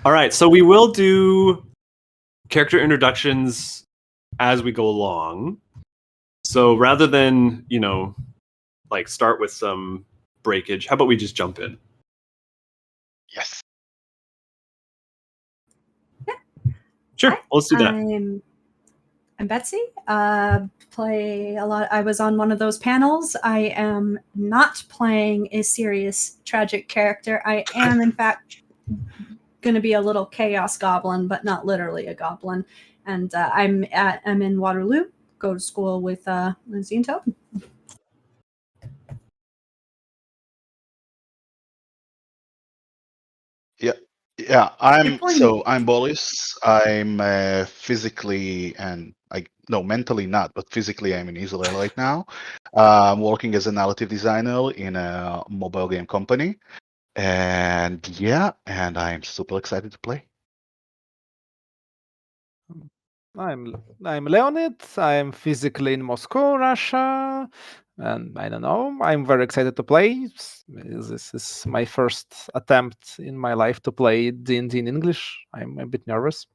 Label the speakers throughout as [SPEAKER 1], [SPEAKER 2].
[SPEAKER 1] All right, so we will do character introductions as we go along. So rather than, like start with some breakage, how about we just jump in?
[SPEAKER 2] Yes.
[SPEAKER 3] Yeah.
[SPEAKER 1] Sure,
[SPEAKER 3] Hi,
[SPEAKER 1] let's do that.
[SPEAKER 3] I'm Betsey. Play a lot. I was on one of those panels. I am not playing a serious, tragic character. I am, in fact, going to be a little chaos goblin, but not literally a goblin. And I'm in Waterloo. Go to school with Lindsay and Toben.
[SPEAKER 2] Yeah. I'm Boris. I'm physically mentally not, but physically I'm in Israel right now. I'm working as a narrative designer in a mobile game company, and I'm super excited to play.
[SPEAKER 4] I'm Leonid. I'm physically in Moscow, Russia, and I don't know. I'm very excited to play. This is my first attempt in my life to play D&D in English. I'm a bit nervous.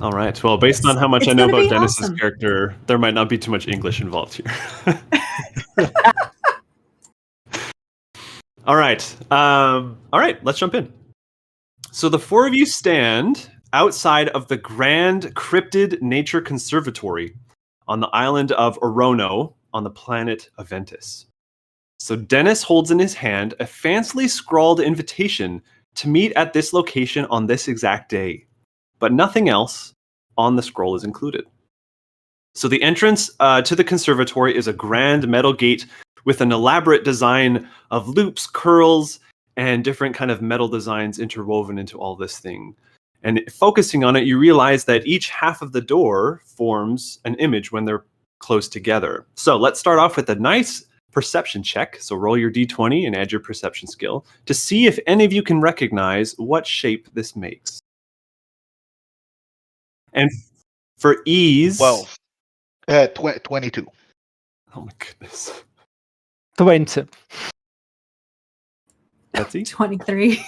[SPEAKER 1] All right. Well, based on how much I know about Dennis's character, there might not be too much English involved here. All right. Let's jump in. So the four of you stand outside of the grand Cryptid Nature Conservatory on the island of Orono on the planet Aventus. So Dennis holds in his hand a fancily scrawled invitation to meet at this location on this exact day, but nothing else on the scroll is included. So the entrance to the conservatory is a grand metal gate with an elaborate design of loops, curls, and different kind of metal designs interwoven into all this thing. And focusing on it, you realize that each half of the door forms an image when they're close together. So let's start off with a nice perception check. So roll your d20 and add your perception skill to see if any of you can recognize what shape this makes. And for ease...
[SPEAKER 2] 22.
[SPEAKER 1] Oh my goodness.
[SPEAKER 4] 20.
[SPEAKER 1] Betsey?
[SPEAKER 3] 23.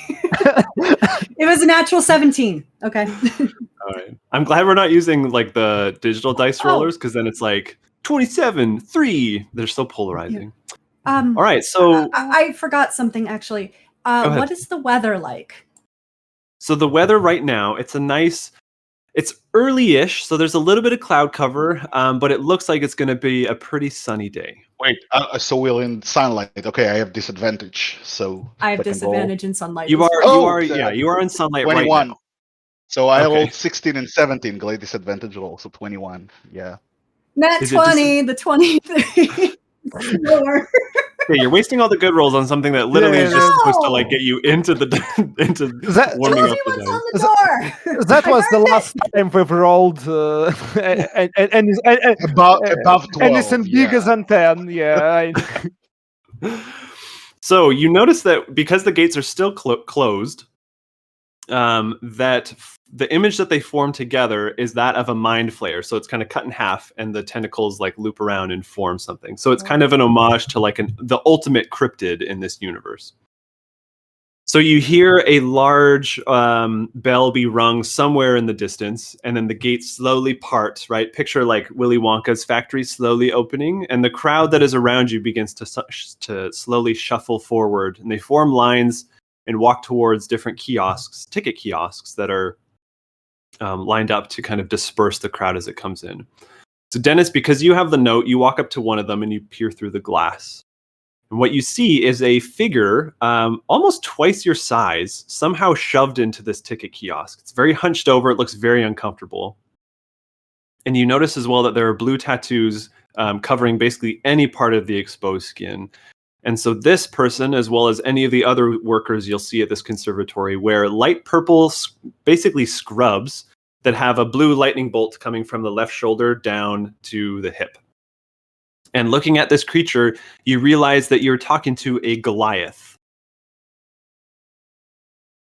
[SPEAKER 3] It was a natural 17. Okay.
[SPEAKER 1] All right. I'm glad we're not using like the digital dice rollers, because then it's like 27, 3. They're so polarizing.
[SPEAKER 3] Yeah.
[SPEAKER 1] All right. So
[SPEAKER 3] I forgot something actually. What is the weather like?
[SPEAKER 1] So the weather right now, it's early-ish, so there's a little bit of cloud cover, but it looks like it's going to be a pretty sunny day.
[SPEAKER 2] Wait, so we're in sunlight. Okay, I have disadvantage. So
[SPEAKER 3] I have disadvantage in sunlight.
[SPEAKER 1] You are in sunlight
[SPEAKER 2] 21.
[SPEAKER 1] right now.
[SPEAKER 2] So I rolled 16 and 17. Great disadvantage roll. So 21. Yeah.
[SPEAKER 3] Nat 20, the 23.
[SPEAKER 1] Yeah, you're wasting all the good rolls on something that literally is just supposed to like get you into warming up the dice.
[SPEAKER 3] On the door.
[SPEAKER 4] That was the last time we've rolled
[SPEAKER 2] above 12.
[SPEAKER 4] Anything bigger than 10. Yeah.
[SPEAKER 1] So you notice that because the gates are still closed, that the image that they form together is that of a mind flayer. So it's kind of cut in half, and the tentacles like loop around and form something. So it's kind of an homage to like the ultimate cryptid in this universe. So you hear a large bell be rung somewhere in the distance, and then the gates slowly part, right? Picture like Willy Wonka's factory slowly opening, and the crowd that is around you begins to slowly shuffle forward, and they form lines and walk towards different ticket kiosks that are lined up to kind of disperse the crowd as it comes in. So Dennis, because you have the note, you walk up to one of them and you peer through the glass. And what you see is a figure almost twice your size, somehow shoved into this ticket kiosk. It's very hunched over. It looks very uncomfortable. And you notice as well that there are blue tattoos covering basically any part of the exposed skin. And so this person, as well as any of the other workers you'll see at this conservatory, wear light purple, basically scrubs that have a blue lightning bolt coming from the left shoulder down to the hip. And looking at this creature, you realize that you're talking to a Goliath.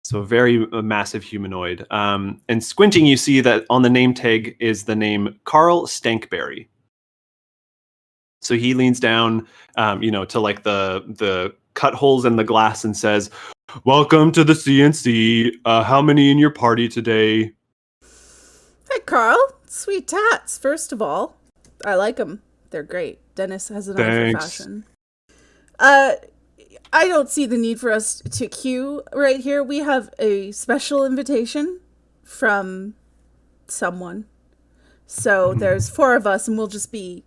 [SPEAKER 1] So a very massive humanoid. And squinting, you see that on the name tag is the name Carl Stankberry. So he leans down, to like the cut holes in the glass and says, Welcome to the CNC. How many in your party today?
[SPEAKER 5] Hey, Carl. Sweet tats, first of all. I like them. They're great. Dennis has an eye for fashion. I don't see the need for us to queue right here. We have a special invitation from someone. So there's 4 of us, and we'll just be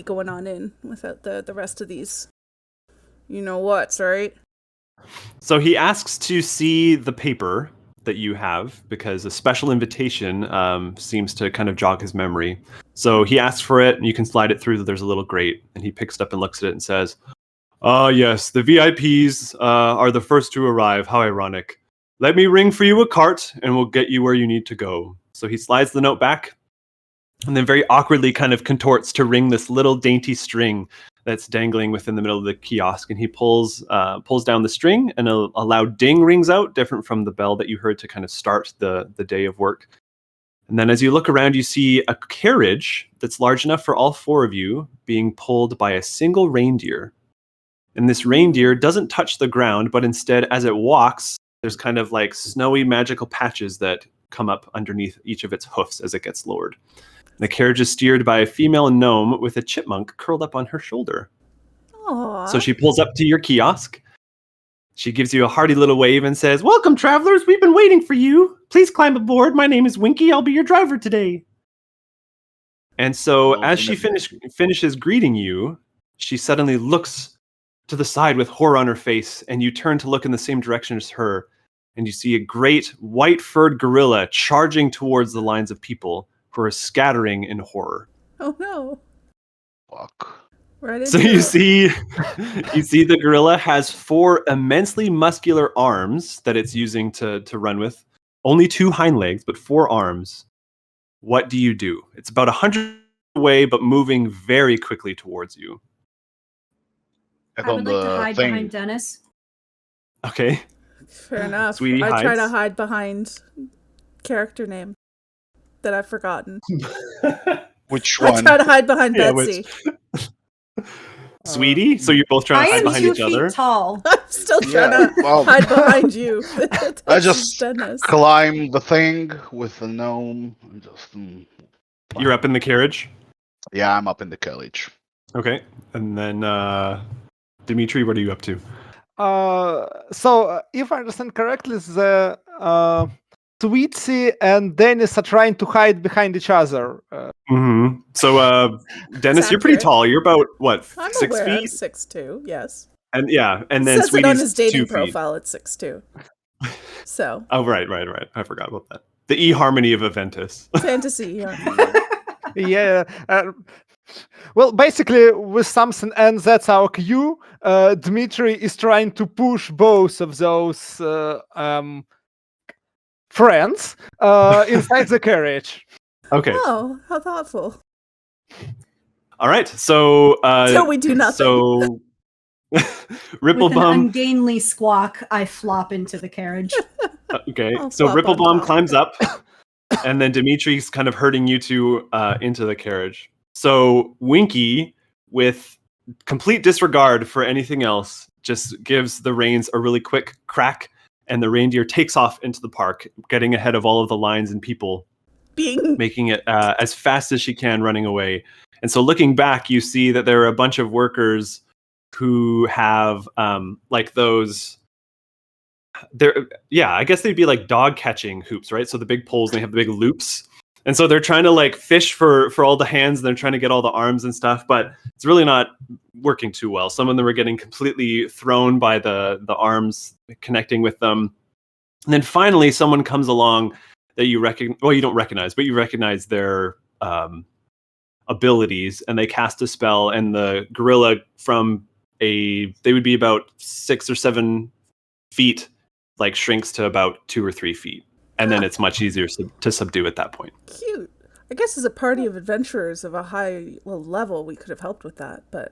[SPEAKER 5] going on in without the rest of these. You know what's right?
[SPEAKER 1] So he asks to see the paper that you have, because a special invitation seems to kind of jog his memory. So he asks for it, and you can slide it through. There's a little grate, and he picks it up and looks at it and says, yes, the VIPs are the first to arrive. How ironic. Let me ring for you a cart, and we'll get you where you need to go. So he slides the note back, and then very awkwardly kind of contorts to ring this little dainty string that's dangling within the middle of the kiosk. And he pulls down the string, and a loud ding rings out, different from the bell that you heard to kind of start the day of work. And then as you look around, you see a carriage that's large enough for all 4 of you being pulled by a single reindeer. And this reindeer doesn't touch the ground, but instead, as it walks, there's kind of like snowy magical patches that come up underneath each of its hoofs as it gets lowered. The carriage is steered by a female gnome with a chipmunk curled up on her shoulder.
[SPEAKER 5] Aww.
[SPEAKER 1] So she pulls up to your kiosk. She gives you a hearty little wave and says, "Welcome, travelers. We've been waiting for you. Please climb aboard. My name is Winky. I'll be your driver today." And so as she finishes greeting you, she suddenly looks to the side with horror on her face, and you turn to look in the same direction as her, and you see a great white-furred gorilla charging towards the lines of people who are scattering in horror.
[SPEAKER 5] Oh no.
[SPEAKER 2] Fuck.
[SPEAKER 5] Right
[SPEAKER 1] So you see the gorilla has 4 immensely muscular arms that it's using to run with. Only 2 hind legs, but 4 arms. What do you do? It's about 100 away, but moving very quickly towards you.
[SPEAKER 3] I would like to hide behind Dennis.
[SPEAKER 1] Okay.
[SPEAKER 5] Fair enough.
[SPEAKER 1] Sweetie
[SPEAKER 5] I try
[SPEAKER 1] hides.
[SPEAKER 5] to hide behind character name that I've forgotten.
[SPEAKER 2] Which
[SPEAKER 5] I
[SPEAKER 2] one?
[SPEAKER 5] try to hide behind
[SPEAKER 1] Yeah,
[SPEAKER 5] Betsey.
[SPEAKER 1] Sweetie? So you're both trying to hide
[SPEAKER 3] I am
[SPEAKER 1] behind
[SPEAKER 3] 2
[SPEAKER 1] each other?
[SPEAKER 3] feet tall.
[SPEAKER 5] I'm still trying to hide behind you.
[SPEAKER 2] I just
[SPEAKER 5] Dennis.
[SPEAKER 2] climb the thing with the gnome. And just,
[SPEAKER 1] You're up in the carriage?
[SPEAKER 2] yeah, I'm up in the carriage.
[SPEAKER 1] Okay. And then, Dimitri, what are you up to?
[SPEAKER 4] So if I understand correctly, the Sweetie and Dennis are trying to hide behind each other.
[SPEAKER 1] So, Dennis, you're pretty
[SPEAKER 5] accurate.
[SPEAKER 1] tall. You're about, what,
[SPEAKER 5] I'm
[SPEAKER 1] 6
[SPEAKER 5] aware I'm
[SPEAKER 1] feet?
[SPEAKER 5] 6'2", yes.
[SPEAKER 1] And yeah, and
[SPEAKER 5] It
[SPEAKER 1] then
[SPEAKER 5] says it
[SPEAKER 1] Sweetie's
[SPEAKER 5] on his
[SPEAKER 1] 2
[SPEAKER 5] dating
[SPEAKER 1] feet.
[SPEAKER 5] profile at 6'2". So.
[SPEAKER 1] Oh, right. I forgot about that. The eHarmony of Aventus.
[SPEAKER 5] Fantasy, yeah.
[SPEAKER 4] Yeah. Well, basically, with something, and that's our cue. Dmitry is trying to push both of those friends inside the carriage.
[SPEAKER 1] Okay.
[SPEAKER 5] Oh, how thoughtful.
[SPEAKER 1] All right. So,
[SPEAKER 5] Till we do nothing.
[SPEAKER 1] So,
[SPEAKER 3] With an
[SPEAKER 1] Ripplebum.
[SPEAKER 3] ungainly squawk, I flop into the carriage.
[SPEAKER 1] Okay.
[SPEAKER 5] I'll
[SPEAKER 1] So
[SPEAKER 5] flop on
[SPEAKER 1] Ripplebum
[SPEAKER 5] top.
[SPEAKER 1] climbs up, and then Dimitri's kind of herding you two into the carriage. So Winky, with complete disregard for anything else, just gives the reins a really quick crack, and the reindeer takes off into the park, getting ahead of all of the lines and people, making it as fast as she can, running away. And so looking back, you see that there are a bunch of workers who have like those. I guess they'd be like dog catching hoops, right? So the big poles, they have the big loops. And so they're trying to like fish for all the hands, and they're trying to get all the arms and stuff, but it's really not working too well. Some of them are getting completely thrown by the arms connecting with them. And then finally someone comes along that you you don't recognize, but you recognize their abilities, and they cast a spell, and the gorilla they would be about 6 or 7 feet, like shrinks to about 2 or 3 feet. And then it's much easier to subdue at that point.
[SPEAKER 5] Cute. I guess as a party of adventurers of a high level, we could have helped with that, but...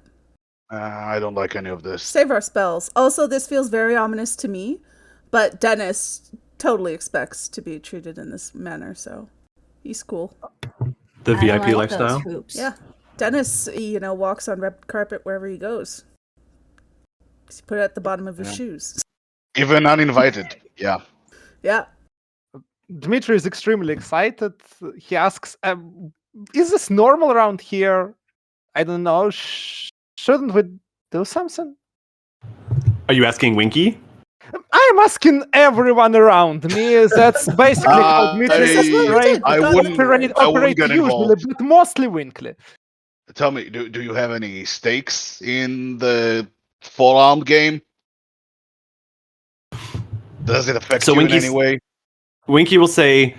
[SPEAKER 2] I don't like any of this.
[SPEAKER 5] Save our spells. Also, this feels very ominous to me, but Dennis totally expects to be treated in this manner, so he's cool.
[SPEAKER 1] The VIP
[SPEAKER 3] like
[SPEAKER 1] lifestyle?
[SPEAKER 3] those hoops.
[SPEAKER 5] Yeah. Dennis, walks on red carpet wherever he goes. He put it at the bottom of his shoes.
[SPEAKER 2] Even uninvited. Yeah.
[SPEAKER 5] Yeah.
[SPEAKER 4] Dmitry is extremely excited. He asks, "Is this normal around here? I don't know. Shouldn't we do something?"
[SPEAKER 1] Are you asking Winky?
[SPEAKER 4] I'm asking everyone around me. That's basically how Dmitry
[SPEAKER 5] This is what we did.
[SPEAKER 2] I
[SPEAKER 5] We got
[SPEAKER 2] wouldn't-
[SPEAKER 5] invited.
[SPEAKER 2] I wouldn't
[SPEAKER 4] operate
[SPEAKER 2] get
[SPEAKER 4] usually,
[SPEAKER 2] involved.
[SPEAKER 4] but mostly Winkley.
[SPEAKER 2] Tell me, do you have any stakes in the 4-armed game? Does it affect
[SPEAKER 1] So
[SPEAKER 2] you in
[SPEAKER 1] Winky's-
[SPEAKER 2] any way?
[SPEAKER 1] Winky will say,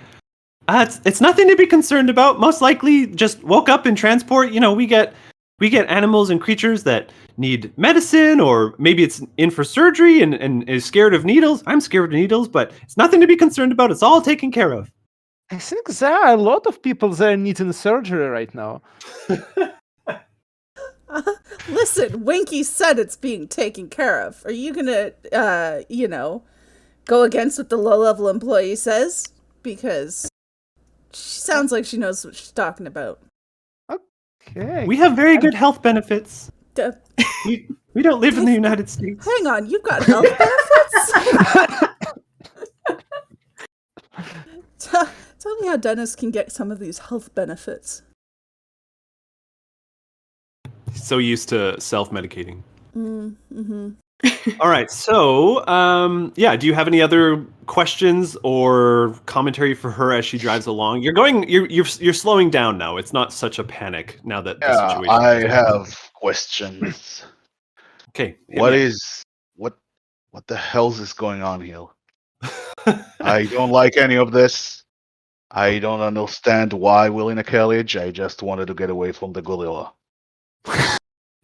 [SPEAKER 1] it's nothing to be concerned about. Most likely just woke up in transport. You know, we get animals and creatures that need medicine, or maybe it's in for surgery and is scared of needles. I'm scared of needles, but it's nothing to be concerned about. It's all taken care of.
[SPEAKER 4] I think there are a lot of people there needing surgery right now.
[SPEAKER 5] Listen, Winky said it's being taken care of. Are you gonna, go against what the low-level employee says? Because she sounds like she knows what she's talking about.
[SPEAKER 4] Okay.
[SPEAKER 1] We have very good health benefits.
[SPEAKER 5] Duh.
[SPEAKER 1] We don't live in the United States.
[SPEAKER 5] Hang on, you've got health benefits? Tell me how Dennis can get some of these health benefits.
[SPEAKER 1] So used to self-medicating.
[SPEAKER 5] Mm-hmm.
[SPEAKER 1] All right. So, do you have any other questions or commentary for her as she drives along? You're slowing down now. It's not such a panic now that the
[SPEAKER 2] Yeah,
[SPEAKER 1] situation.
[SPEAKER 2] I have questions.
[SPEAKER 1] Okay.
[SPEAKER 2] What the hell's is going on here? I don't like any of this. I don't understand why we're in a carriage. I just wanted to get away from the gorilla.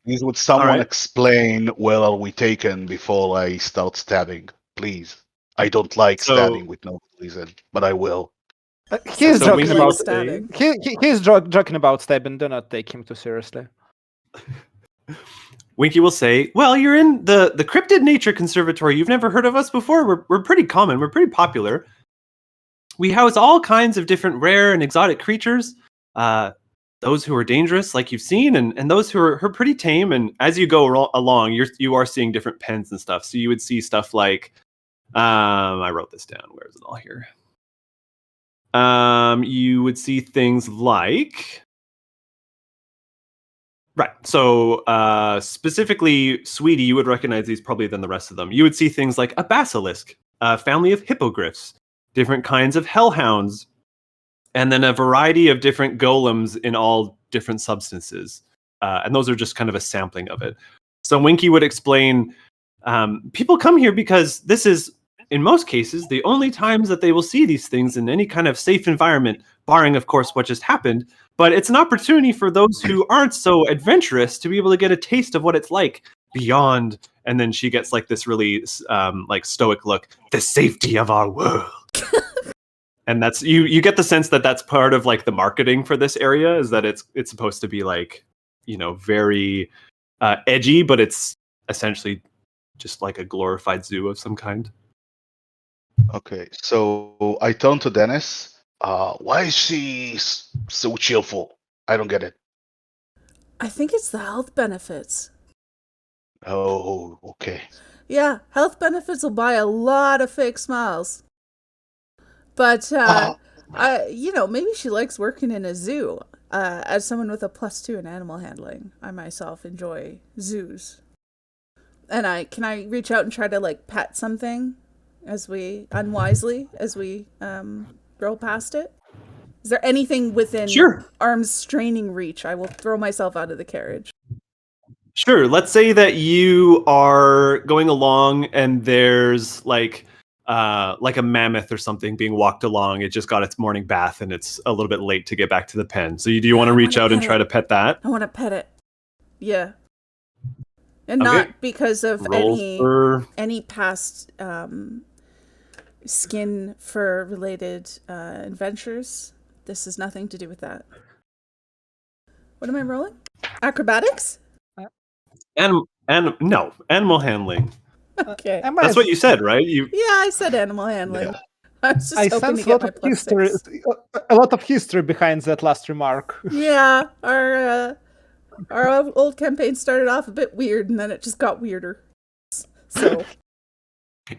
[SPEAKER 2] Please, would someone
[SPEAKER 1] right.
[SPEAKER 2] explain where are we taken before I start stabbing? Please. I don't like stabbing with no reason, but I will.
[SPEAKER 4] He's
[SPEAKER 1] So
[SPEAKER 4] joking
[SPEAKER 1] Winky
[SPEAKER 4] about
[SPEAKER 1] will
[SPEAKER 5] stabbing.
[SPEAKER 4] He's joking about stabbing. Do not take him too seriously.
[SPEAKER 1] Winky will say, "Well, you're in the Cryptid Nature Conservatory. You've never heard of us before. We're pretty common. We're pretty popular. We house all kinds of different rare and exotic creatures. Those who are dangerous, like you've seen, and those who are pretty tame. And as you go along, you are seeing different pens and stuff. So you would see stuff like, I wrote this down. Where is it all here? You would see things like, right. So specifically, Sweetie, you would recognize these probably than the rest of them. You would see things like a basilisk, a family of hippogriffs, different kinds of hellhounds, and then a variety of different golems in all different substances. And those are just kind of a sampling of it. So Winky would explain, people come here because this is, in most cases, the only times that they will see these things in any kind of safe environment, barring, of course, what just happened. But it's an opportunity for those who aren't so adventurous to be able to get a taste of what it's like beyond. And then she gets like this really stoic look, the safety of our world. And that's you get the sense that that's part of like the marketing for this area, is that it's supposed to be like, very edgy, but it's essentially just like a glorified zoo of some kind.
[SPEAKER 2] Okay, so I turn to Dennis. Why is she so cheerful? I don't get it.
[SPEAKER 5] I think it's the health benefits.
[SPEAKER 2] Oh, okay.
[SPEAKER 5] Yeah, health benefits will buy a lot of fake smiles. But, maybe she likes working in a zoo. As someone with a +2 in animal handling, I myself enjoy zoos. And can I reach out and try to, like, pet something unwisely as we roll past it? Is there anything within arm's straining reach? I will throw myself out of the carriage.
[SPEAKER 1] Sure. Let's say that you are going along and there's like a mammoth or something being walked along. It just got its morning bath and it's a little bit late to get back to the pen. So do you want to reach out and try to pet that?
[SPEAKER 5] I want to pet it. Yeah. And not because of any past skin fur related adventures. This has nothing to do with that. What am I rolling? Acrobatics?
[SPEAKER 1] No, animal handling.
[SPEAKER 5] Okay.
[SPEAKER 1] That's what you said, right?
[SPEAKER 5] Yeah, I said animal handling.
[SPEAKER 2] Yeah.
[SPEAKER 5] I was just hoping to get my +6.
[SPEAKER 4] A lot of history behind that last remark.
[SPEAKER 5] Yeah, our old campaign started off a bit weird, and then it just got weirder. So,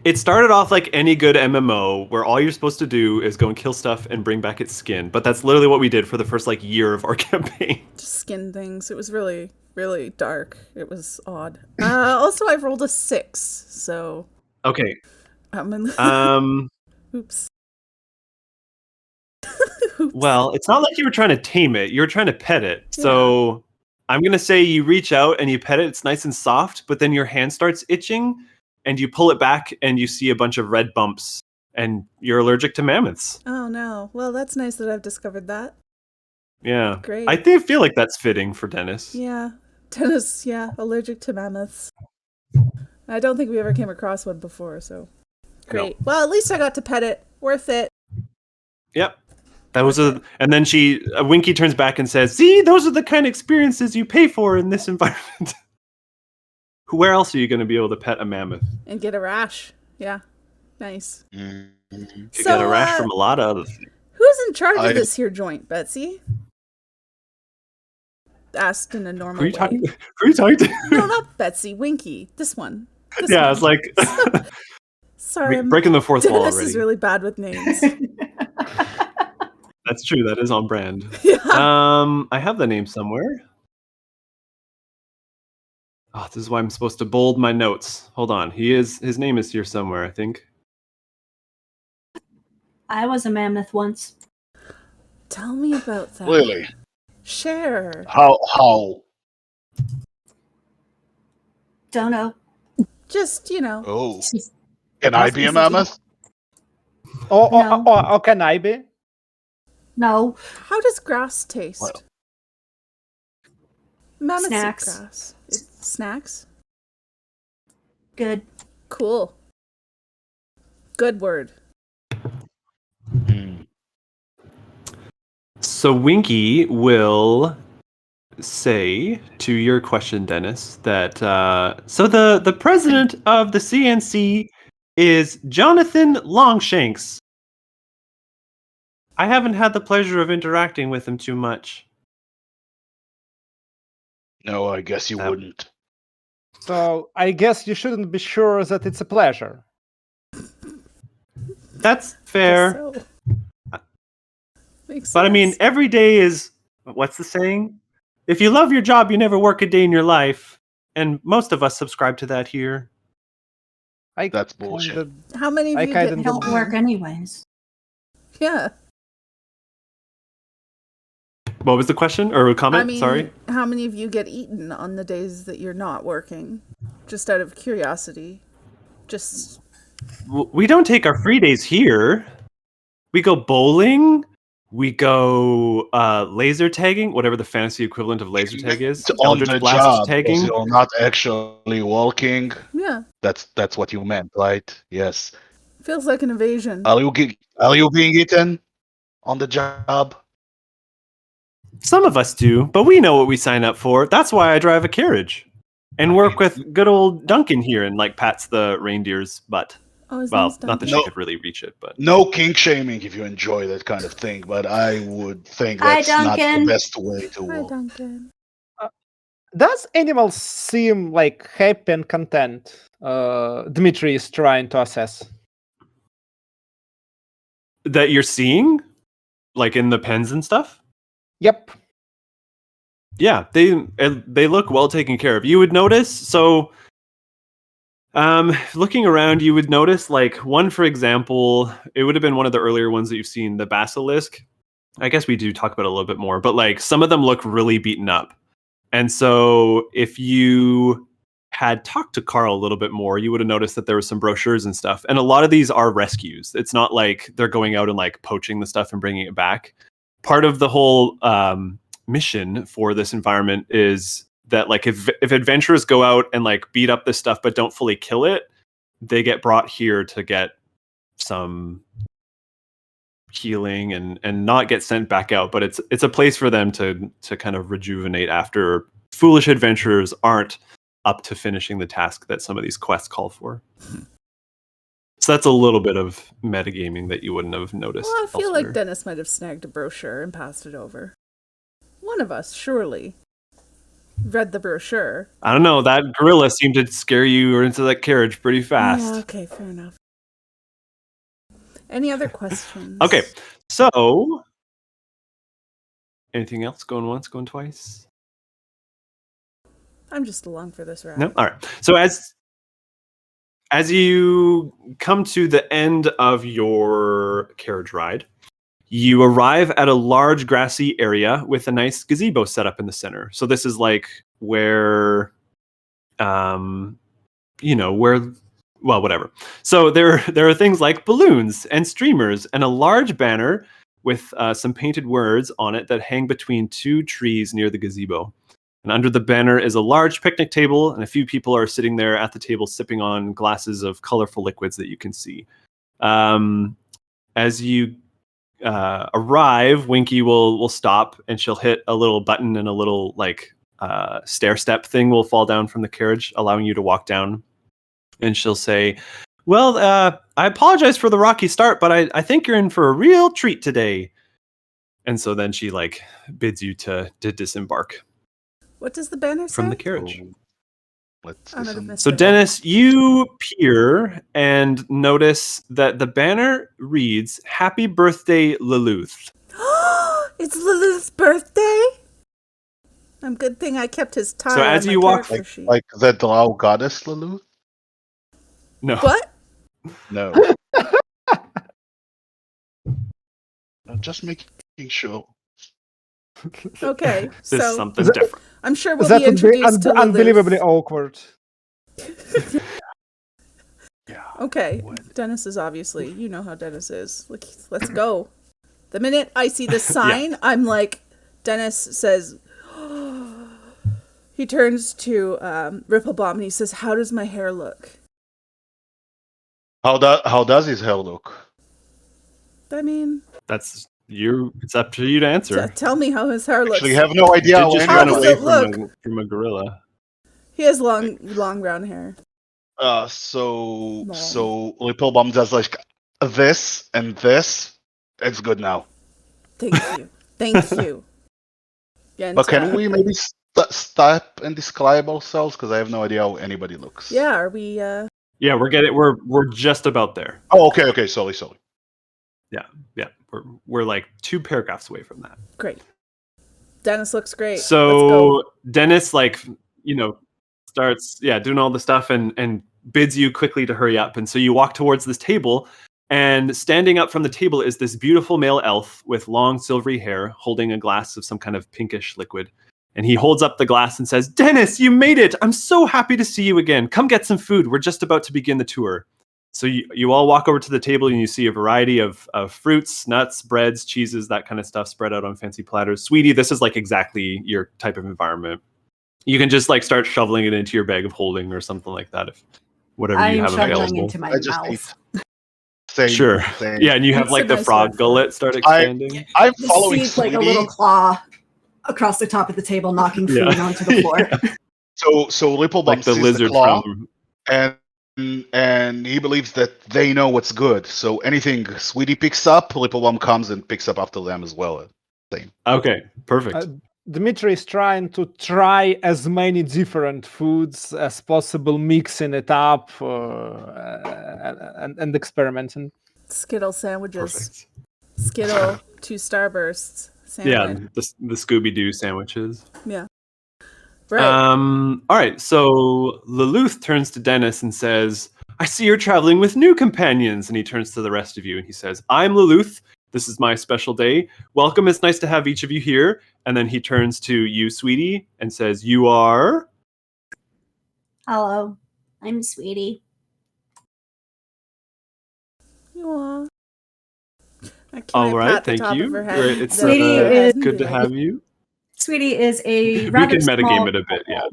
[SPEAKER 1] It started off like any good MMO, where all you're supposed to do is go and kill stuff and bring back its skin. But that's literally what we did for the first like year of our campaign.
[SPEAKER 5] Just skin things. It was really, really dark. It was odd. Also, I rolled a 6, so
[SPEAKER 1] Okay.
[SPEAKER 5] oops. Oops.
[SPEAKER 1] Well, it's not like you were trying to tame it. You were trying to pet it. So I'm going to say you reach out and you pet it. It's nice and soft, but then your hand starts itching and you pull it back and you see a bunch of red bumps and you're allergic to mammoths.
[SPEAKER 5] Oh, no. Well, that's nice that I've discovered that.
[SPEAKER 1] Yeah.
[SPEAKER 5] Great.
[SPEAKER 1] I feel like that's fitting for Dennis.
[SPEAKER 5] Yeah. Dennis, allergic to mammoths. I don't think we ever came across one before, so great. No. Well, at least I got to pet it. Worth it.
[SPEAKER 1] Yep. That was and then Winky turns back and says, "See, those are the kind of experiences you pay for in this environment." Where else are you going to be able to pet a mammoth?
[SPEAKER 5] And get a rash. Yeah. Nice.
[SPEAKER 1] Mm-hmm. You get a rash from a lot of other things.
[SPEAKER 5] Who's in charge of this here joint, Betsy? Asked in a normal way.
[SPEAKER 1] Who are you talking to?
[SPEAKER 5] No, not Betsy. Winky. This one.
[SPEAKER 1] Yeah, it's like...
[SPEAKER 5] Sorry, I'm
[SPEAKER 1] breaking the fourth wall already.
[SPEAKER 5] This is really bad with names.
[SPEAKER 1] That's true. That is on brand.
[SPEAKER 5] Yeah.
[SPEAKER 1] I have the name somewhere. Oh, this is why I'm supposed to bold my notes. Hold on. His name is here somewhere, I think.
[SPEAKER 3] I was a mammoth once.
[SPEAKER 5] Tell me about that.
[SPEAKER 2] Really?
[SPEAKER 5] Share.
[SPEAKER 2] How?
[SPEAKER 3] Don't know.
[SPEAKER 5] Just,
[SPEAKER 2] Oh. Can I be a mammoth?
[SPEAKER 4] Oh, can I be?
[SPEAKER 3] No.
[SPEAKER 5] How does grass taste?
[SPEAKER 2] Well.
[SPEAKER 5] Mammoths
[SPEAKER 3] Snacks.
[SPEAKER 5] Eat grass. Snacks?
[SPEAKER 3] Good.
[SPEAKER 5] Cool. Good word.
[SPEAKER 1] So Winky will say to your question, Dennis, that so the president of the CNC is Jonathan Longshanks. I haven't had the pleasure of interacting with him too much.
[SPEAKER 2] No, I guess you wouldn't.
[SPEAKER 4] So I guess you shouldn't be sure that it's a pleasure.
[SPEAKER 1] That's fair.
[SPEAKER 5] So. Makes sense.
[SPEAKER 1] But I mean, every day is, what's the saying? If you love your job, you never work a day in your life. And most of us subscribe to that here.
[SPEAKER 2] That's bullshit.
[SPEAKER 5] How many of you
[SPEAKER 3] don't work anyways?
[SPEAKER 5] Yeah.
[SPEAKER 1] What was the question or comment?
[SPEAKER 5] I mean,
[SPEAKER 1] Sorry.
[SPEAKER 5] How many of you get eaten on the days that you're not working? Just out of curiosity. Just.
[SPEAKER 1] We don't take our free days here. We go bowling. We go laser tagging, whatever the fantasy equivalent of laser tag is.
[SPEAKER 2] It's on the
[SPEAKER 1] blast
[SPEAKER 2] job,
[SPEAKER 1] tagging.
[SPEAKER 2] you're not actually walking.
[SPEAKER 5] Yeah.
[SPEAKER 2] That's what you meant, right? Yes.
[SPEAKER 5] Feels like an evasion.
[SPEAKER 2] Are you being eaten on the job?
[SPEAKER 1] Some of us do, but we know what we sign up for. That's why I drive a carriage and work with good old Duncan here and like pats the reindeer's butt.
[SPEAKER 5] Oh,
[SPEAKER 1] well, not that she could really reach it, but
[SPEAKER 2] no kink shaming if you enjoy that kind of thing. But I would think that's not the best way to walk.
[SPEAKER 5] Hi, Duncan.
[SPEAKER 4] Does animals seem like happy and content? Dmitry is trying to assess.
[SPEAKER 1] That you're seeing, like in the pens and stuff.
[SPEAKER 4] Yep.
[SPEAKER 1] Yeah, they look well taken care of. You would notice, so looking around, you would notice like one, for example, it would have been one of the earlier ones that you've seen, the basilisk. I guess we do talk about it a little bit more, but like some of them look really beaten up. And so if you had talked to Carl a little bit more, you would have noticed that there was some brochures and stuff. And a lot of these are rescues. It's not like they're going out and like poaching the stuff and bringing it back. Part of the whole mission for this environment is that like if adventurers go out and like beat up this stuff but don't fully kill it, they get brought here to get some healing and not get sent back out. But it's a place for them to kind of rejuvenate after foolish adventurers aren't up to finishing the task that some of these quests call for. So that's a little bit of metagaming that you wouldn't have noticed.
[SPEAKER 5] Well, I feel
[SPEAKER 1] elsewhere.
[SPEAKER 5] like Dennis might have snagged a brochure and passed it over. One of us, surely. read the brochure.
[SPEAKER 1] I don't know. That gorilla seemed to scare you into that carriage pretty fast.
[SPEAKER 5] Yeah, okay, fair enough. Any other questions?
[SPEAKER 1] Okay, so anything else? Going once, going twice?
[SPEAKER 5] I'm just along for this ride.
[SPEAKER 1] No? All right. So as you come to the end of your carriage ride, you arrive at a large grassy area with a nice gazebo set up in the center. So this is like where, well, whatever. So there are things like balloons and streamers and a large banner with some painted words on it that hang between two trees near the gazebo. And under the banner is a large picnic table, and a few people are sitting there at the table sipping on glasses of colorful liquids that you can see. As you arrive, Winky will stop, and she'll hit a little button, and a little stair step thing will fall down from the carriage, allowing you to walk down. And she'll say, well, I apologize for the rocky start, but I think you're in for a real treat today. And so then she bids you to disembark.
[SPEAKER 5] What does the banner say?
[SPEAKER 1] From the carriage.
[SPEAKER 2] Let's
[SPEAKER 1] So Dennis, you peer and notice that the banner reads, Happy Birthday, Luluth.
[SPEAKER 5] It's Luluth's birthday? Good thing I kept his tie.
[SPEAKER 1] So as you walk,
[SPEAKER 2] like the drow goddess Luluth?
[SPEAKER 1] No.
[SPEAKER 5] What?
[SPEAKER 2] No. I'm just making sure.
[SPEAKER 5] Okay,
[SPEAKER 1] This is
[SPEAKER 5] so
[SPEAKER 1] something different.
[SPEAKER 5] I'm sure we'll
[SPEAKER 4] That
[SPEAKER 5] be
[SPEAKER 4] would be
[SPEAKER 5] introduced to
[SPEAKER 4] unbelievably
[SPEAKER 5] Luluth.
[SPEAKER 4] awkward.
[SPEAKER 2] Yeah.
[SPEAKER 5] Okay, Dennis is obviously, you know how Dennis is. Like, let's go. The minute I see this sign, I'm like, Dennis says, he turns to Ripplebomb and he says, how does my hair look?
[SPEAKER 2] How does his hair look?
[SPEAKER 5] I mean,
[SPEAKER 1] it's up to you to answer.
[SPEAKER 5] tell me how his hair looks.
[SPEAKER 2] Actually, have no idea
[SPEAKER 1] Did
[SPEAKER 2] how
[SPEAKER 1] just
[SPEAKER 5] How
[SPEAKER 1] run
[SPEAKER 5] does
[SPEAKER 1] away
[SPEAKER 5] it look?
[SPEAKER 1] from a gorilla.
[SPEAKER 5] He has long brown hair.
[SPEAKER 2] So Ripplebomb does like this and this. It's good now.
[SPEAKER 5] Thank you. Thank you.
[SPEAKER 2] But can we maybe stop and describe ourselves? Because I have no idea how anybody looks.
[SPEAKER 5] Yeah, are we...
[SPEAKER 1] Yeah, we're just about there.
[SPEAKER 2] Oh, okay. Sorry.
[SPEAKER 1] Yeah. We're like 2 paragraphs away from that.
[SPEAKER 5] Great. Dennis looks great. Let's
[SPEAKER 1] So
[SPEAKER 5] go.
[SPEAKER 1] Dennis starts doing all the stuff and bids you quickly to hurry up. And so you walk towards this table, and standing up from the table is this beautiful male elf with long silvery hair holding a glass of some kind of pinkish liquid. And he holds up the glass and says, Dennis, you made it! I'm so happy to see you again. Come get some food. We're just about to begin the tour. So you all walk over to the table and you see a variety of fruits, nuts, breads, cheeses, that kind of stuff spread out on fancy platters. Sweetie, this is exactly your type of environment. You can just start shoveling it into your bag of holding or something like that, if whatever you have available.
[SPEAKER 3] I'm into my mouth.
[SPEAKER 2] Same.
[SPEAKER 1] Yeah, and you have
[SPEAKER 5] That's a
[SPEAKER 1] the
[SPEAKER 5] nice
[SPEAKER 1] frog
[SPEAKER 5] word.
[SPEAKER 1] gullet start expanding.
[SPEAKER 2] I'm
[SPEAKER 3] The
[SPEAKER 2] following
[SPEAKER 3] seed, like a
[SPEAKER 2] Sweetie.
[SPEAKER 3] little claw across the top of the table, knocking food onto the floor.
[SPEAKER 2] So Ripplebomb
[SPEAKER 1] Like the
[SPEAKER 2] sees
[SPEAKER 1] lizard
[SPEAKER 2] the claw,
[SPEAKER 1] from...
[SPEAKER 2] and he believes that they know what's good. So anything Sweetie picks up, Ripplebomb comes and picks up after them as well. Same.
[SPEAKER 1] Okay, perfect.
[SPEAKER 4] Dmitry is trying to try as many different foods as possible, mixing it up and experimenting.
[SPEAKER 5] Skittle sandwiches.
[SPEAKER 1] Perfect.
[SPEAKER 5] Skittle 2 Starbursts.
[SPEAKER 1] Yeah,
[SPEAKER 5] Sandwich.
[SPEAKER 1] the Scooby-Doo sandwiches.
[SPEAKER 5] Yeah. Right.
[SPEAKER 1] All right, so Luluth turns to Dennis and says, I see you're traveling with new companions. And he turns to the rest of you and he says, I'm Luluth. This is my special day. Welcome. It's nice to have each of you here. And then he turns to you, Sweetie, and says, you are...
[SPEAKER 3] Hello, I'm Sweetie.
[SPEAKER 5] You are.
[SPEAKER 1] All right, thank you. Great. It's
[SPEAKER 3] Sweetie is-
[SPEAKER 1] good to have you.
[SPEAKER 3] Sweetie is a
[SPEAKER 1] We
[SPEAKER 3] rather
[SPEAKER 1] can metagame
[SPEAKER 3] small
[SPEAKER 1] it a bit, yeah.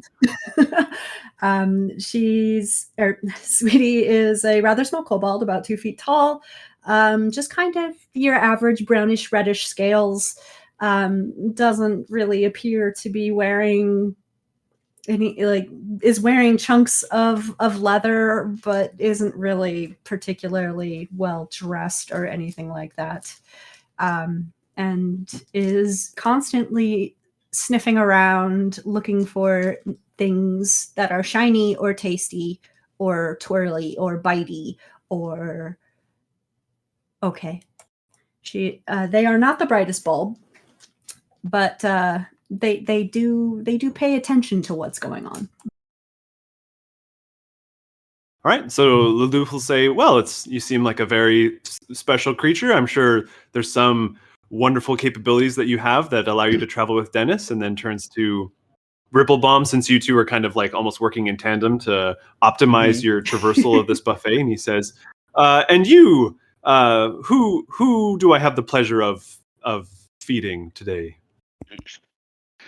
[SPEAKER 3] Sweetie is a rather small kobold, about 2 feet tall. Just kind of your average brownish reddish scales. Doesn't really appear to be wearing any, is wearing chunks of leather, but isn't really particularly well dressed or anything like that. And is constantly sniffing around, looking for things that are shiny or tasty or twirly or bitey or okay. They are not the brightest bulb, but they do pay attention to what's going on.
[SPEAKER 1] All right, so Leloup will say, well, you seem like a very special creature. I'm sure there's some wonderful capabilities that you have that allow you to travel with Dennis, and then turns to Ripplebomb, since you two are kind of like almost working in tandem to optimize your traversal of this buffet. And he says, and you, who do I have the pleasure of feeding today?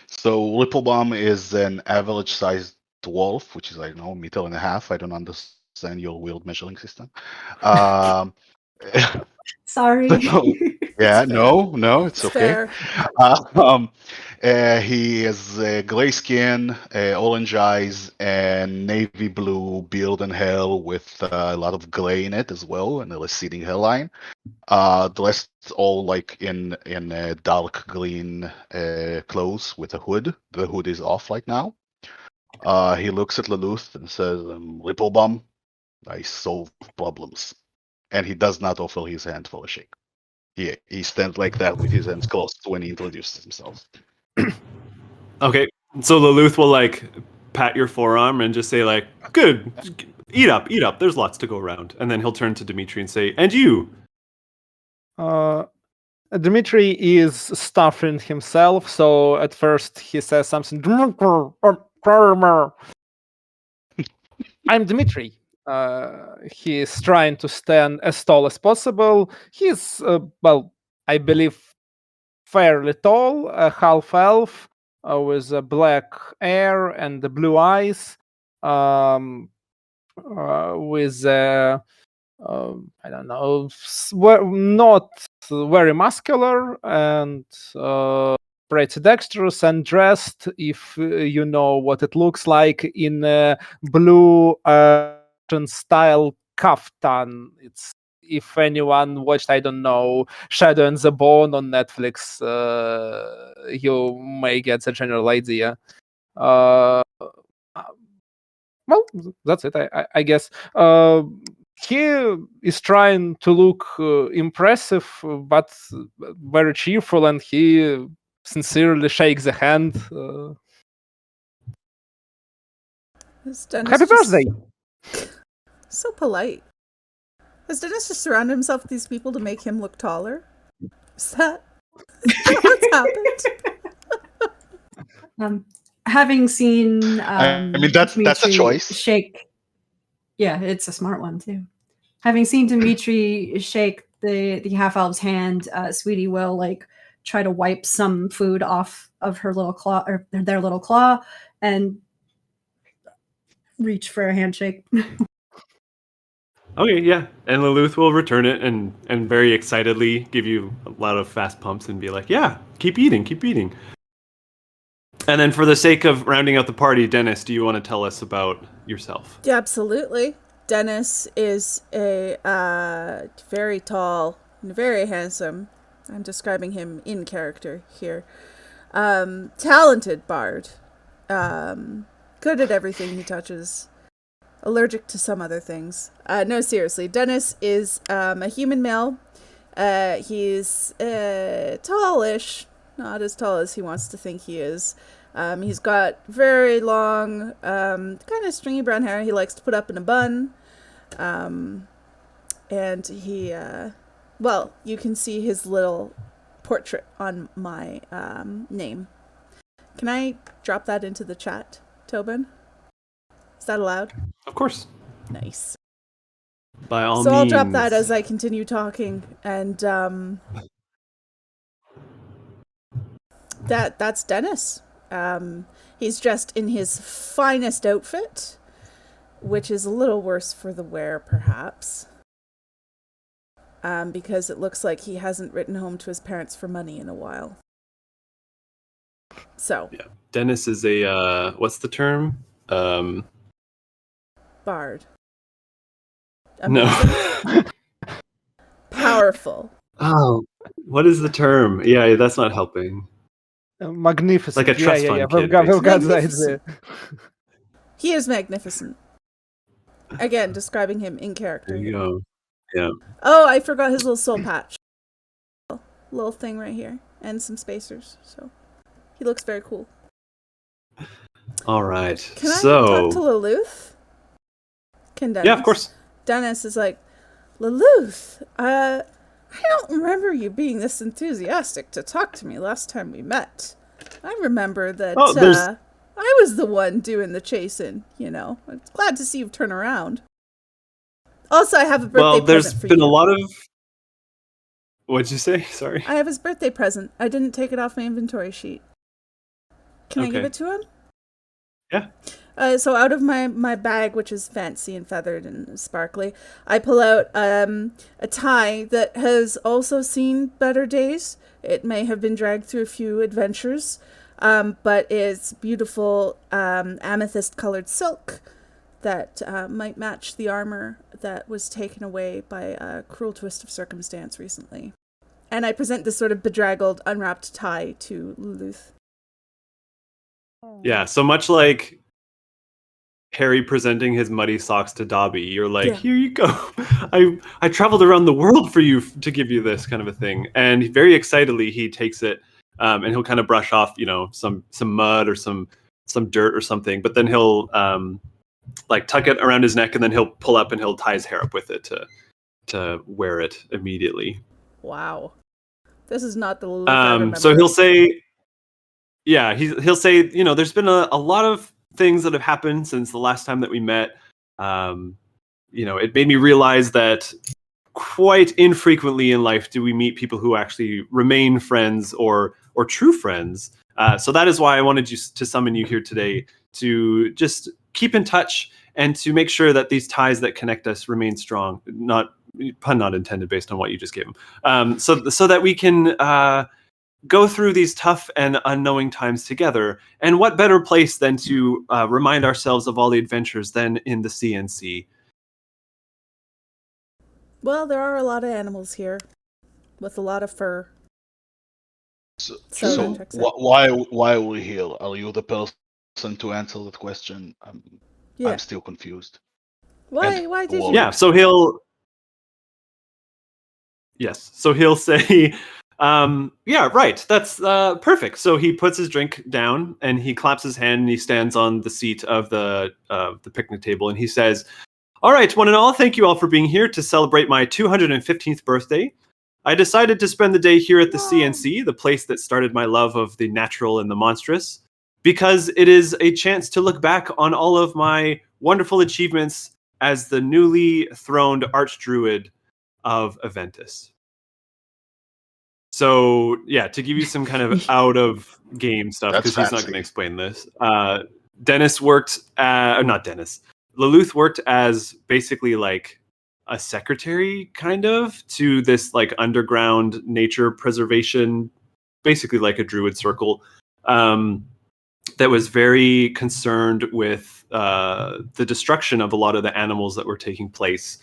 [SPEAKER 2] So Ripplebomb is an average-sized dwarf, which is, I don't know, 1.5 meters. I don't understand your weird measuring system.
[SPEAKER 3] Sorry.
[SPEAKER 2] Yeah, no, it's okay.
[SPEAKER 5] Fair.
[SPEAKER 2] He has gray skin, orange eyes, and navy blue beard and hair with a lot of gray in it as well, and a receding hairline. The rest all like in dark green clothes with a hood. The hood is off right now. He looks at Leloup and says, "Ripplebomb, I solve problems," and he does not offer his hand for a shake. He stands like that with his hands crossed when he introduces himself.
[SPEAKER 1] Okay, so Leloup will like pat your forearm and just say like, "Good, eat up. There's lots to go around." And then he'll turn to Dimitri and say, "And you?"
[SPEAKER 4] Dmitry is stuffing himself, so at first he says something. I'm Dmitry. He is trying to stand as tall as possible. He's, I believe, fairly tall, a half elf with black hair and blue eyes, with I don't know, not very muscular and pretty dexterous and dressed, if you know what it looks like, in a blue style kaftan. It's, if anyone watched, I don't know, Shadow and the Bone on Netflix, you may get the general idea. Well, that's it, I guess. He is trying to look impressive, but very cheerful, and he sincerely shakes the hand. Happy birthday!
[SPEAKER 5] So polite. Has Dennis just surrounded himself with these people to make him look taller? Is that what's happened?
[SPEAKER 3] Having seen
[SPEAKER 2] I mean, that's a choice.
[SPEAKER 3] Shake. Yeah, it's a smart one too. Having seen Dimitri shake the half elf's hand, Sweetie will like try to wipe some food off of her little claw, or their little claw, and reach for a handshake.
[SPEAKER 1] Okay, yeah. And Leloup will return it and very excitedly give you a lot of fast pumps and be like, "Yeah, keep eating. And then for the sake of rounding out the party, Dennis, do you want to tell us about yourself?
[SPEAKER 5] Yeah, absolutely. Dennis is a very tall and very handsome. I'm describing him in character here. Talented bard. Good at everything he touches. Allergic to some other things. No, seriously. Dennis is a human male. He's tallish. Not as tall as he wants to think he is. He's got very long, kind of stringy brown hair. He likes to put up in a bun. And he, well, you can see his little portrait on my name. Can I drop that into the chat, Toben? Is that allowed?
[SPEAKER 1] Of course.
[SPEAKER 5] Nice.
[SPEAKER 1] By all means.
[SPEAKER 5] So I'll drop that as I continue talking, and that's Dennis. He's dressed in his finest outfit, which is a little worse for the wear, perhaps, because it looks like he hasn't written home to his parents for money in a while. So
[SPEAKER 1] yeah, Dennis is a what's the term?
[SPEAKER 5] Bard.
[SPEAKER 1] Amazing.
[SPEAKER 5] No. Powerful.
[SPEAKER 1] Oh, what is the term? Yeah, that's not helping.
[SPEAKER 4] Magnificent.
[SPEAKER 1] Like a trust fund kid,
[SPEAKER 4] We've got the
[SPEAKER 5] Magnificent.
[SPEAKER 4] idea.
[SPEAKER 5] He is magnificent. Again, describing him in character.
[SPEAKER 1] There you go. Yeah.
[SPEAKER 5] Oh, I forgot his little soul patch. Little thing right here. And some spacers. So he looks very cool.
[SPEAKER 1] All right.
[SPEAKER 5] Can I
[SPEAKER 1] so
[SPEAKER 5] talk to Lelouth? Can Dennis?
[SPEAKER 1] yeah, of course.
[SPEAKER 5] Dennis is like, Lelouth, I don't remember you being this enthusiastic to talk to me last time we met. I remember that I was the one doing the chasing, you know. I'm glad to see you've turned around. Also, I have a birthday present for you.
[SPEAKER 1] There's been a lot of... What'd you say? Sorry.
[SPEAKER 5] I have his birthday present. I didn't take it off my inventory sheet. Can I give it to him?
[SPEAKER 1] Yeah.
[SPEAKER 5] So out of my bag, which is fancy and feathered and sparkly, I pull out a tie that has also seen better days. It may have been dragged through a few adventures, but it's beautiful amethyst-colored silk that might match the armor that was taken away by a cruel twist of circumstance recently. And I present this sort of bedraggled, unwrapped tie to Lelouth.
[SPEAKER 1] Yeah, so much like Harry presenting his muddy socks to Dobby, you're like, here you go. I traveled around the world for you to give you this kind of a thing. And very excitedly, he takes it and he'll kind of brush off, you know, some mud or some dirt or something. But then he'll like tuck it around his neck and then he'll pull up and he'll tie his hair up with it to wear it immediately.
[SPEAKER 5] Wow. This is not the Lelouth I remember.
[SPEAKER 1] So he'll say, yeah, he'll say, you know, there's been a lot of things that have happened since the last time that we met. You know, it made me realize that quite infrequently in life do we meet people who actually remain friends or true friends. So that is why I wanted to summon you here today to just keep in touch and to make sure that these ties that connect us remain strong. Not pun not intended, based on what you just gave him. So that we can go through these tough and unknowing times together. And what better place than to remind ourselves of all the adventures than in the CNC?
[SPEAKER 5] Well, there are a lot of animals here with a lot of fur.
[SPEAKER 2] So why are we here? Are you the person to answer that question? I'm still confused.
[SPEAKER 5] Why did you?
[SPEAKER 1] Yeah, so he'll say, yeah, right, that's perfect. So he puts his drink down and he claps his hand and he stands on the seat of the picnic table and he says, all right, one and all, thank you all for being here to celebrate my 215th birthday. I decided to spend the day here at the CNC, the place that started my love of the natural and the monstrous, because it is a chance to look back on all of my wonderful achievements as the newly throned archdruid of Aventus. So, yeah, to give you some kind of out of game stuff, because he's not going to explain this. Lelouth worked as basically like a secretary kind of to this like underground nature preservation, basically like a druid circle, that was very concerned with the destruction of a lot of the animals that were taking place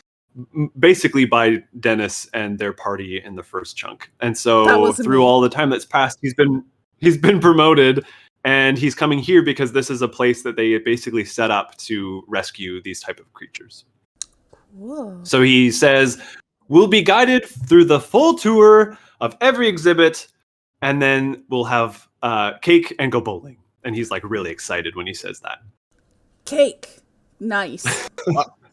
[SPEAKER 1] basically by Dennis and their party in the first chunk. And so through all the time that's passed, he's been promoted, and he's coming here because this is a place that they basically set up to rescue these type of creatures.
[SPEAKER 5] Whoa.
[SPEAKER 1] So he says, we'll be guided through the full tour of every exhibit, and then we'll have cake and go bowling. And he's like really excited when he says that.
[SPEAKER 5] Cake. Nice.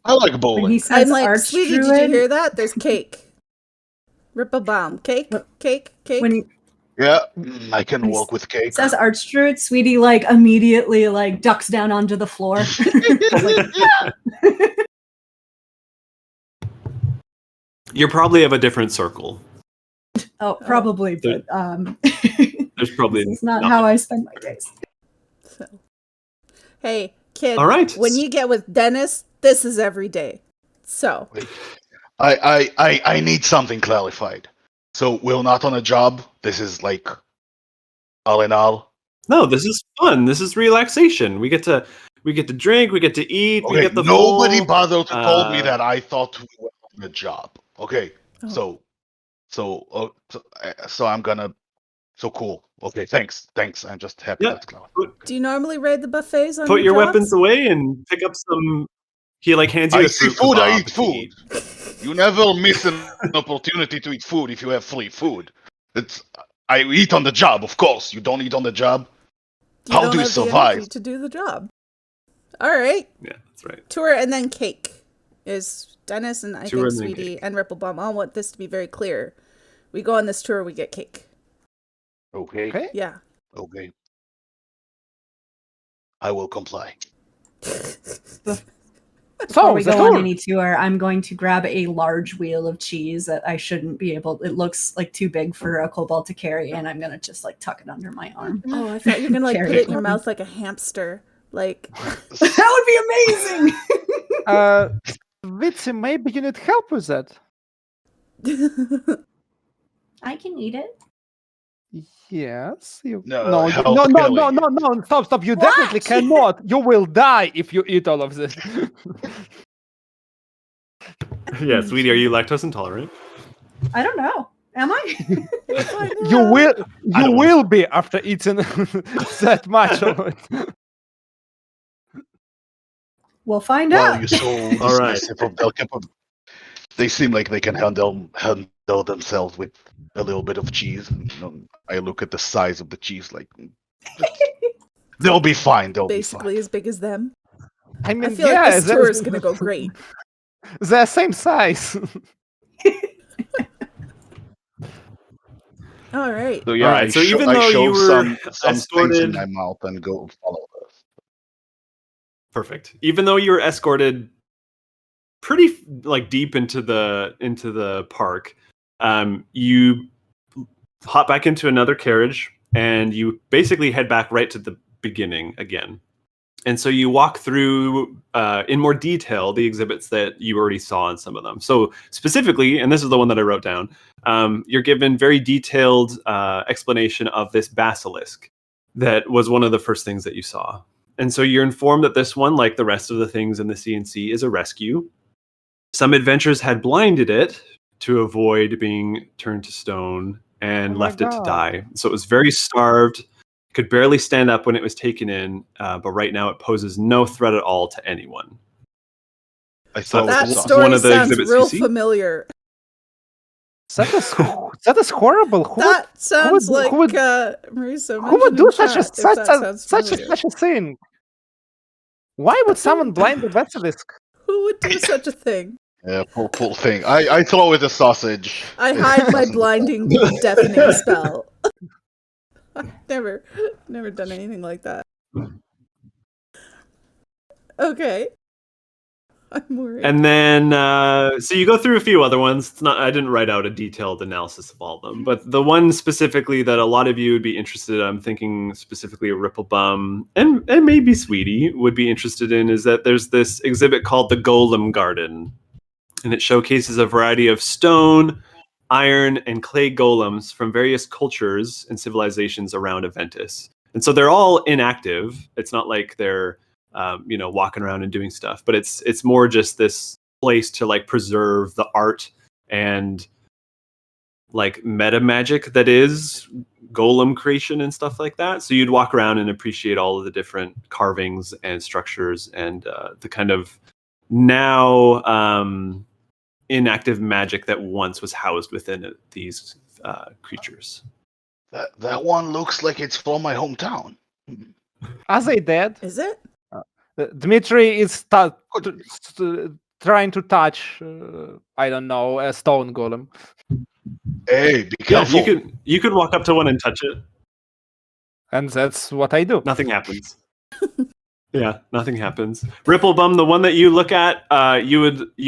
[SPEAKER 2] I like bowling.
[SPEAKER 3] He says,
[SPEAKER 5] I'm like, sweetie, did you hear that? There's cake. Rip a bomb. Cake.
[SPEAKER 2] Yeah, I can walk with cake.
[SPEAKER 3] Says Archdruid, Sweetie like immediately like ducks down onto the floor.
[SPEAKER 1] You're probably of a different circle.
[SPEAKER 3] Oh, probably, but
[SPEAKER 1] there's probably
[SPEAKER 3] it's not how I spend my days.
[SPEAKER 5] So, hey, kid.
[SPEAKER 1] All right.
[SPEAKER 5] When you get with Dennis, this is every day. So
[SPEAKER 2] I need something clarified. So we're not on a job. This is like all in all.
[SPEAKER 1] No, this is fun. This is relaxation. We get to drink. We get to eat.
[SPEAKER 2] Okay,
[SPEAKER 1] we get the
[SPEAKER 2] nobody
[SPEAKER 1] full,
[SPEAKER 2] bothered to tell me that I thought we were on a job. Okay, so I'm gonna So cool. Okay, thanks. I'm just happy
[SPEAKER 1] Yeah.
[SPEAKER 2] that's clear.
[SPEAKER 5] Do you normally raid the buffets on
[SPEAKER 1] Put your
[SPEAKER 5] jobs?
[SPEAKER 1] weapons away and pick up some. He like hands you
[SPEAKER 2] I
[SPEAKER 1] a
[SPEAKER 2] see
[SPEAKER 1] fruit
[SPEAKER 2] food, I
[SPEAKER 1] kebab
[SPEAKER 2] eat
[SPEAKER 1] to
[SPEAKER 2] food.
[SPEAKER 1] eat.
[SPEAKER 2] You never miss an opportunity to eat food if you have free food. I eat on the job, of course. You don't eat on the job.
[SPEAKER 5] You
[SPEAKER 2] How
[SPEAKER 5] don't
[SPEAKER 2] do you
[SPEAKER 5] have the
[SPEAKER 2] survive?
[SPEAKER 5] energy to do the job. All right.
[SPEAKER 1] Yeah, that's right.
[SPEAKER 5] Tour and then cake is Dennis and I
[SPEAKER 1] Tour
[SPEAKER 5] think
[SPEAKER 1] and then
[SPEAKER 5] Sweetie
[SPEAKER 1] cake.
[SPEAKER 5] and Ripplebum. I want this to be very clear. We go on this tour, we get cake.
[SPEAKER 2] Okay.
[SPEAKER 4] Okay.
[SPEAKER 5] Yeah.
[SPEAKER 2] Okay. I will comply.
[SPEAKER 3] Before we
[SPEAKER 4] the
[SPEAKER 3] go on
[SPEAKER 4] tour.
[SPEAKER 3] any tour, I'm going to grab a large wheel of cheese that I shouldn't be able. It looks like too big for a kobold to carry, and I'm gonna just like tuck it under my arm.
[SPEAKER 5] Oh, I thought you were gonna like
[SPEAKER 3] Carry
[SPEAKER 5] put it
[SPEAKER 3] it
[SPEAKER 5] in your
[SPEAKER 3] with
[SPEAKER 5] mouth like a hamster. Like
[SPEAKER 3] That would be amazing.
[SPEAKER 4] Betsey, maybe you need help with that.
[SPEAKER 3] I can eat it.
[SPEAKER 4] Yes. You...
[SPEAKER 2] No,
[SPEAKER 4] No,
[SPEAKER 2] help
[SPEAKER 4] no,
[SPEAKER 2] killing it.
[SPEAKER 4] stop. You
[SPEAKER 3] What?
[SPEAKER 4] definitely cannot. You will die if you eat all of this.
[SPEAKER 1] Yeah, Sweetie, are you lactose intolerant?
[SPEAKER 3] I don't know. Am I?
[SPEAKER 5] we'll find
[SPEAKER 4] You
[SPEAKER 5] out.
[SPEAKER 4] will
[SPEAKER 2] I don't
[SPEAKER 4] will be after eating that much of it.
[SPEAKER 3] We'll find
[SPEAKER 2] Well,
[SPEAKER 3] out.
[SPEAKER 2] you're so
[SPEAKER 1] All right.
[SPEAKER 2] dismissive of their capability. They seem like they can handle themselves with a little bit of cheese. I look at the size of the cheese, like they'll be fine. They'll
[SPEAKER 5] Basically
[SPEAKER 2] be
[SPEAKER 5] as big as them.
[SPEAKER 4] I mean,
[SPEAKER 5] I feel like this
[SPEAKER 4] they're-
[SPEAKER 5] tour is gonna go great.
[SPEAKER 4] They're same size.
[SPEAKER 5] All right.
[SPEAKER 2] So yeah,
[SPEAKER 1] All right, so even though you were
[SPEAKER 2] some things
[SPEAKER 1] escorted-
[SPEAKER 2] in my mouth and go follow this.
[SPEAKER 1] Perfect. Even though you were escorted pretty like deep into the park, you hop back into another carriage and you basically head back right to the beginning again. And so you walk through in more detail the exhibits that you already saw in some of them. So specifically, and this is the one that I wrote down, you're given very detailed explanation of this basilisk that was one of the first things that you saw. And so you're informed that this one, like the rest of the things in the CNC, is a rescue. Some adventurers had blinded it to avoid being turned to stone and
[SPEAKER 4] Oh my
[SPEAKER 1] left it to
[SPEAKER 4] God.
[SPEAKER 1] die. So it was very starved, could barely stand up when it was taken in, but right now it poses no threat at all to anyone.
[SPEAKER 2] I thought
[SPEAKER 5] That
[SPEAKER 2] it was
[SPEAKER 5] story
[SPEAKER 1] one of the
[SPEAKER 5] sounds
[SPEAKER 1] exhibits
[SPEAKER 5] real
[SPEAKER 1] you see?
[SPEAKER 5] familiar.
[SPEAKER 4] That is horrible.
[SPEAKER 5] That sounds like
[SPEAKER 4] who would-
[SPEAKER 5] Marisa
[SPEAKER 4] Who would
[SPEAKER 5] mentioned
[SPEAKER 4] do
[SPEAKER 5] in
[SPEAKER 4] such a
[SPEAKER 5] chat, if that sounds
[SPEAKER 4] such
[SPEAKER 5] familiar.
[SPEAKER 4] a thing? Why would someone blind the basilisk?
[SPEAKER 5] Who would do such a thing?
[SPEAKER 2] Yeah, poor thing. I throw it a sausage.
[SPEAKER 5] I
[SPEAKER 2] It
[SPEAKER 5] hide my
[SPEAKER 2] doesn't
[SPEAKER 5] blinding, deafening spell. I've never done anything like that. Okay. I'm worried.
[SPEAKER 1] And then, so you go through a few other ones. It's not, I didn't write out a detailed analysis of all of them, but the one specifically that a lot of you would be interested in, I'm thinking specifically Ripplebum and maybe Sweetie would be interested in, is that there's this exhibit called the Golem Garden. And it showcases a variety of stone, iron, and clay golems from various cultures and civilizations around Aventus. And so they're all inactive. It's not like they're walking around and doing stuff, but it's more just this place to like preserve the art and like meta magic that is golem creation and stuff like that. So you'd walk around and appreciate all of the different carvings and structures and the kind of now inactive magic that once was housed within these creatures.
[SPEAKER 2] That one looks like it's from my hometown.
[SPEAKER 4] Are they dead?
[SPEAKER 5] Is it?
[SPEAKER 4] Dmitry is trying to touch, I don't know, a stone golem.
[SPEAKER 2] Hey, be
[SPEAKER 1] Yeah,
[SPEAKER 2] careful.
[SPEAKER 1] you could walk up to one and touch it.
[SPEAKER 4] And that's what I do.
[SPEAKER 1] Nothing happens. Yeah, nothing happens. Ripplebum, the one that you look at, you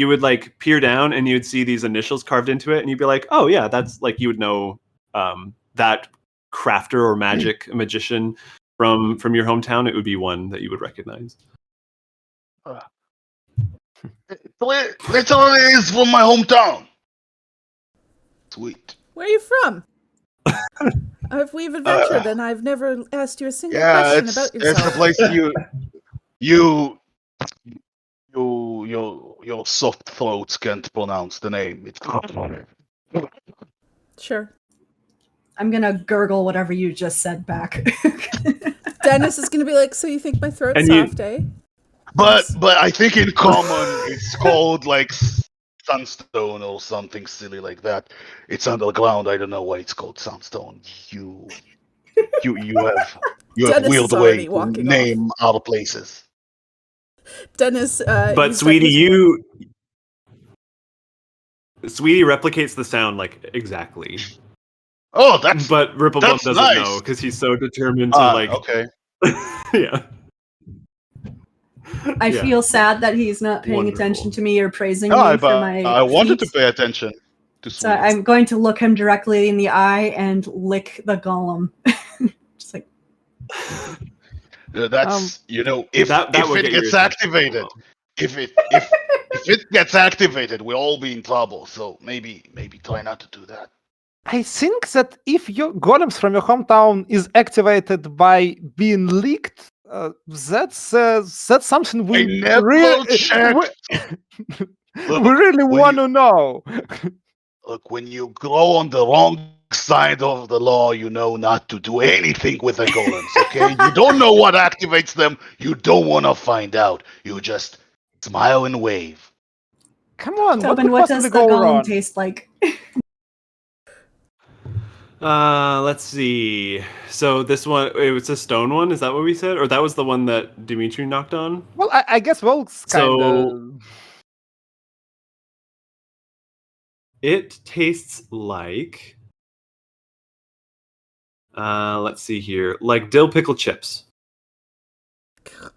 [SPEAKER 1] would like peer down and you'd see these initials carved into it, and you'd be like, oh yeah, that's like, you would know that crafter or magician from your hometown. It would be one that you would recognize.
[SPEAKER 2] Literally is from my hometown. Sweet.
[SPEAKER 5] Where are you from? We've adventured, and I've never asked you a single question about yourself.
[SPEAKER 2] It's a place your soft throats can't pronounce the name. It's
[SPEAKER 5] Sure.
[SPEAKER 3] I'm gonna gurgle whatever you just said back.
[SPEAKER 5] Dennis is going to be like, so you think my throat's
[SPEAKER 1] And you-
[SPEAKER 5] soft, eh?
[SPEAKER 2] But I think in common it's called like sunstone or something silly like that. It's underground. I don't know why it's called sunstone. You have
[SPEAKER 5] Dennis
[SPEAKER 2] weird
[SPEAKER 5] is
[SPEAKER 2] way
[SPEAKER 5] already
[SPEAKER 2] to
[SPEAKER 5] walking
[SPEAKER 2] name our places.
[SPEAKER 5] Dennis,
[SPEAKER 1] But
[SPEAKER 5] you said
[SPEAKER 1] Sweetie,
[SPEAKER 5] his
[SPEAKER 1] Sweetie replicates the sound like exactly.
[SPEAKER 2] Oh, that's
[SPEAKER 1] But Ripplebum
[SPEAKER 2] that's
[SPEAKER 1] doesn't
[SPEAKER 2] nice.
[SPEAKER 1] know because he's so determined to like.
[SPEAKER 2] okay.
[SPEAKER 1] Yeah.
[SPEAKER 3] I
[SPEAKER 1] Yeah.
[SPEAKER 3] feel sad that he's not paying
[SPEAKER 1] Wonderful.
[SPEAKER 3] attention to me or praising
[SPEAKER 2] No,
[SPEAKER 3] me for my
[SPEAKER 2] I wanted to
[SPEAKER 3] feats.
[SPEAKER 2] pay attention to
[SPEAKER 3] So
[SPEAKER 2] Sweetie.
[SPEAKER 3] I'm going to look him directly in the eye and lick the golem. Just like,
[SPEAKER 2] That's if
[SPEAKER 1] That
[SPEAKER 2] if
[SPEAKER 1] would
[SPEAKER 2] it
[SPEAKER 1] get your
[SPEAKER 2] gets
[SPEAKER 1] attention.
[SPEAKER 2] activated, if it gets activated, we'll all be in trouble. So maybe try not to do that.
[SPEAKER 4] I think that if your golems from your hometown is activated by being leaked, that's something
[SPEAKER 2] I
[SPEAKER 4] we
[SPEAKER 2] never
[SPEAKER 4] really
[SPEAKER 2] checked.
[SPEAKER 4] we really
[SPEAKER 2] when
[SPEAKER 4] want
[SPEAKER 2] you-
[SPEAKER 4] to know.
[SPEAKER 2] Look, when you grow on the wrong side of the law, you know not to do anything with the golems, okay? You don't know what activates them. You don't want to find out. You just smile and wave.
[SPEAKER 4] Come on,
[SPEAKER 3] Tobin,
[SPEAKER 4] what
[SPEAKER 3] what
[SPEAKER 4] could
[SPEAKER 3] does
[SPEAKER 4] possibly
[SPEAKER 3] the
[SPEAKER 4] go
[SPEAKER 3] golem
[SPEAKER 4] wrong?
[SPEAKER 3] taste like?
[SPEAKER 1] Let's see. So this one, it was a stone one. Is that what we said, or that was the one that Dimitri knocked on?
[SPEAKER 4] Well, I guess Volk's kind of.
[SPEAKER 1] It tastes like. Let's see here, like dill pickle chips.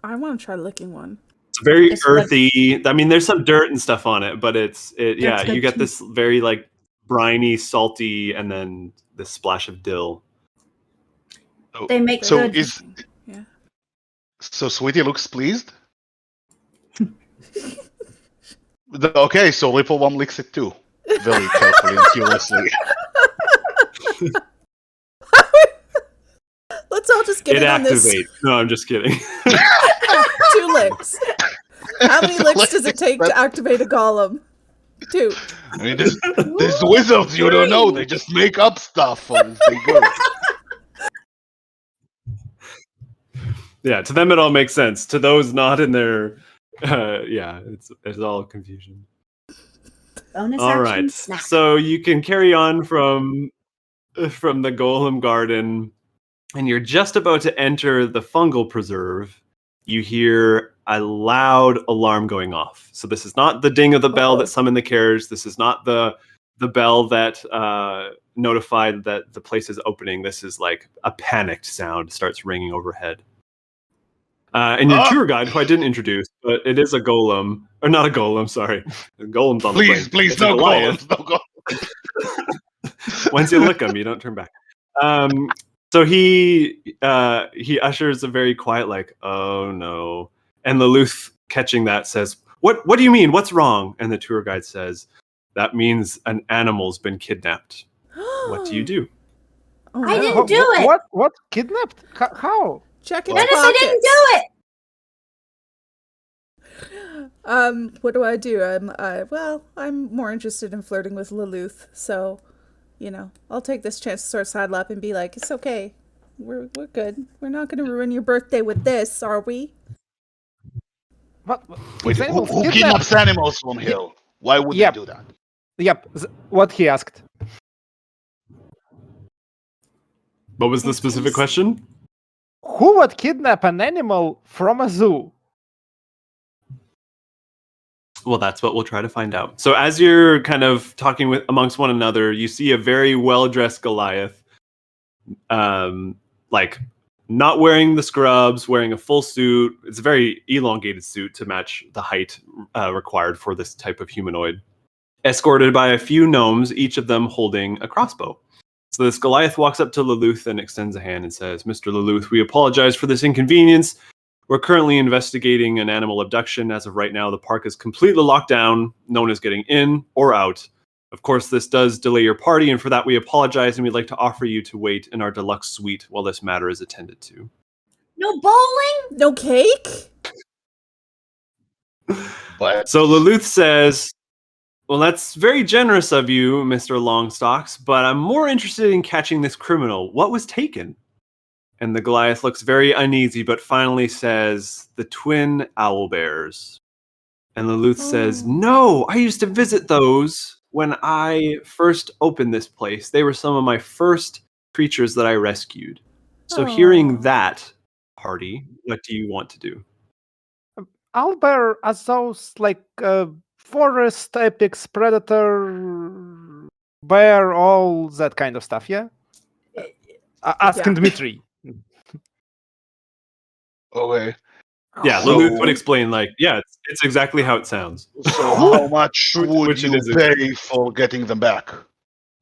[SPEAKER 5] I want to try licking one.
[SPEAKER 1] It's very
[SPEAKER 3] It's like-
[SPEAKER 1] earthy. I mean, there's some dirt and stuff on it, but yeah,
[SPEAKER 3] That's good
[SPEAKER 1] you get
[SPEAKER 3] too.
[SPEAKER 1] this very like briny, salty, and then this splash of dill.
[SPEAKER 3] They make
[SPEAKER 2] So
[SPEAKER 3] good.
[SPEAKER 5] Yeah.
[SPEAKER 2] So Sweetie looks pleased. Okay, so Ripplebum licks it too, very carefully and curiously.
[SPEAKER 5] Let's all just get
[SPEAKER 1] It
[SPEAKER 5] in on this.
[SPEAKER 1] activates. No, I'm just kidding.
[SPEAKER 5] 2 licks. How many licks does it take to activate a golem? 2.
[SPEAKER 2] I mean, there's wizards you don't know. They just make up stuff as they go.
[SPEAKER 1] Yeah, to them it all makes sense. To those not in their, yeah, it's all confusion.
[SPEAKER 3] Bonus
[SPEAKER 1] All
[SPEAKER 3] action
[SPEAKER 1] right,
[SPEAKER 3] snack.
[SPEAKER 1] so you can carry on from the Golem Garden, and you're just about to enter the fungal preserve. You hear a loud alarm going off. So this is not the ding of the bell that summoned the carriage. This is not the bell that notified that the place is opening. This is like a panicked sound starts ringing overhead. And your tour guide, who I didn't introduce, but it is a golem, or not a golem, sorry. The golem's on the plane.
[SPEAKER 2] Please,
[SPEAKER 1] It's a
[SPEAKER 2] no
[SPEAKER 1] Goliath.
[SPEAKER 2] golems, no golems.
[SPEAKER 1] Once you lick them, you don't turn back. So he ushers a very quiet, like, "Oh no!" And Lelouth, catching that, says, "What do you mean? What's wrong?" And the tour guide says, "That means an animal's been kidnapped. What do you do?"
[SPEAKER 5] Oh,
[SPEAKER 3] I
[SPEAKER 5] no.
[SPEAKER 3] didn't do it.
[SPEAKER 4] What? Kidnapped? How?
[SPEAKER 5] Check in
[SPEAKER 3] Dennis,
[SPEAKER 5] the
[SPEAKER 3] I didn't do it.
[SPEAKER 5] What do? I'm more interested in flirting with Lelouth, so, I'll take this chance to sort of sidle up and be like, it's okay. We're good. We're not going to ruin your birthday with this, are we?
[SPEAKER 4] What?
[SPEAKER 2] Wait,
[SPEAKER 4] If animals
[SPEAKER 2] who
[SPEAKER 4] kidnapped-
[SPEAKER 2] kidnaps animals from here? Why would
[SPEAKER 4] Yep.
[SPEAKER 2] they do that?
[SPEAKER 4] Yep. What he asked.
[SPEAKER 1] What was the specific question?
[SPEAKER 4] Who would kidnap an animal from a zoo?
[SPEAKER 1] Well, that's what we'll try to find out. So as you're kind of talking amongst one another, you see a very well-dressed Goliath, like not wearing the scrubs, wearing a full suit. It's a very elongated suit to match the height required for this type of humanoid, escorted by a few gnomes, each of them holding a crossbow. So this Goliath walks up to Lelouth and extends a hand and says, "Mr. Lelouth, we apologize for this inconvenience. We're currently investigating an animal abduction. As of right now, the park is completely locked down. No one is getting in or out. Of course, this does delay your party, and for that we apologize, and we'd like to offer you to wait in our deluxe suite while this matter is attended to."
[SPEAKER 3] No bowling?
[SPEAKER 5] No cake?
[SPEAKER 2] But
[SPEAKER 1] So Lelouth says, Well, that's very generous of you, Mr. Longstocks, but I'm more interested in catching this criminal. What was taken? And the Goliath looks very uneasy, but finally says, the twin owlbears. And Lelouth says, no, I used to visit those when I first opened this place. They were some of my first creatures that I rescued. So hearing that, party, what do you want to do?
[SPEAKER 4] Owlbear as those like forest apex predator bear, all that kind of stuff, yeah? Asking Dmitry.
[SPEAKER 2] Okay.
[SPEAKER 1] Yeah,
[SPEAKER 2] So-
[SPEAKER 1] Lelouth would explain, like, yeah, it's exactly how it sounds.
[SPEAKER 2] So how much would
[SPEAKER 1] Which it
[SPEAKER 2] you
[SPEAKER 1] is
[SPEAKER 2] pay for getting them back?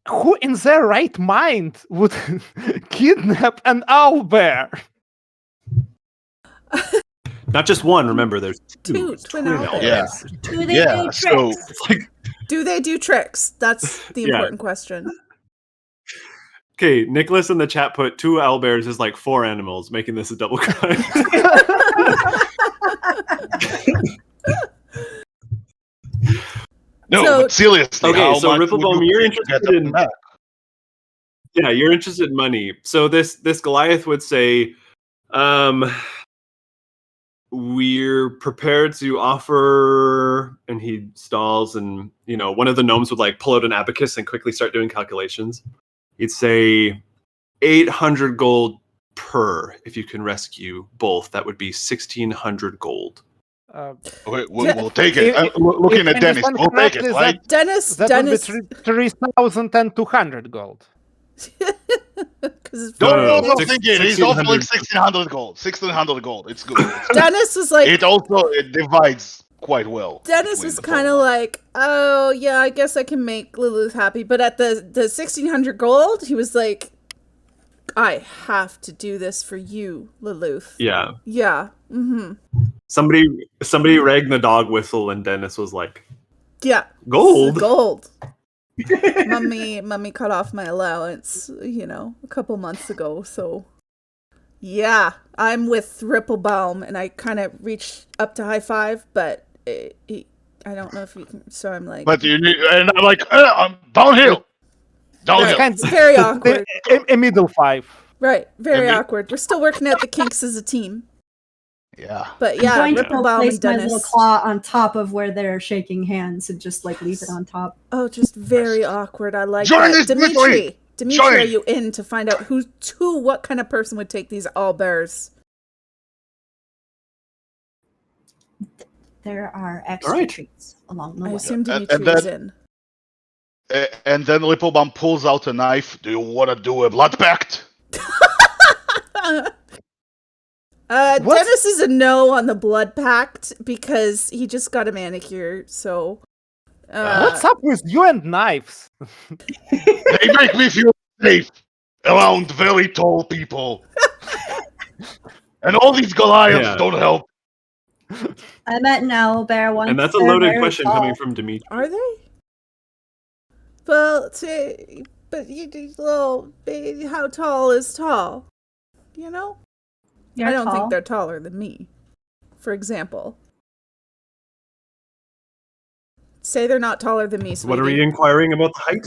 [SPEAKER 4] Who in their right mind would kidnap an owlbear?
[SPEAKER 1] Not just one, remember, there's
[SPEAKER 5] Two twin owlbears.
[SPEAKER 2] Yeah.
[SPEAKER 3] Do they
[SPEAKER 2] Yeah,
[SPEAKER 3] do
[SPEAKER 2] so-
[SPEAKER 3] tricks?
[SPEAKER 1] It's like,
[SPEAKER 5] Do they do tricks? That's the
[SPEAKER 1] Yeah.
[SPEAKER 5] important question.
[SPEAKER 1] okay, Nicholas in the chat put 2 owlbears is like 4 animals, making this a double crime.
[SPEAKER 2] No,
[SPEAKER 5] So-
[SPEAKER 2] but seriously,
[SPEAKER 1] Okay,
[SPEAKER 2] how
[SPEAKER 1] so
[SPEAKER 2] much
[SPEAKER 1] Ripplebone,
[SPEAKER 2] would you
[SPEAKER 1] you're
[SPEAKER 2] pay to get
[SPEAKER 1] interested
[SPEAKER 2] them
[SPEAKER 1] in-
[SPEAKER 2] back?
[SPEAKER 1] Yeah, you're interested in money. So this Goliath would say, we're prepared to offer, and he stalls, and one of the gnomes would like pull out an abacus and quickly start doing calculations. He'd say 800 gold per if you can rescue both. That would be 1,600 gold.
[SPEAKER 2] Okay, we'll take it. Looking at Dennis, we'll take it, right?
[SPEAKER 5] Dennis,
[SPEAKER 4] That
[SPEAKER 5] Dennis,
[SPEAKER 4] would be 3,200 gold.
[SPEAKER 5] because
[SPEAKER 2] Don't
[SPEAKER 1] No,
[SPEAKER 2] also
[SPEAKER 1] six-
[SPEAKER 2] think it. He's
[SPEAKER 1] 1,600.
[SPEAKER 2] offering 1,600 gold. 1,600 gold. It's good. It's good.
[SPEAKER 5] Dennis was like,
[SPEAKER 2] It divides quite well.
[SPEAKER 5] Dennis
[SPEAKER 2] between
[SPEAKER 5] was
[SPEAKER 2] the
[SPEAKER 5] kind of
[SPEAKER 2] four.
[SPEAKER 5] like, oh yeah, I guess I can make Lelouth happy. But at the 1,600 gold, he was like, I have to do this for you, Lelouth.
[SPEAKER 1] Yeah.
[SPEAKER 5] Yeah. Mm-hmm.
[SPEAKER 1] Somebody rang the dog whistle, and Dennis was like,
[SPEAKER 5] Yeah.
[SPEAKER 1] gold?
[SPEAKER 5] Gold. Mummy cut off my allowance, a couple months ago. So, yeah, I'm with Ripplebaum, and I kind of reached up to high five, but I don't know if you can. So I'm like,
[SPEAKER 2] But you need, and I'm like, I'm downhill. Downhill.
[SPEAKER 4] Kind
[SPEAKER 5] it's very awkward.
[SPEAKER 4] A middle five.
[SPEAKER 5] Right, very
[SPEAKER 2] And
[SPEAKER 5] awkward. We're still working out the kinks as a team.
[SPEAKER 2] Yeah.
[SPEAKER 5] But
[SPEAKER 3] I'm
[SPEAKER 5] yeah,
[SPEAKER 3] going to
[SPEAKER 5] Ripplebaum
[SPEAKER 3] place
[SPEAKER 5] and
[SPEAKER 3] my little
[SPEAKER 5] Dennis.
[SPEAKER 3] claw on top of where they're shaking hands and just like leave it on top.
[SPEAKER 5] Oh, just very awkward. I like
[SPEAKER 2] Join
[SPEAKER 5] that.
[SPEAKER 2] this, Dmitri!
[SPEAKER 5] Dimitri,
[SPEAKER 2] Join!
[SPEAKER 5] are you in to find out what kind of person would take these owlbears?
[SPEAKER 3] There are extra
[SPEAKER 1] right.
[SPEAKER 3] treats along the
[SPEAKER 5] I
[SPEAKER 3] way.
[SPEAKER 5] assume
[SPEAKER 2] And
[SPEAKER 5] Dimitri is
[SPEAKER 2] then-
[SPEAKER 5] in.
[SPEAKER 2] And then Ripplebaum pulls out a knife. Do you want to do a blood pact?
[SPEAKER 5] Dennis is a no on the blood pact because he just got a manicure. So,
[SPEAKER 4] What's up with you and knives?
[SPEAKER 2] They make me feel safe around very tall people. And all these Goliaths
[SPEAKER 1] Yeah.
[SPEAKER 2] don't help.
[SPEAKER 3] I met an owlbear once.
[SPEAKER 1] And that's a
[SPEAKER 3] They're
[SPEAKER 1] loaded
[SPEAKER 3] very
[SPEAKER 1] question
[SPEAKER 3] tall.
[SPEAKER 1] coming from Dimitri.
[SPEAKER 5] are they? Well, but how tall is tall?
[SPEAKER 3] You're
[SPEAKER 5] I don't
[SPEAKER 3] tall.
[SPEAKER 5] think they're taller than me. For example, say they're not taller than me. Sweetie.
[SPEAKER 1] What are we inquiring about the height?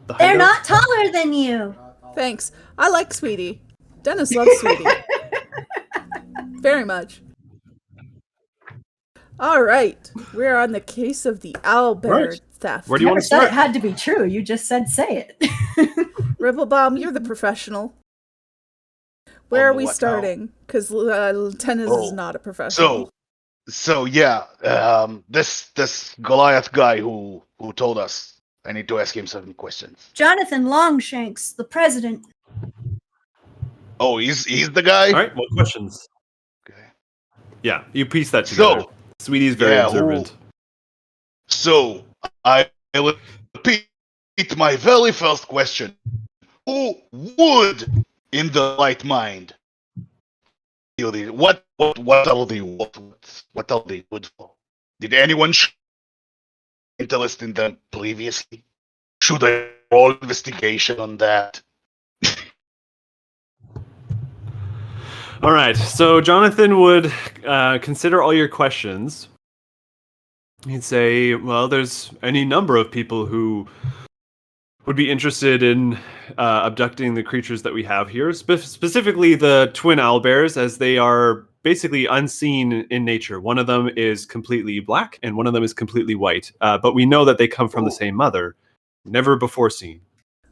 [SPEAKER 1] The height
[SPEAKER 3] They're
[SPEAKER 1] of-
[SPEAKER 3] not taller than you.
[SPEAKER 5] Thanks. I like Sweetie. Dennis loves Sweetie. Very much. All right. We're on the case of the owlbear
[SPEAKER 1] Right.
[SPEAKER 5] theft.
[SPEAKER 1] Where do you
[SPEAKER 3] Never
[SPEAKER 1] want to
[SPEAKER 3] said
[SPEAKER 1] start?
[SPEAKER 3] it had to be true. You just said say it.
[SPEAKER 5] Ripplebaum, you're the professional. Where are we
[SPEAKER 2] what now?
[SPEAKER 5] starting? Because Tennis is not a professional.
[SPEAKER 2] So yeah, this Goliath guy who told us, I need to ask him some questions.
[SPEAKER 3] Jonathan Longshanks, the president.
[SPEAKER 2] Oh, he's the guy.
[SPEAKER 1] All right, what questions?
[SPEAKER 2] Okay.
[SPEAKER 1] Yeah, you piece that together.
[SPEAKER 2] So,
[SPEAKER 1] Sweetie's very
[SPEAKER 2] yeah,
[SPEAKER 1] observant.
[SPEAKER 2] So I will repeat my very first question: who would, in the right mind, kill these? What are they good for? Did anyone show interest in them previously? Should I roll investigation on that?
[SPEAKER 1] All right, so Jonathan would consider all your questions, He'd say, well, there's any number of people who would be interested in abducting the creatures that we have here, specifically the twin owlbears, as they are basically unseen in nature. One of them is completely black and one of them is completely white, but we know that they come from the same mother, never before seen.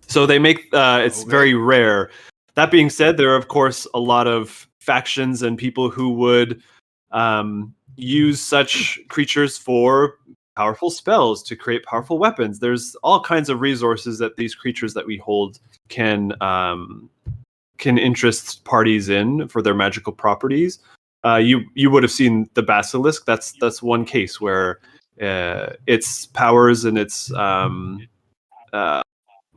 [SPEAKER 1] So they make it's very rare. That being said, there are of course a lot of factions and people who would use such creatures for powerful spells, to create powerful weapons. There's all kinds of resources that these creatures that we hold can interest parties in for their magical properties. You would have seen the basilisk. That's one case where its powers and its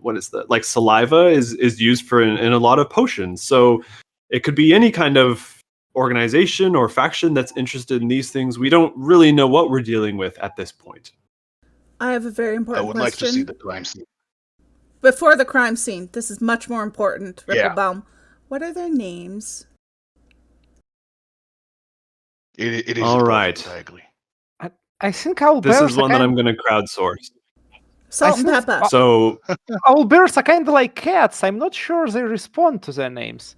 [SPEAKER 1] what is that, like saliva is used for in a lot of potions. So it could be any kind of organization or faction that's interested in these things. We don't really know what we're dealing with at this point.
[SPEAKER 5] I have a very important question.
[SPEAKER 2] I would like to see the crime scene.
[SPEAKER 5] Before the crime scene, this is much more important, Ripplebaum. What are their names?
[SPEAKER 2] It is
[SPEAKER 1] all right.
[SPEAKER 2] I agree.
[SPEAKER 4] I think owlbears.
[SPEAKER 1] This is one that I'm going to crowdsource.
[SPEAKER 5] Salt and pepper.
[SPEAKER 1] So
[SPEAKER 4] owlbears are kind of like cats. I'm not sure they respond to their names.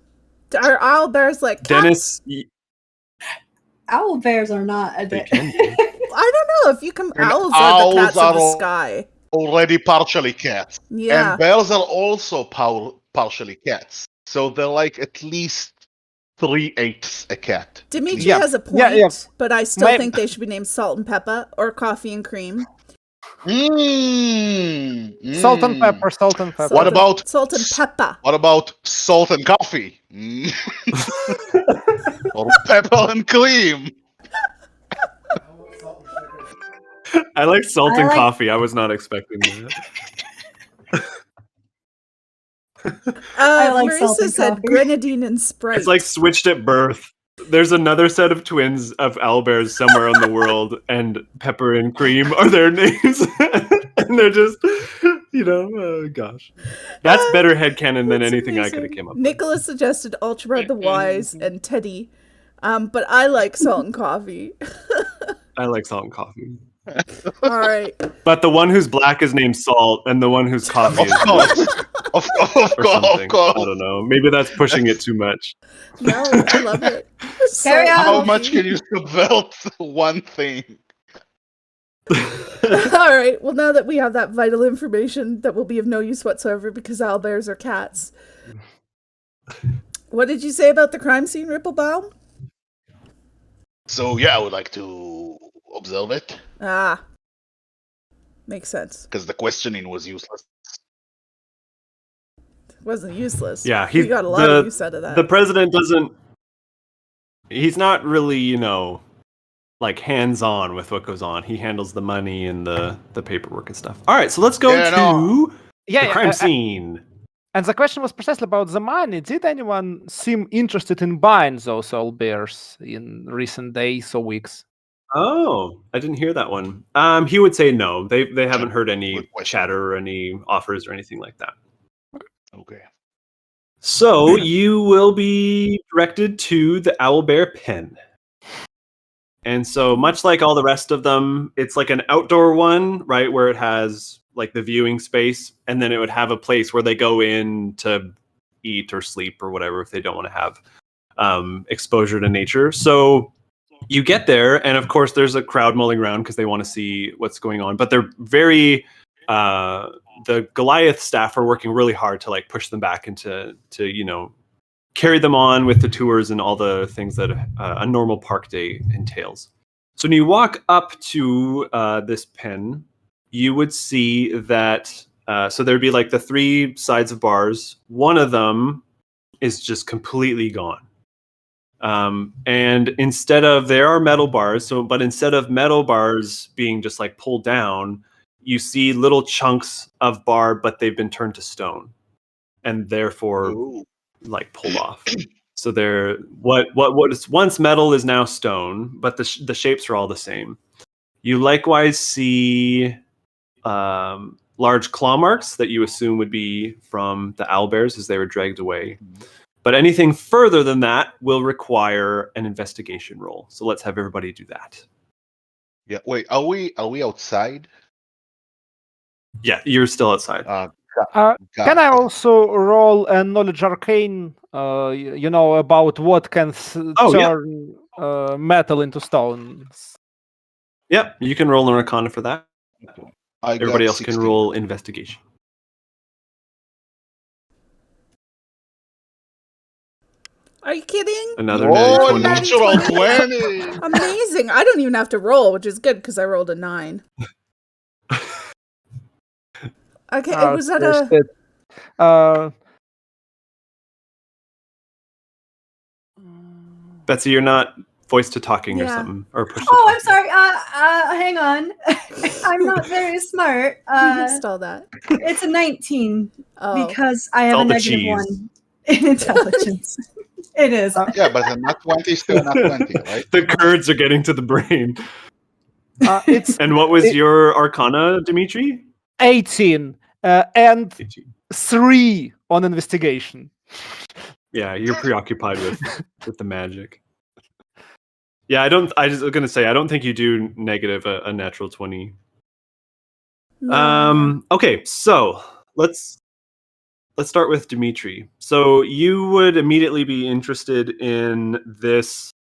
[SPEAKER 5] Are owlbears like cats?
[SPEAKER 1] Dennis,
[SPEAKER 3] Owlbears are not a
[SPEAKER 1] they
[SPEAKER 3] bit.
[SPEAKER 1] can be.
[SPEAKER 5] I don't know if you can. Owls are the cats of the sky.
[SPEAKER 2] Already partially cats.
[SPEAKER 5] Yeah.
[SPEAKER 2] And bears are also partially cats. So they're like at least 3/8 a cat.
[SPEAKER 5] Dimitri has a point, but I still think they should be named Salt and Pepper or Coffee and Cream.
[SPEAKER 4] Salt and pepper, salt and pepper.
[SPEAKER 2] What about
[SPEAKER 5] salt and pepper?
[SPEAKER 2] What about salt and coffee? Or pepper and cream?
[SPEAKER 1] I like salt and coffee. I was not expecting that.
[SPEAKER 5] Marisa said grenadine and Sprite.
[SPEAKER 1] It's like switched at birth. There's another set of twins of owlbears somewhere in the world, and Pepper and Cream are their names. And they're just, oh gosh. That's better headcanon than anything I could have came up with.
[SPEAKER 5] Nicholas suggested Ultra the Wise and Teddy, but I like Salt and Coffee.
[SPEAKER 1] I like Salt and Coffee.
[SPEAKER 5] All right.
[SPEAKER 1] But the one who's black is named Salt, and the one who's coffee is
[SPEAKER 2] Of course.
[SPEAKER 1] I don't know. Maybe that's pushing it too much.
[SPEAKER 5] No, I love it.
[SPEAKER 2] How much can you subvert one thing?
[SPEAKER 5] All right. Well, now that we have that vital information that will be of no use whatsoever because owlbears are cats. What did you say about the crime scene, Ripplebaum?
[SPEAKER 2] So, I would like to observe it.
[SPEAKER 5] Makes sense.
[SPEAKER 2] Because the questioning was useless.
[SPEAKER 5] It wasn't useless.
[SPEAKER 1] Yeah,
[SPEAKER 5] he got a lot of use out of that.
[SPEAKER 1] The president doesn't... He's not really, like hands-on with what goes on. He handles the money and the paperwork and stuff. All right, so let's go to the crime scene.
[SPEAKER 4] And the question was precisely about the money. Did anyone seem interested in buying those owlbears in recent days or weeks?
[SPEAKER 1] Oh, I didn't hear that one. He would say no. They haven't heard any chatter or any offers or anything like that.
[SPEAKER 2] Okay.
[SPEAKER 1] So you will be directed to the owlbear pen. And so much like all the rest of them, it's like an outdoor one, right, where it has like the viewing space, and then it would have a place where they go in to eat or sleep or whatever if they don't want to have exposure to nature. So you get there, and of course there's a crowd mulling around because they want to see what's going on. But they're very the Goliath staff are working really hard to like push them back into carry them on with the tours and all the things that a normal park day entails. So when you walk up to this pen, you would see that so there'd be like the three sides of bars. One of them is just completely gone. And instead of, there are metal bars, but instead of metal bars being just like pulled down, you see little chunks of bar, but they've been turned to stone and therefore like pulled off. So they're what is once metal is now stone, but the shapes are all the same. You likewise see large claw marks that you assume would be from the owlbears as they were dragged away. But anything further than that will require an investigation roll. So let's have everybody do that.
[SPEAKER 2] Yeah. Wait, are we outside?
[SPEAKER 1] Yeah, you're still outside.
[SPEAKER 4] Can I also roll a knowledge arcane? About what can turn metal into stones.
[SPEAKER 1] Yep, you can roll an arcana for that. Everybody else
[SPEAKER 2] 16.
[SPEAKER 1] can roll investigation.
[SPEAKER 5] Are you kidding?
[SPEAKER 1] Another natty 20.
[SPEAKER 2] Natural 20.
[SPEAKER 5] Amazing. I don't even have to roll, which is good because I rolled a 9. Okay, was that
[SPEAKER 1] Betsey, you're not voice to talking or something, or push to
[SPEAKER 3] Oh, I'm
[SPEAKER 1] talking.
[SPEAKER 3] sorry. Hang on. I'm not very smart.
[SPEAKER 5] You missed all that.
[SPEAKER 3] It's a 19 because I
[SPEAKER 1] It's
[SPEAKER 3] have
[SPEAKER 1] all
[SPEAKER 3] a
[SPEAKER 1] the
[SPEAKER 3] negative
[SPEAKER 1] cheese.
[SPEAKER 3] 1 in intelligence. It is.
[SPEAKER 2] Yeah, but a nat 20 is still a nat 20, right?
[SPEAKER 1] The curds are getting to the brain.
[SPEAKER 4] It's
[SPEAKER 1] And what was your arcana, Dimitri?
[SPEAKER 4] 18 and
[SPEAKER 1] 18.
[SPEAKER 4] 3 on investigation.
[SPEAKER 1] Yeah, you're preoccupied with the magic. Yeah, I was gonna say I don't think you do negative a natural 20.
[SPEAKER 5] No.
[SPEAKER 1] Okay, so let's start with Dimitri. So you would immediately be interested in these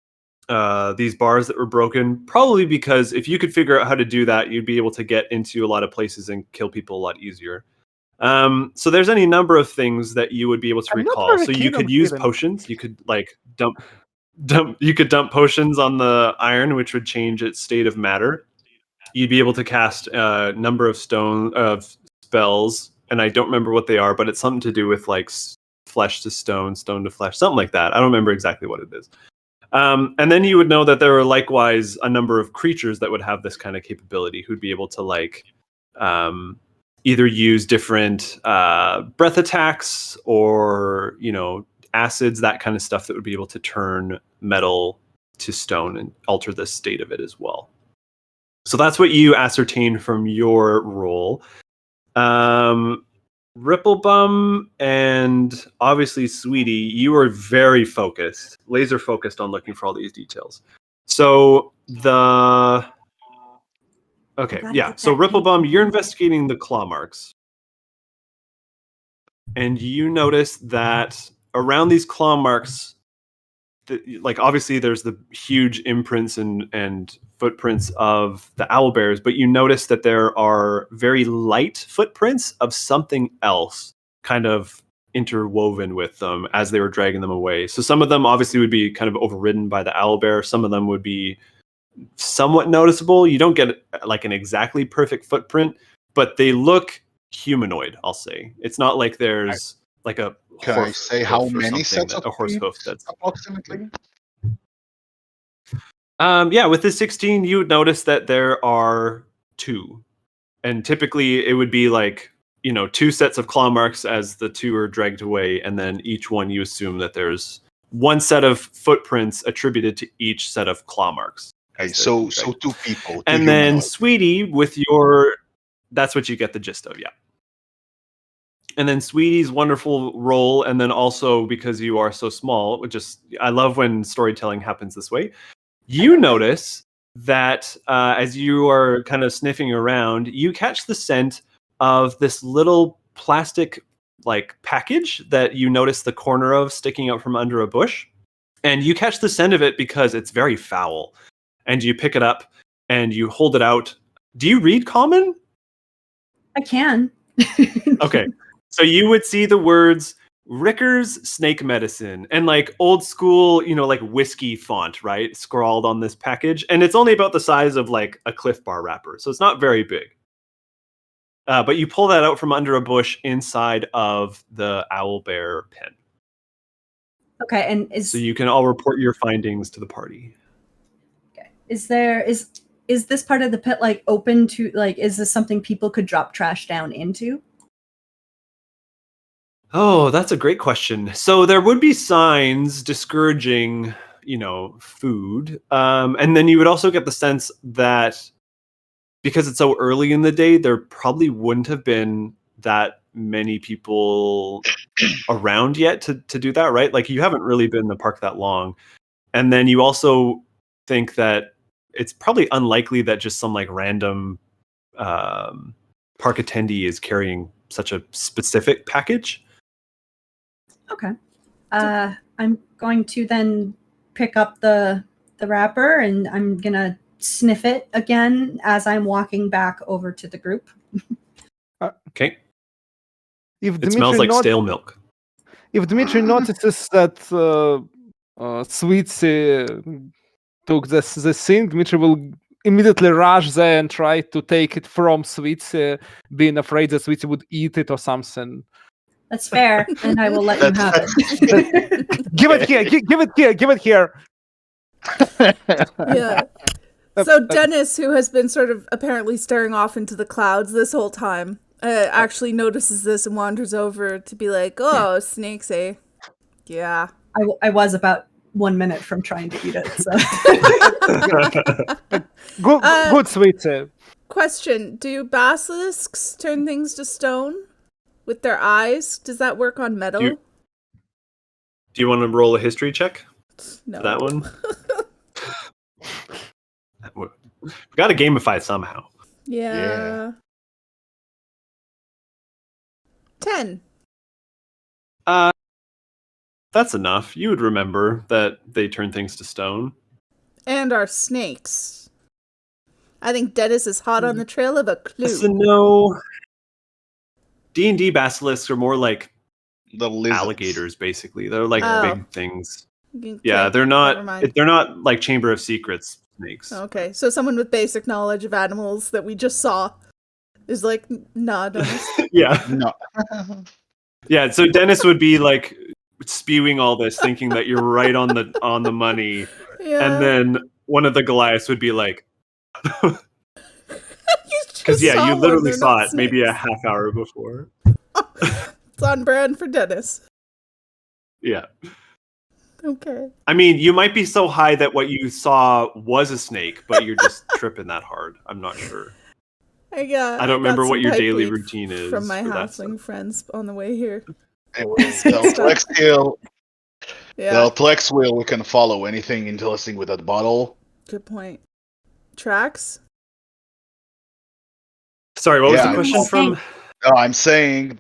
[SPEAKER 1] bars that were broken, probably because if you could figure out how to do that, you'd be able to get into a lot of places and kill people a lot easier. So there's any number of things that you would be able to recall. So you could use potions. You could like dump. You could dump potions on the iron, which would change its state of matter. You'd be able to cast a number of spells, and I don't remember what they are, but it's something to do with like flesh to stone, stone to flesh, something like that. I don't remember exactly what it is. And then you would know that there are likewise a number of creatures that would have this kind of capability, who'd be able to like either use different breath attacks or acids, that kind of stuff that would be able to turn metal to stone and alter the state of it as well. So that's what you ascertain from your roll. Ripplebum and obviously Sweetie, you are very focused, laser focused on looking for all these details. So so Ripplebum, you're investigating the claw marks. And you notice that around these claw marks, like obviously there's the huge imprints and footprints of the owlbears, but you notice that there are very light footprints of something else kind of interwoven with them as they were dragging them away. So some of them obviously would be kind of overridden by the owlbear. Some of them would be somewhat noticeable. You don't get like an exactly perfect footprint, but they look humanoid, I'll say. It's not like there's like a
[SPEAKER 2] Can I say how many sets of
[SPEAKER 1] a horse hoof that's
[SPEAKER 2] approximately?
[SPEAKER 1] With the 16 you would notice that there are 2, and typically it would be like 2 sets of claw marks as the 2 are dragged away, and then each one you assume that there's 1 set of footprints attributed to each set of claw marks.
[SPEAKER 2] Okay, so 2 people,
[SPEAKER 1] and then Sweetie with that's what you get the gist of. Yeah. And then Sweetie's wonderful roll, and then also because you are so small, I love when storytelling happens this way. You notice that as you are kind of sniffing around, you catch the scent of this little plastic like package that you notice the corner of sticking out from under a bush. And you catch the scent of it because it's very foul. And you pick it up and you hold it out. Do you read Common?
[SPEAKER 3] I can.
[SPEAKER 1] Okay. So you would see the words Ricker's Snake Medicine and like old school, like whiskey font, right? Scrawled on this package. And it's only about the size of like a Cliff Bar wrapper. So it's not very big. But you pull that out from under a bush inside of the owlbear pen.
[SPEAKER 3] Okay. And
[SPEAKER 1] so you can all report your findings to the party.
[SPEAKER 3] Okay. Is this part of the pit like open to like, is this something people could drop trash down into?
[SPEAKER 1] Oh, that's a great question. So there would be signs discouraging, food. And then you would also get the sense that because it's so early in the day, there probably wouldn't have been that many people around yet to do that, right? Like you haven't really been in the park that long. And then you also think that it's probably unlikely that just some like random park attendee is carrying such a specific package.
[SPEAKER 3] Okay. I'm going to then pick up the wrapper, and I'm gonna sniff it again as I'm walking back over to the group.
[SPEAKER 1] Okay.
[SPEAKER 4] If
[SPEAKER 1] It
[SPEAKER 4] Dmitry
[SPEAKER 1] smells like stale milk.
[SPEAKER 4] If Dmitry notices that Sweetsy took this thing, Dmitry will immediately rush there and try to take it from Sweetsy, being afraid that Sweetsy would eat it or something.
[SPEAKER 3] That's fair, and I will let you have it.
[SPEAKER 4] Give it here! Give it here! Give it here!
[SPEAKER 5] Yeah. So Dennis, who has been sort of apparently staring off into the clouds this whole time, actually notices this and wanders over to be like, "Oh, snakes, eh? Yeah."
[SPEAKER 3] I was about 1 minute from trying to eat it. So.
[SPEAKER 4] Good, Sweetsy.
[SPEAKER 5] Question: do basilisks turn things to stone with their eyes? Does that work on metal?
[SPEAKER 1] Do you want to roll a history check?
[SPEAKER 5] No.
[SPEAKER 1] For that one? We got to gamify it somehow.
[SPEAKER 5] Yeah. 10.
[SPEAKER 1] That's enough. You would remember that they turn things to stone.
[SPEAKER 5] And our snakes. I think Dennis is hot on the trail of a clue.
[SPEAKER 1] So no. D&D basilisks are more like
[SPEAKER 2] The lizards.
[SPEAKER 1] alligators, basically. They're like
[SPEAKER 5] Oh.
[SPEAKER 1] big things.
[SPEAKER 5] Okay,
[SPEAKER 1] Yeah, they're
[SPEAKER 5] never mind.
[SPEAKER 1] not like Chamber of Secrets snakes.
[SPEAKER 5] Okay, so someone with basic knowledge of animals that we just saw is like, nah, Dennis.
[SPEAKER 1] Yeah.
[SPEAKER 2] No.
[SPEAKER 1] Yeah, so Dennis would be like spewing all this, thinking that you're right on the money.
[SPEAKER 5] Yeah.
[SPEAKER 1] And then one of the Goliaths would be like, because
[SPEAKER 5] you
[SPEAKER 1] you literally
[SPEAKER 5] they're
[SPEAKER 1] saw
[SPEAKER 5] not
[SPEAKER 1] it maybe a
[SPEAKER 5] snakes.
[SPEAKER 1] half hour before.
[SPEAKER 5] It's on brand for Dennis.
[SPEAKER 1] Yeah.
[SPEAKER 5] Okay.
[SPEAKER 1] I mean, you might be so high that what you saw was a snake, but you're just tripping that hard. I'm not sure. I don't remember what your daily routine is
[SPEAKER 5] from my
[SPEAKER 1] for that
[SPEAKER 5] halfling friends on the way here.
[SPEAKER 2] Anyways, the Altlex
[SPEAKER 5] Yeah,
[SPEAKER 2] wheel, we can follow anything interesting with that bottle.
[SPEAKER 5] good point. Tracks?
[SPEAKER 1] Sorry, what was
[SPEAKER 2] Yeah,
[SPEAKER 1] the question from?
[SPEAKER 2] I'm saying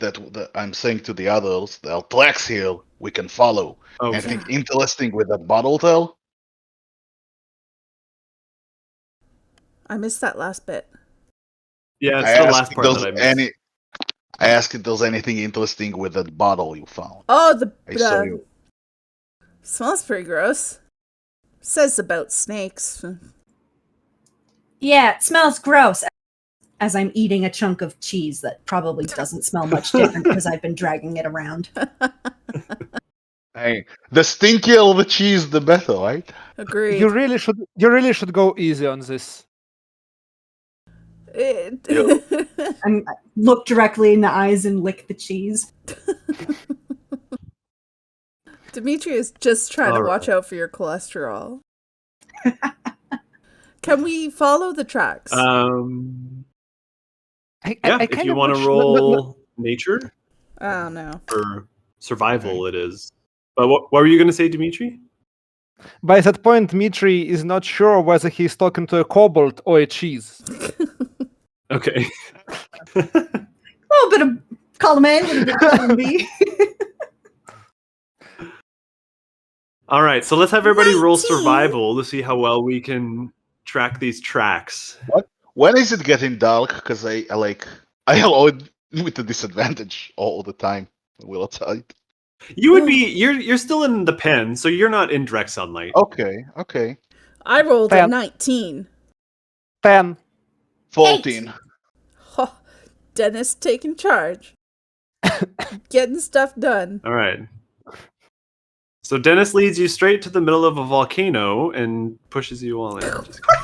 [SPEAKER 2] I'm saying to the others, the Altlex hill we can follow.
[SPEAKER 1] Oh,
[SPEAKER 2] Anything interesting with that bottle, though?
[SPEAKER 5] I missed that last bit.
[SPEAKER 1] yeah, it's
[SPEAKER 2] I
[SPEAKER 1] the
[SPEAKER 2] asked
[SPEAKER 1] last
[SPEAKER 2] if
[SPEAKER 1] part
[SPEAKER 2] there's
[SPEAKER 1] that I missed.
[SPEAKER 2] I asked if there's anything interesting with that bottle you found.
[SPEAKER 5] Oh,
[SPEAKER 2] I saw you.
[SPEAKER 5] smells pretty gross. Says about snakes.
[SPEAKER 3] Yeah, it smells gross. As I'm eating a chunk of cheese that probably doesn't smell much different because I've been dragging it around.
[SPEAKER 2] Hey, the stinkier the cheese, the better, right?
[SPEAKER 5] Agreed.
[SPEAKER 4] You really should go easy on this.
[SPEAKER 3] I look directly in the eyes and lick the cheese.
[SPEAKER 5] Dimitri is just trying to watch out for your cholesterol. Can we follow the tracks?
[SPEAKER 1] If you want to roll nature
[SPEAKER 5] I don't know.
[SPEAKER 1] or survival, it is. But what were you going to say, Dimitri?
[SPEAKER 4] By that point, Dmitry is not sure whether he's talking to a kobold or a cheese.
[SPEAKER 1] Okay.
[SPEAKER 3] A little bit of column A, a little bit of column B.
[SPEAKER 1] All right, so let's have everybody roll
[SPEAKER 5] 19.
[SPEAKER 1] survival to see how well we can track these tracks.
[SPEAKER 2] What? When is it getting dark? Because I avoid with the disadvantage all the time. Will outside.
[SPEAKER 1] You would be you're still in the pen, so you're not in direct sunlight.
[SPEAKER 2] Okay.
[SPEAKER 5] I rolled a
[SPEAKER 4] Bam.
[SPEAKER 5] 19.
[SPEAKER 4] 10.
[SPEAKER 2] 14.
[SPEAKER 5] Oh, Dennis taking charge. Getting stuff done.
[SPEAKER 1] All right. So Dennis leads you straight to the middle of a volcano and pushes you all in. Just kidding.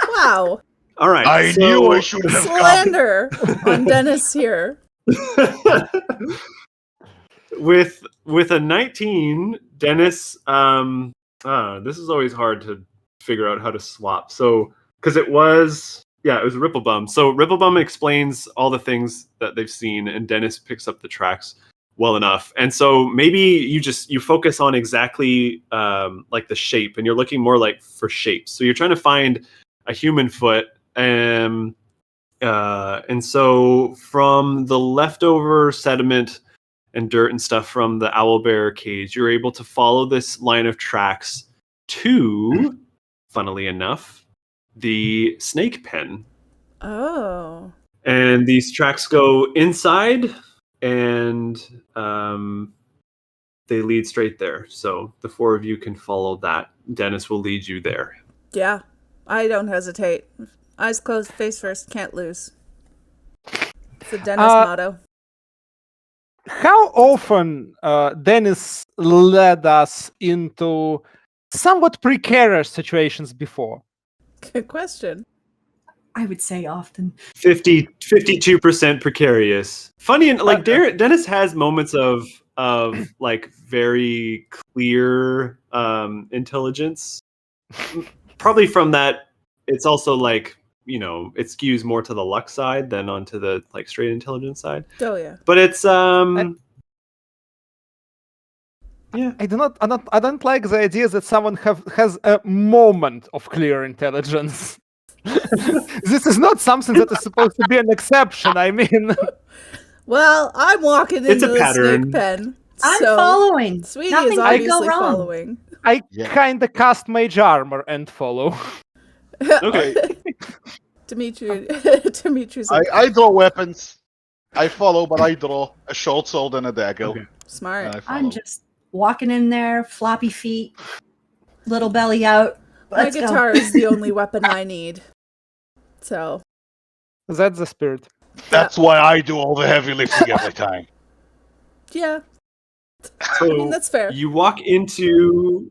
[SPEAKER 5] Wow.
[SPEAKER 1] All right.
[SPEAKER 2] I knew I should have come.
[SPEAKER 5] Slander on Dennis here.
[SPEAKER 1] With a 19, Dennis. This is always hard to figure out how to swap. So because it was Ripplebum. So Ripplebum explains all the things that they've seen, and Dennis picks up the tracks. well enough. And so maybe you focus on exactly like the shape, and you're looking more like for shapes. So you're trying to find a human foot. And so from the leftover sediment and dirt and stuff from the owlbear cage, you're able to follow this line of tracks to, funnily enough, the snake pen.
[SPEAKER 5] Oh.
[SPEAKER 1] And these tracks go inside, and they lead straight there. So the four of you can follow that. Dennis will lead you there.
[SPEAKER 5] Yeah, I don't hesitate. Eyes closed, face first, can't lose. It's the Dennis motto.
[SPEAKER 4] How often Dennis led us into somewhat precarious situations before?
[SPEAKER 5] Good question.
[SPEAKER 3] I would say often.
[SPEAKER 1] 52% precarious. Funny, and like Dennis has moments of like very clear intelligence. Probably from that, it's also like, you know, it skews more to the luck side than onto the like straight intelligence side.
[SPEAKER 5] Oh yeah.
[SPEAKER 1] But it's yeah.
[SPEAKER 4] I don't like the idea that someone has a moment of clear intelligence. This is not something that is supposed to be an exception. I mean,
[SPEAKER 5] well, I'm walking into the snake pen.
[SPEAKER 3] I'm following.
[SPEAKER 5] Sweetie
[SPEAKER 3] Nothing
[SPEAKER 5] is
[SPEAKER 3] could
[SPEAKER 5] obviously
[SPEAKER 3] go wrong.
[SPEAKER 5] Following.
[SPEAKER 4] I kind of cast mage armor and follow.
[SPEAKER 1] Okay.
[SPEAKER 5] Dimitri's like,
[SPEAKER 2] I draw weapons. I follow, but I draw a short sword and a dagger.
[SPEAKER 1] Okay.
[SPEAKER 5] smart.
[SPEAKER 3] I'm just walking in there, floppy feet, little belly out.
[SPEAKER 5] My
[SPEAKER 3] Let's
[SPEAKER 5] guitar
[SPEAKER 3] go.
[SPEAKER 5] is the only weapon I need. So
[SPEAKER 4] That's the spirit.
[SPEAKER 2] That's why I do all the heavy lifting every time.
[SPEAKER 5] yeah.
[SPEAKER 1] So
[SPEAKER 5] I mean, that's fair.
[SPEAKER 1] You walk into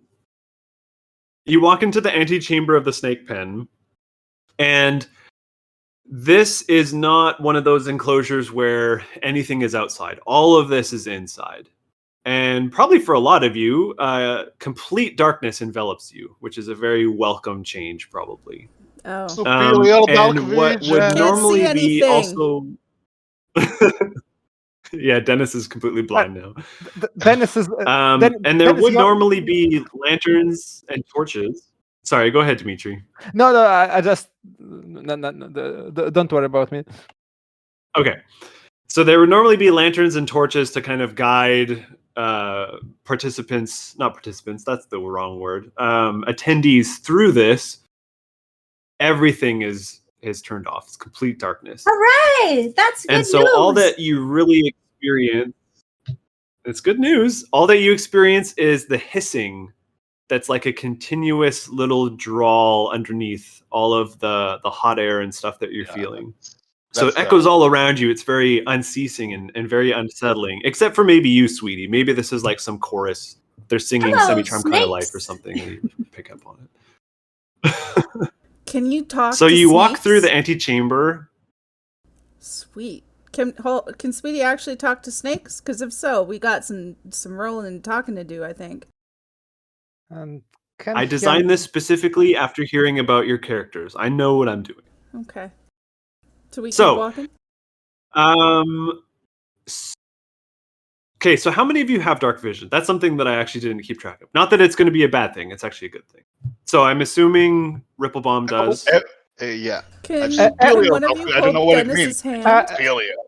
[SPEAKER 1] the antechamber of the snake pen, and this is not one of those enclosures where anything is outside. All of this is inside. And probably for a lot of you, complete darkness envelops you, which is a very welcome change, probably.
[SPEAKER 5] Oh.
[SPEAKER 2] Superior dark
[SPEAKER 1] And what
[SPEAKER 2] vision.
[SPEAKER 1] would normally
[SPEAKER 5] Can't see
[SPEAKER 1] be
[SPEAKER 5] anything.
[SPEAKER 1] also... Yeah, Dennis is completely blind now.
[SPEAKER 4] Dennis is.
[SPEAKER 1] And there would normally be lanterns and torches. Sorry, go ahead, Dimitri.
[SPEAKER 4] No, I just. No, don't worry about me.
[SPEAKER 1] Okay. So there would normally be lanterns and torches to kind of guide participants, not participants, that's the wrong word, attendees through this. Everything is turned off. It's complete darkness.
[SPEAKER 3] Hooray! That's good
[SPEAKER 1] And so
[SPEAKER 3] news.
[SPEAKER 1] all that you really experience, it's good news. All that you experience is the hissing that's like a continuous little drawl underneath all of the hot air and stuff that you're feeling. So it echoes all around you. It's very unceasing and very unsettling, except for maybe you, sweetie. Maybe this is like some chorus. They're singing
[SPEAKER 3] Hello,
[SPEAKER 1] Semi-Charmed Kind of
[SPEAKER 3] snakes.
[SPEAKER 1] Life or something. And you pick up on it.
[SPEAKER 5] Can you talk
[SPEAKER 1] So
[SPEAKER 5] to
[SPEAKER 1] you walk
[SPEAKER 5] snakes?
[SPEAKER 1] through the antechamber.
[SPEAKER 5] Sweet. Can Sweetie actually talk to snakes? Because if so, we got some rolling and talking to do, I think.
[SPEAKER 4] And
[SPEAKER 1] I designed this specifically after hearing about your characters. I know what I'm doing.
[SPEAKER 5] Okay. So we keep walking?
[SPEAKER 1] Okay, so how many of you have dark vision? That's something that I actually didn't keep track of. Not that it's going to be a bad thing. It's actually a good thing. So I'm assuming Ripplebomb does.
[SPEAKER 2] Yeah.
[SPEAKER 5] Can
[SPEAKER 2] one
[SPEAKER 5] of you
[SPEAKER 2] I don't know
[SPEAKER 5] hold
[SPEAKER 2] what it
[SPEAKER 5] Dennis's
[SPEAKER 2] means.
[SPEAKER 5] hand?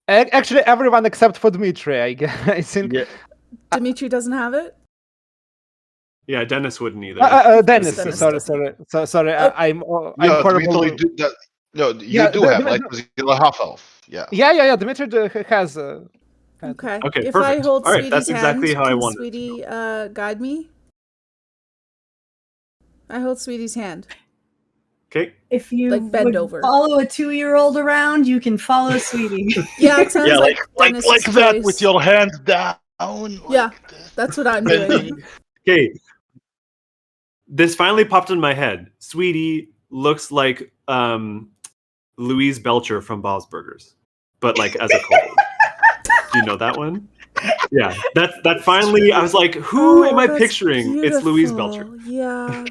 [SPEAKER 4] Actually, everyone except for Dmitri, I guess. I think.
[SPEAKER 2] Yeah.
[SPEAKER 5] Dimitri doesn't have it?
[SPEAKER 1] Yeah, Dennis wouldn't either.
[SPEAKER 4] Dennis,
[SPEAKER 5] Dennis
[SPEAKER 4] sorry. I'm
[SPEAKER 2] No,
[SPEAKER 4] horrible.
[SPEAKER 2] Dimitri do that. No, you
[SPEAKER 4] Yeah,
[SPEAKER 2] do have, like, because you're a half elf. Yeah.
[SPEAKER 4] Yeah. Dimitri has.
[SPEAKER 5] Okay.
[SPEAKER 1] Okay,
[SPEAKER 5] If I
[SPEAKER 1] perfect.
[SPEAKER 5] hold
[SPEAKER 1] All right,
[SPEAKER 5] Sweetie's
[SPEAKER 1] that's exactly
[SPEAKER 5] hand,
[SPEAKER 1] how I
[SPEAKER 5] can
[SPEAKER 1] wanted it to
[SPEAKER 5] Sweetie guide me? I hold Sweetie's hand.
[SPEAKER 1] Okay.
[SPEAKER 3] If you
[SPEAKER 5] Like, bend
[SPEAKER 3] would
[SPEAKER 5] over.
[SPEAKER 3] follow a 2-year-old around, you can follow Sweetie.
[SPEAKER 5] Yeah, it sounds like Dennis's
[SPEAKER 2] like that
[SPEAKER 5] voice.
[SPEAKER 2] with your hand down.
[SPEAKER 5] Yeah, that's what I'm doing.
[SPEAKER 1] Okay. This finally popped in my head. Sweetie looks like Louise Belcher from Bob's Burgers, but like as a kobold. Do you know that one? Yeah, that finally. I was like, who am I
[SPEAKER 5] that's
[SPEAKER 1] picturing? It's Louise
[SPEAKER 5] beautiful.
[SPEAKER 1] Belcher.
[SPEAKER 5] Yeah.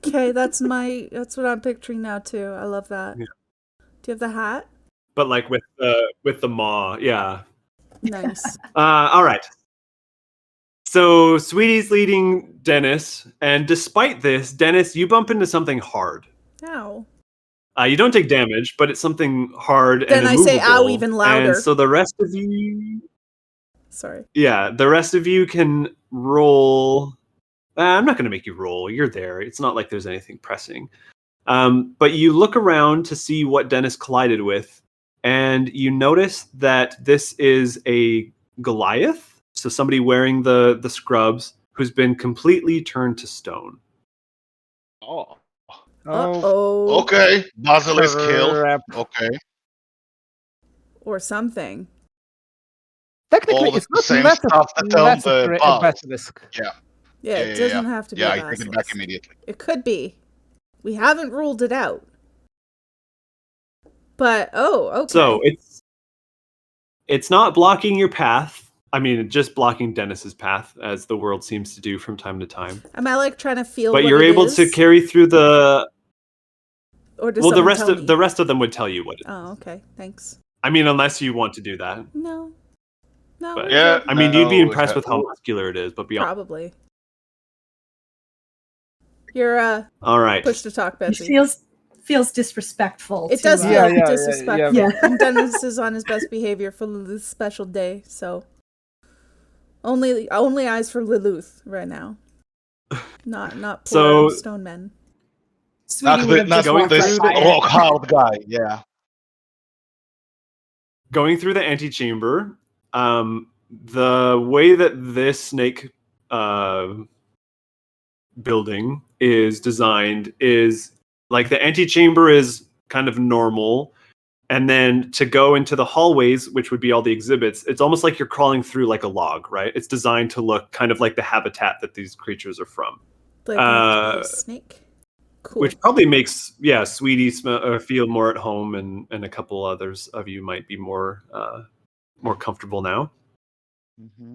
[SPEAKER 5] Okay, that's what I'm picturing now too. I love that.
[SPEAKER 1] Yeah.
[SPEAKER 5] Do you have the hat?
[SPEAKER 1] But like with the maw, yeah.
[SPEAKER 5] Nice.
[SPEAKER 1] All right. So Sweetie's leading Dennis, and despite this, Dennis, you bump into something hard.
[SPEAKER 5] Ow.
[SPEAKER 1] You don't take damage, but it's something hard
[SPEAKER 5] Then
[SPEAKER 1] and
[SPEAKER 5] I
[SPEAKER 1] immovable.
[SPEAKER 5] say ow even louder.
[SPEAKER 1] And so the rest of you...
[SPEAKER 5] Sorry.
[SPEAKER 1] Yeah, the rest of you can roll... I'm not going to make you roll. You're there. It's not like there's anything pressing. But you look around to see what Dennis collided with, and you notice that this is a Goliath, so somebody wearing the scrubs, who's been completely turned to stone.
[SPEAKER 2] Oh.
[SPEAKER 5] Uh-oh.
[SPEAKER 2] Okay. Basil is killed.
[SPEAKER 4] Crap.
[SPEAKER 2] Okay.
[SPEAKER 5] Or something.
[SPEAKER 4] Technically,
[SPEAKER 2] All the
[SPEAKER 4] it's not
[SPEAKER 2] same stuff that tell
[SPEAKER 4] necessarily
[SPEAKER 2] the
[SPEAKER 4] a
[SPEAKER 2] boss.
[SPEAKER 4] basilisk.
[SPEAKER 5] Yeah, it doesn't have to be
[SPEAKER 2] Yeah,
[SPEAKER 5] a
[SPEAKER 2] I take it back
[SPEAKER 5] basilisk.
[SPEAKER 2] immediately.
[SPEAKER 5] It could be. We haven't ruled it out. But, okay.
[SPEAKER 1] So it's not blocking your path. I mean, just blocking Dennis's path, as the world seems to do from time to time.
[SPEAKER 5] Am I like trying to feel
[SPEAKER 1] But
[SPEAKER 5] what
[SPEAKER 1] you're
[SPEAKER 5] it
[SPEAKER 1] able
[SPEAKER 5] is?
[SPEAKER 1] to carry through the...
[SPEAKER 5] Or does
[SPEAKER 1] Well, the
[SPEAKER 5] someone
[SPEAKER 1] rest
[SPEAKER 5] tell
[SPEAKER 1] of
[SPEAKER 5] me?
[SPEAKER 1] the rest of them would tell you what it is.
[SPEAKER 5] Oh, okay. Thanks.
[SPEAKER 1] I mean, unless you want to do that.
[SPEAKER 5] No. No,
[SPEAKER 1] But-
[SPEAKER 5] we're
[SPEAKER 2] Yeah.
[SPEAKER 5] good.
[SPEAKER 1] I mean, you'd be
[SPEAKER 2] No,
[SPEAKER 1] impressed with how muscular it is, but beyond...
[SPEAKER 5] Probably. You're
[SPEAKER 1] All right.
[SPEAKER 5] push to talk,
[SPEAKER 3] It
[SPEAKER 5] Betsy.
[SPEAKER 3] feels disrespectful.
[SPEAKER 5] It
[SPEAKER 3] to,
[SPEAKER 5] does feel
[SPEAKER 4] Yeah.
[SPEAKER 5] disrespectful.
[SPEAKER 3] Yeah.
[SPEAKER 5] And Dennis is on his best behavior for this special day, so only eyes for Lilith right now. Not poor
[SPEAKER 1] So-
[SPEAKER 5] stone men.
[SPEAKER 3] Sweetie would have
[SPEAKER 2] Not
[SPEAKER 3] just walked
[SPEAKER 2] this
[SPEAKER 3] right by it.
[SPEAKER 2] rock hard guy. Yeah.
[SPEAKER 1] Going through the antechamber, the way that this snake building is designed is like the antechamber is kind of normal, and then to go into the hallways, which would be all the exhibits, it's almost like you're crawling through like a log, right? It's designed to look kind of like the habitat that these creatures are from,
[SPEAKER 5] Like a snake. Cool.
[SPEAKER 1] which probably makes Sweetie feel more at home, and a couple others of you might be more comfortable now.
[SPEAKER 2] Mm-hmm.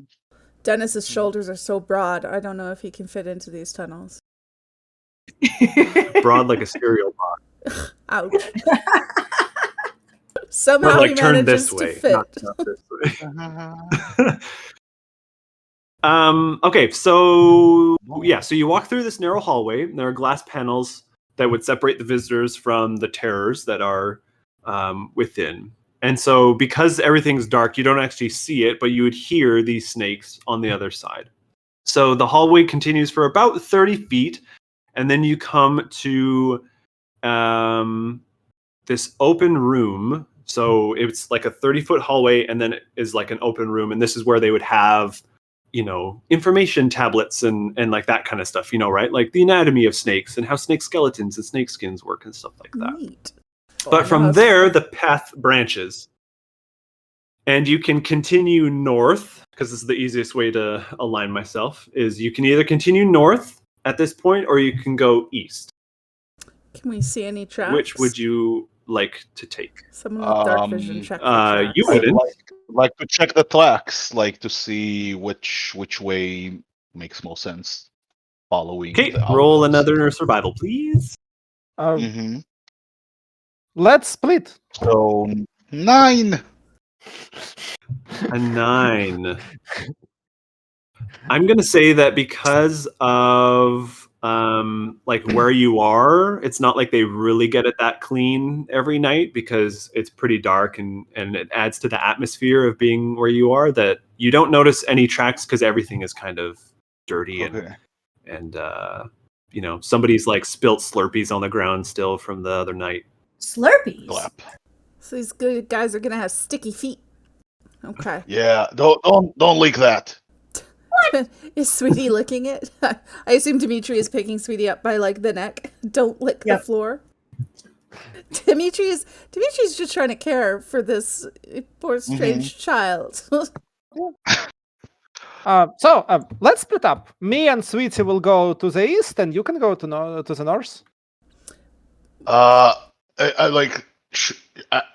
[SPEAKER 5] Dennis's shoulders are so broad, I don't know if he can fit into these tunnels.
[SPEAKER 1] Broad like a cereal box.
[SPEAKER 5] Ouch.
[SPEAKER 1] Or
[SPEAKER 5] Somehow
[SPEAKER 1] like
[SPEAKER 5] he
[SPEAKER 1] turn
[SPEAKER 5] manages
[SPEAKER 1] this
[SPEAKER 5] to
[SPEAKER 1] way,
[SPEAKER 5] fit.
[SPEAKER 1] not this way. Okay, so so you walk through this narrow hallway, and there are glass panels that would separate the visitors from the terrors that are within. And so because everything's dark, you don't actually see it, but you would hear these snakes on the other side. So the hallway continues for about 30 feet, and then you come to this open room. So it's like a 30-foot hallway, and then it is like an open room, and this is where they would have, information tablets and like that kind of stuff, right? Like the anatomy of snakes and how snake skeletons and snake skins work and stuff like that.
[SPEAKER 5] Neat.
[SPEAKER 1] But from there, the path branches. And you can continue north, because this is the easiest way to align myself, is you can either continue north at this point, or you can go east.
[SPEAKER 5] Can we see any tracks?
[SPEAKER 1] Which would you like to take?
[SPEAKER 5] Someone with dark vision check for tracks.
[SPEAKER 1] You
[SPEAKER 2] I
[SPEAKER 1] wouldn't.
[SPEAKER 2] like to check the tracks, like to see which way makes more sense. Following.
[SPEAKER 1] Okay,
[SPEAKER 2] the
[SPEAKER 1] roll
[SPEAKER 2] outlines.
[SPEAKER 1] another survival, please.
[SPEAKER 2] Mm-hmm.
[SPEAKER 4] Let's split.
[SPEAKER 2] So 9.
[SPEAKER 1] A 9. I'm gonna say that because of like where you are, it's not like they really get it that clean every night, because it's pretty dark and it adds to the atmosphere of being where you are, that you don't notice any tracks because everything is kind of dirty and somebody's like spilt Slurpees on the ground still from the other night.
[SPEAKER 3] Slurpees.
[SPEAKER 2] Clap.
[SPEAKER 5] So these good guys are gonna have sticky feet. Okay.
[SPEAKER 2] Yeah, don't leak that.
[SPEAKER 5] Is Sweetie licking it? I assume Dimitri is picking Sweetie up by like the neck. Don't lick the floor. Dimitri's just trying to care for this poor strange child.
[SPEAKER 4] So let's split up. Me and Sweetie will go to the east, and you can go to the north.
[SPEAKER 2] I like.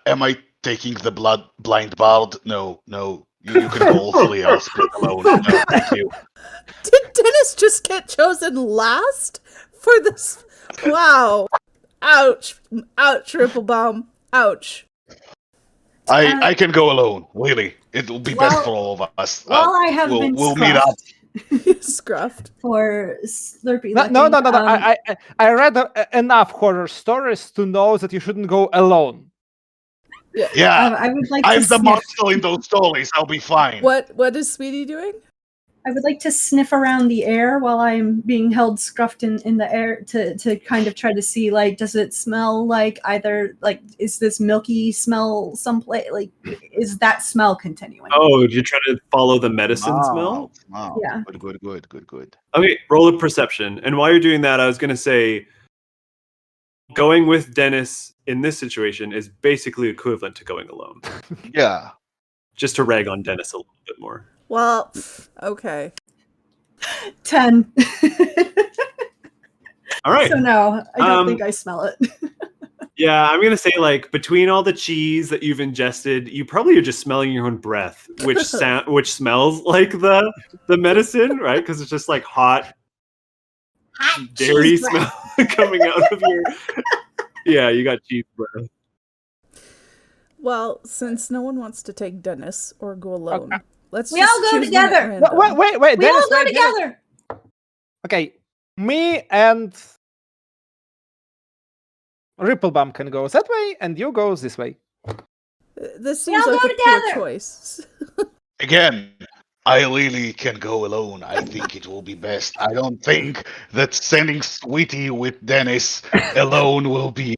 [SPEAKER 2] Am I taking the blind bard? No. You can go fully. I'll split alone. No, thank you.
[SPEAKER 5] Did Dennis just get chosen last for this? Wow. Ouch. Triple bomb. Ouch.
[SPEAKER 2] I can go alone. Really, It will be
[SPEAKER 3] Well-
[SPEAKER 2] best for all of us.
[SPEAKER 3] Well, I have been
[SPEAKER 2] we'll meet up.
[SPEAKER 5] Scruffed.
[SPEAKER 3] for Slurpee.
[SPEAKER 4] No.
[SPEAKER 3] licking.
[SPEAKER 4] I read enough horror stories to know that you shouldn't go alone.
[SPEAKER 2] Yeah,
[SPEAKER 3] I would like
[SPEAKER 2] I'm
[SPEAKER 3] to
[SPEAKER 2] the
[SPEAKER 3] sniff.
[SPEAKER 2] monster in those stories. I'll be fine.
[SPEAKER 5] What is Sweetie doing?
[SPEAKER 3] I would like to sniff around the air while I'm being held scruffed in the air to kind of try to see, like, does it smell like either, like, is this milky smell someplace, like, is that smell continuing?
[SPEAKER 1] Oh, you're trying to follow the medicine smell?
[SPEAKER 2] Wow.
[SPEAKER 3] Yeah.
[SPEAKER 2] Good.
[SPEAKER 1] Okay, roll a perception. And while you're doing that, I was going to say, going with Dennis in this situation is basically equivalent to going alone.
[SPEAKER 2] Yeah.
[SPEAKER 1] Just to rag on Dennis a little bit more.
[SPEAKER 5] Well, okay.
[SPEAKER 3] 10.
[SPEAKER 1] All right.
[SPEAKER 3] So no, I don't think I smell it.
[SPEAKER 1] Yeah, I'm gonna say, like, between all the cheese that you've ingested, you probably are just smelling your own breath, which smells like the medicine, right? Because it's just like hot dairy
[SPEAKER 3] cheese
[SPEAKER 1] smell coming out of your. Yeah, you got cheese breath.
[SPEAKER 5] Well, since no one wants to take Dennis or go alone, let's
[SPEAKER 3] We
[SPEAKER 5] just
[SPEAKER 3] all go
[SPEAKER 5] choose one at
[SPEAKER 3] together.
[SPEAKER 5] random.
[SPEAKER 4] Wait.
[SPEAKER 3] We
[SPEAKER 4] Dennis,
[SPEAKER 3] all go
[SPEAKER 4] wait, Dennis.
[SPEAKER 3] together.
[SPEAKER 4] Okay, me and Ripplebum can go that way, and you go this way.
[SPEAKER 5] This
[SPEAKER 3] We
[SPEAKER 5] seems
[SPEAKER 3] all
[SPEAKER 5] like
[SPEAKER 3] go
[SPEAKER 5] a poor
[SPEAKER 3] together.
[SPEAKER 5] choice.
[SPEAKER 2] Again, I really can go alone. I think it will be best. I don't think that sending Sweetie with Dennis alone will be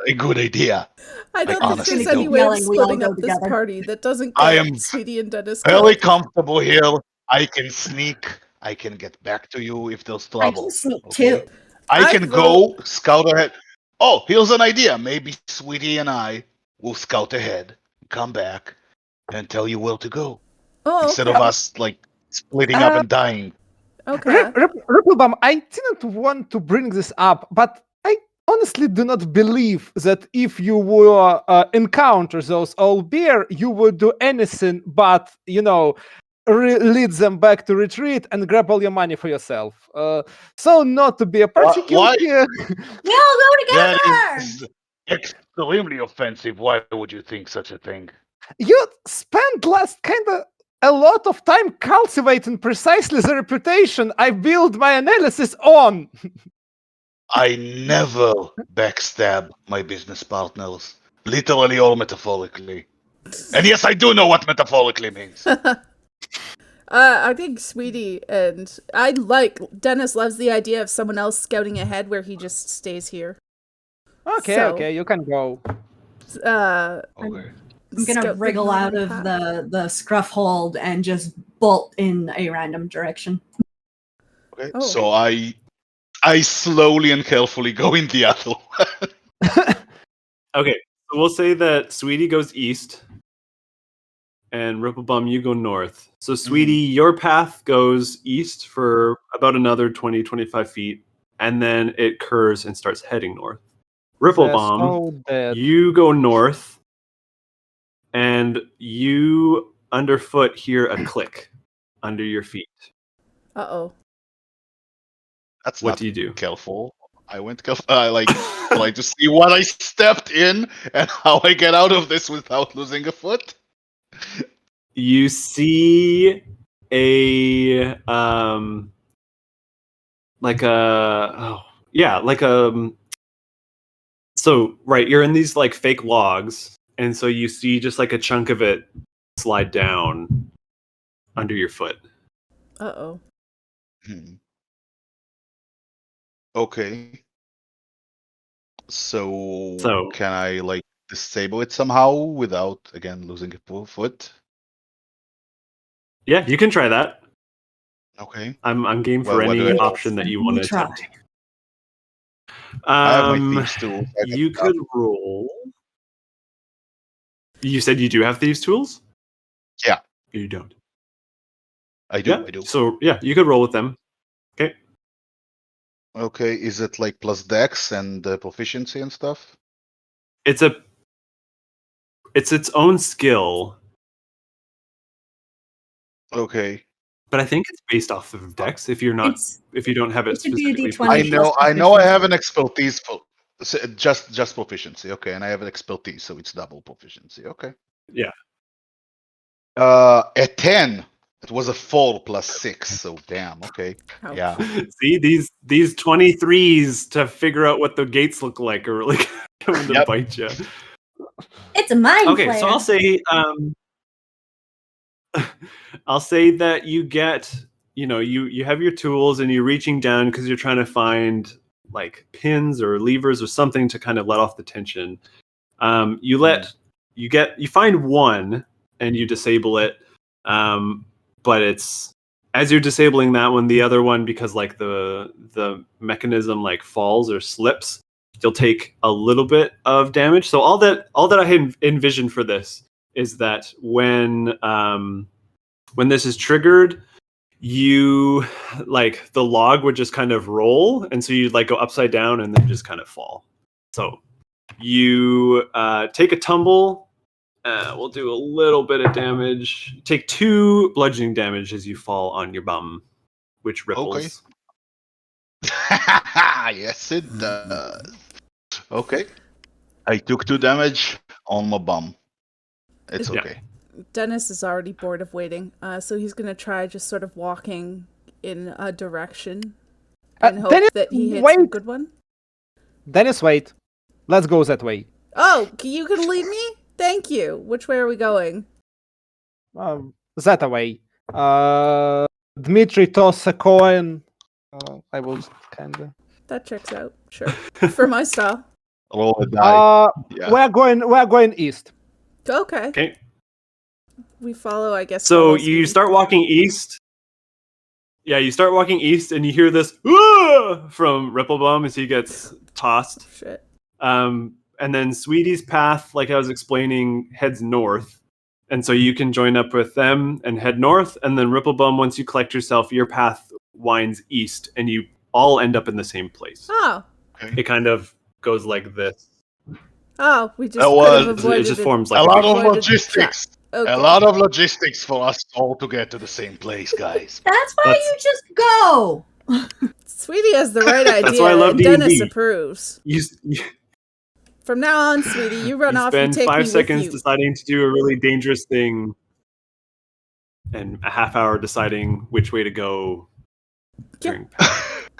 [SPEAKER 2] a good idea.
[SPEAKER 5] I don't think
[SPEAKER 2] honestly
[SPEAKER 5] there's
[SPEAKER 2] don't.
[SPEAKER 5] any way of
[SPEAKER 3] Yelling, we all
[SPEAKER 5] splitting
[SPEAKER 3] go
[SPEAKER 5] up this
[SPEAKER 3] together.
[SPEAKER 5] party that doesn't
[SPEAKER 2] I
[SPEAKER 5] get
[SPEAKER 2] am
[SPEAKER 5] Sweetie and Dennis
[SPEAKER 2] Very
[SPEAKER 5] killed.
[SPEAKER 2] comfortable here. I can sneak. I can get back to you if there's
[SPEAKER 3] I
[SPEAKER 2] trouble.
[SPEAKER 3] can sneak
[SPEAKER 2] okay?
[SPEAKER 3] too.
[SPEAKER 2] I
[SPEAKER 5] I
[SPEAKER 2] can go scout ahead. Oh, here's an idea. Maybe Sweetie and I will scout ahead, come back, and tell you where to go.
[SPEAKER 5] Oh,
[SPEAKER 2] Instead
[SPEAKER 5] okay.
[SPEAKER 2] of us like splitting up and dying.
[SPEAKER 5] Okay.
[SPEAKER 4] Ripplebum, I didn't want to bring this up, but I honestly do not believe that if you were encounter those old bear, you would do anything but, lead them back to retreat and grab all your money for yourself. So not to be a party
[SPEAKER 2] Why?
[SPEAKER 4] here.
[SPEAKER 3] We all go together.
[SPEAKER 2] That is extremely offensive. Why would you think such a thing?
[SPEAKER 4] You spent last kind of a lot of time cultivating precisely the reputation I build my analysis on.
[SPEAKER 2] I never backstab my business partners, literally or metaphorically. And yes, I do know what metaphorically means.
[SPEAKER 5] I think Sweetie and Dennis loves the idea of someone else scouting ahead where he just stays here.
[SPEAKER 4] Okay, you can go.
[SPEAKER 2] Okay.
[SPEAKER 3] I'm gonna
[SPEAKER 5] scout
[SPEAKER 3] wriggle
[SPEAKER 5] the
[SPEAKER 3] out of
[SPEAKER 5] path.
[SPEAKER 3] the scruff hold and just bolt in a random direction.
[SPEAKER 2] Okay.
[SPEAKER 5] Oh.
[SPEAKER 2] So I slowly and carefully go in the other one.
[SPEAKER 1] Okay, so we'll say that Sweetie goes east, and Ripplebum, you go north. So, Sweetie, your path goes east for about another 20, 25 feet, and then it curves and starts heading north. Ripplebum,
[SPEAKER 4] So dead.
[SPEAKER 1] you go north, and you underfoot hear a click under your feet.
[SPEAKER 5] Uh-oh.
[SPEAKER 2] That's
[SPEAKER 1] What
[SPEAKER 2] not
[SPEAKER 1] do you do?
[SPEAKER 2] careful. I went careful. Like to see what I stepped in and how I get out of this without losing a foot.
[SPEAKER 1] You see a so right, you're in these like fake logs, and so you see just like a chunk of it slide down under your foot.
[SPEAKER 5] Uh-oh.
[SPEAKER 2] Okay. So
[SPEAKER 1] So-
[SPEAKER 2] can I like disable it somehow without again losing a foot?
[SPEAKER 1] Yeah, you can try that.
[SPEAKER 2] Okay.
[SPEAKER 1] I'm game for
[SPEAKER 2] Well, what
[SPEAKER 1] any
[SPEAKER 2] do I-
[SPEAKER 1] option that you want to
[SPEAKER 3] Try.
[SPEAKER 1] attempt.
[SPEAKER 2] I have my thieves tools. I can
[SPEAKER 1] You could roll. You said you do have thieves tools?
[SPEAKER 2] Yeah.
[SPEAKER 1] You don't.
[SPEAKER 2] I do.
[SPEAKER 1] Yeah.
[SPEAKER 2] I do.
[SPEAKER 1] So yeah, you could roll with them. Okay.
[SPEAKER 2] Okay. Is it like plus dex and proficiency and stuff?
[SPEAKER 1] It's its own skill,
[SPEAKER 2] Okay.
[SPEAKER 1] but I think it's based off of dex. If you don't have it
[SPEAKER 3] it should be a
[SPEAKER 1] specifically.
[SPEAKER 3] D20.
[SPEAKER 2] I
[SPEAKER 3] plus
[SPEAKER 2] know. I
[SPEAKER 3] proficiency.
[SPEAKER 2] have an expertise for just proficiency. Okay, and I have an expertise, so it's double proficiency. Okay. A 10. It was a 4 plus 6. So damn. Okay.
[SPEAKER 5] Ouch.
[SPEAKER 2] Yeah.
[SPEAKER 1] See, these 23s to figure out what the gates look like are really coming to
[SPEAKER 2] Yep.
[SPEAKER 1] bite you.
[SPEAKER 3] It's a mind
[SPEAKER 1] Okay,
[SPEAKER 3] flare.
[SPEAKER 1] so I'll say that you get, you have your tools and you're reaching down because you're trying to find like pins or levers or something to kind of let off the tension. You find one and you disable it, but it's as you're disabling that one, the other one, because like the mechanism like falls or slips, you'll take a little bit of damage. So all that I had envisioned for this is that when this is triggered, you like the log would just kind of roll, and so you'd like go upside down and then just kind of fall. So you take a tumble. We'll do a little bit of damage. Take 2 bludgeoning damage as you fall on your bum, which ripples.
[SPEAKER 2] Okay. Yes, it does. Okay. I took 2 damage on my bum. It's
[SPEAKER 1] Yeah.
[SPEAKER 2] okay.
[SPEAKER 5] Dennis is already bored of waiting, so he's going to try just sort of walking in a direction and hope
[SPEAKER 4] Dennis,
[SPEAKER 5] that he hits
[SPEAKER 4] wait.
[SPEAKER 5] a good one.
[SPEAKER 4] Dennis, wait. Let's go that way.
[SPEAKER 5] Oh, you can lead me? Thank you. Which way are we going?
[SPEAKER 4] That way. Dmitry, toss a coin. I will kind of.
[SPEAKER 5] That checks out. Sure. For my style.
[SPEAKER 2] Roll a die. Yeah.
[SPEAKER 4] We're going east.
[SPEAKER 5] Okay.
[SPEAKER 1] Okay.
[SPEAKER 5] We follow, I guess.
[SPEAKER 1] So
[SPEAKER 5] follow
[SPEAKER 1] you
[SPEAKER 5] Speedy.
[SPEAKER 1] start walking east. Yeah, you start walking east, and you hear this "Whoa!" from Ripplebum as he gets tossed.
[SPEAKER 5] Shit.
[SPEAKER 1] And then Sweetie's path, like I was explaining, heads north. And so you can join up with them and head north. And then Ripplebum, once you collect yourself, your path winds east, and you all end up in the same place.
[SPEAKER 5] Oh.
[SPEAKER 1] It kind of goes like this.
[SPEAKER 5] Oh, we just
[SPEAKER 2] That
[SPEAKER 5] could
[SPEAKER 2] was-
[SPEAKER 5] have avoided
[SPEAKER 1] It just forms like
[SPEAKER 2] a lot
[SPEAKER 1] big-
[SPEAKER 2] of
[SPEAKER 5] avoided
[SPEAKER 2] logistics.
[SPEAKER 5] Okay.
[SPEAKER 2] A lot of logistics for us all to get to the same place, guys.
[SPEAKER 3] That's why
[SPEAKER 1] That's-
[SPEAKER 3] you just go.
[SPEAKER 5] Sweetie has the right idea.
[SPEAKER 1] That's why I love
[SPEAKER 5] and Dennis
[SPEAKER 1] D&D.
[SPEAKER 5] approves.
[SPEAKER 1] You
[SPEAKER 5] From now on, Sweetie, you run off. You
[SPEAKER 1] spend
[SPEAKER 5] take
[SPEAKER 1] 5
[SPEAKER 5] me
[SPEAKER 1] seconds
[SPEAKER 5] with you.
[SPEAKER 1] deciding to do a really dangerous thing, and a half hour deciding which way to go.
[SPEAKER 5] Yeah.
[SPEAKER 1] During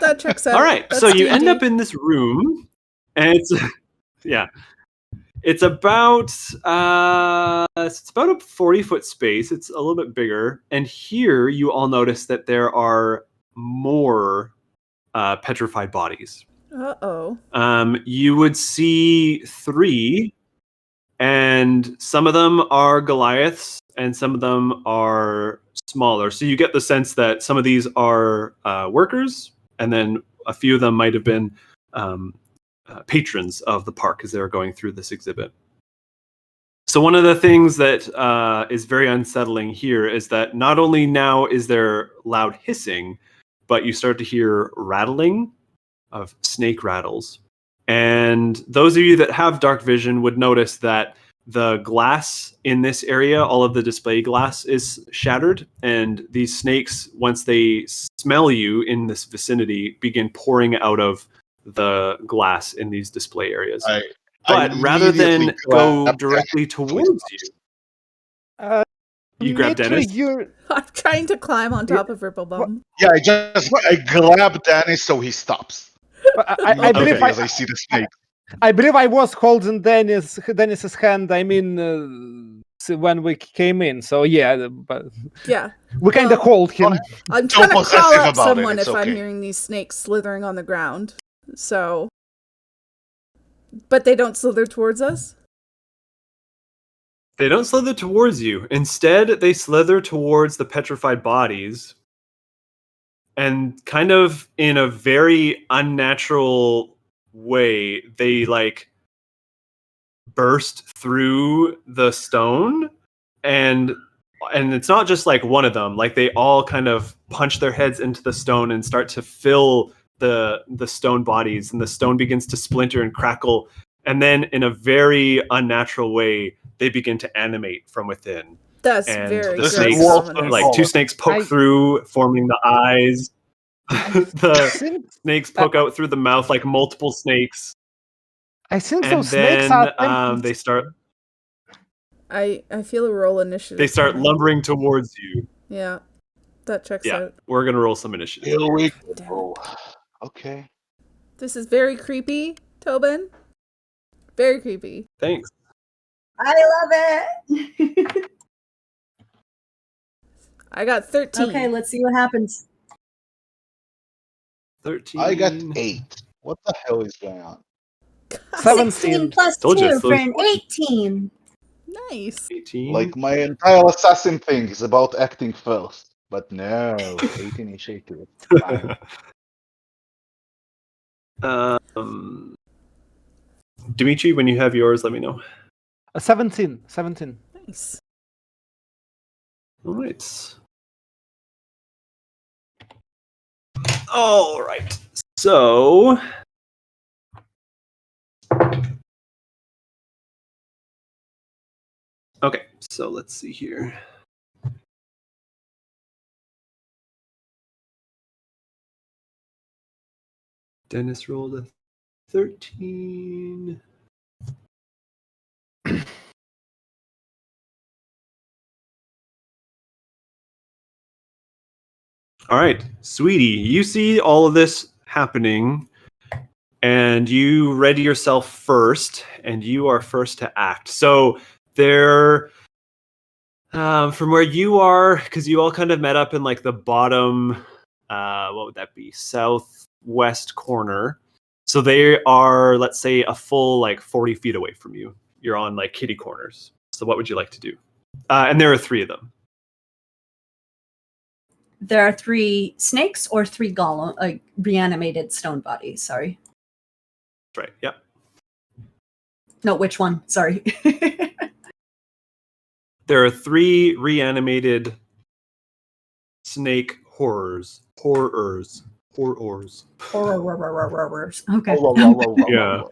[SPEAKER 5] That checks out.
[SPEAKER 1] All right,
[SPEAKER 5] That's
[SPEAKER 1] so you end
[SPEAKER 5] D&D.
[SPEAKER 1] up in this room, and it's it's about a 40-foot space. It's a little bit bigger, and here you all notice that there are more petrified bodies.
[SPEAKER 5] Uh-oh.
[SPEAKER 1] You would see 3, and some of them are Goliaths, and some of them are smaller. So you get the sense that some of these are workers, and then a few of them might have been patrons of the park as they were going through this exhibit. So one of the things that is very unsettling here is that not only now is there loud hissing, but you start to hear rattling of snake rattles. And those of you that have dark vision would notice that the glass in this area, all of the display glass is shattered, and these snakes, once they smell you in this vicinity, begin pouring out of the glass in these display areas. But rather than go directly towards you, you grab
[SPEAKER 4] Dmitry,
[SPEAKER 1] Dennis.
[SPEAKER 5] I'm trying to climb on top of Ripplebum.
[SPEAKER 2] Yeah, I grab Dennis so he stops.
[SPEAKER 4] I believe
[SPEAKER 2] Because I see the snake.
[SPEAKER 4] I believe I was holding Dennis's hand. I mean, when we came in. So yeah, but
[SPEAKER 5] Yeah.
[SPEAKER 4] we kind of hold him.
[SPEAKER 5] I'm trying to crawl
[SPEAKER 2] possessive
[SPEAKER 5] up
[SPEAKER 2] about it,
[SPEAKER 5] someone
[SPEAKER 2] it's
[SPEAKER 5] if I'm
[SPEAKER 2] okay.
[SPEAKER 5] hearing these snakes slithering on the ground. So. But they don't slither towards us?
[SPEAKER 1] They don't slither towards you. Instead, they slither towards the petrified bodies, and kind of in a very unnatural way, they like burst through the stone, and it's not just like one of them. Like they all kind of punch their heads into the stone and start to fill the stone bodies, and the stone begins to splinter and crackle, and then in a very unnatural way they begin to animate from within.
[SPEAKER 5] That's
[SPEAKER 1] And
[SPEAKER 5] very
[SPEAKER 1] the
[SPEAKER 5] gross.
[SPEAKER 1] snakes,
[SPEAKER 5] ominous.
[SPEAKER 1] like 2 snakes poke through, forming the eyes. The snakes poke out through the mouth like multiple snakes.
[SPEAKER 4] I think
[SPEAKER 1] And
[SPEAKER 4] those snakes
[SPEAKER 1] then
[SPEAKER 4] are
[SPEAKER 1] they start.
[SPEAKER 5] I feel a roll initiative.
[SPEAKER 1] They start lumbering towards you.
[SPEAKER 5] Yeah, that checks out.
[SPEAKER 1] We're gonna roll some initiative.
[SPEAKER 2] Here we
[SPEAKER 5] Damn
[SPEAKER 2] go. Okay.
[SPEAKER 5] This is very creepy, Toben. Very creepy.
[SPEAKER 1] Thanks.
[SPEAKER 3] I love it.
[SPEAKER 5] I got 13.
[SPEAKER 3] Okay, let's see what happens.
[SPEAKER 1] 13.
[SPEAKER 2] I got 8. What the hell is going on?
[SPEAKER 4] 17.
[SPEAKER 3] 16 plus
[SPEAKER 1] Told you,
[SPEAKER 3] 2
[SPEAKER 1] it's
[SPEAKER 3] for
[SPEAKER 1] those
[SPEAKER 3] an 18.
[SPEAKER 5] Nice.
[SPEAKER 1] 18.
[SPEAKER 2] Like my entire assassin thing is about acting first. But no, 8 initiative. Fine.
[SPEAKER 1] Dimitri, when you have yours, let me know.
[SPEAKER 4] 17. 17.
[SPEAKER 5] Nice.
[SPEAKER 1] All right. All right. So. Okay, so let's see here. Dennis rolled a 13. All right, sweetie, you see all of this happening, and you ready yourself first, and you are first to act. So there, from where you are, because you all kind of met up in like the bottom, what would that be, southwest corner. So they are, let's say, a full like 40 feet away from you. You're on like kitty corners. So what would you like to do? And there are 3 of them.
[SPEAKER 3] There are 3 snakes or 3 golem, reanimated stone bodies. Sorry.
[SPEAKER 1] Right. Yep.
[SPEAKER 3] No, which one? Sorry.
[SPEAKER 1] There are 3 reanimated snake horrors. Horrors.
[SPEAKER 3] Okay.
[SPEAKER 1] Yeah.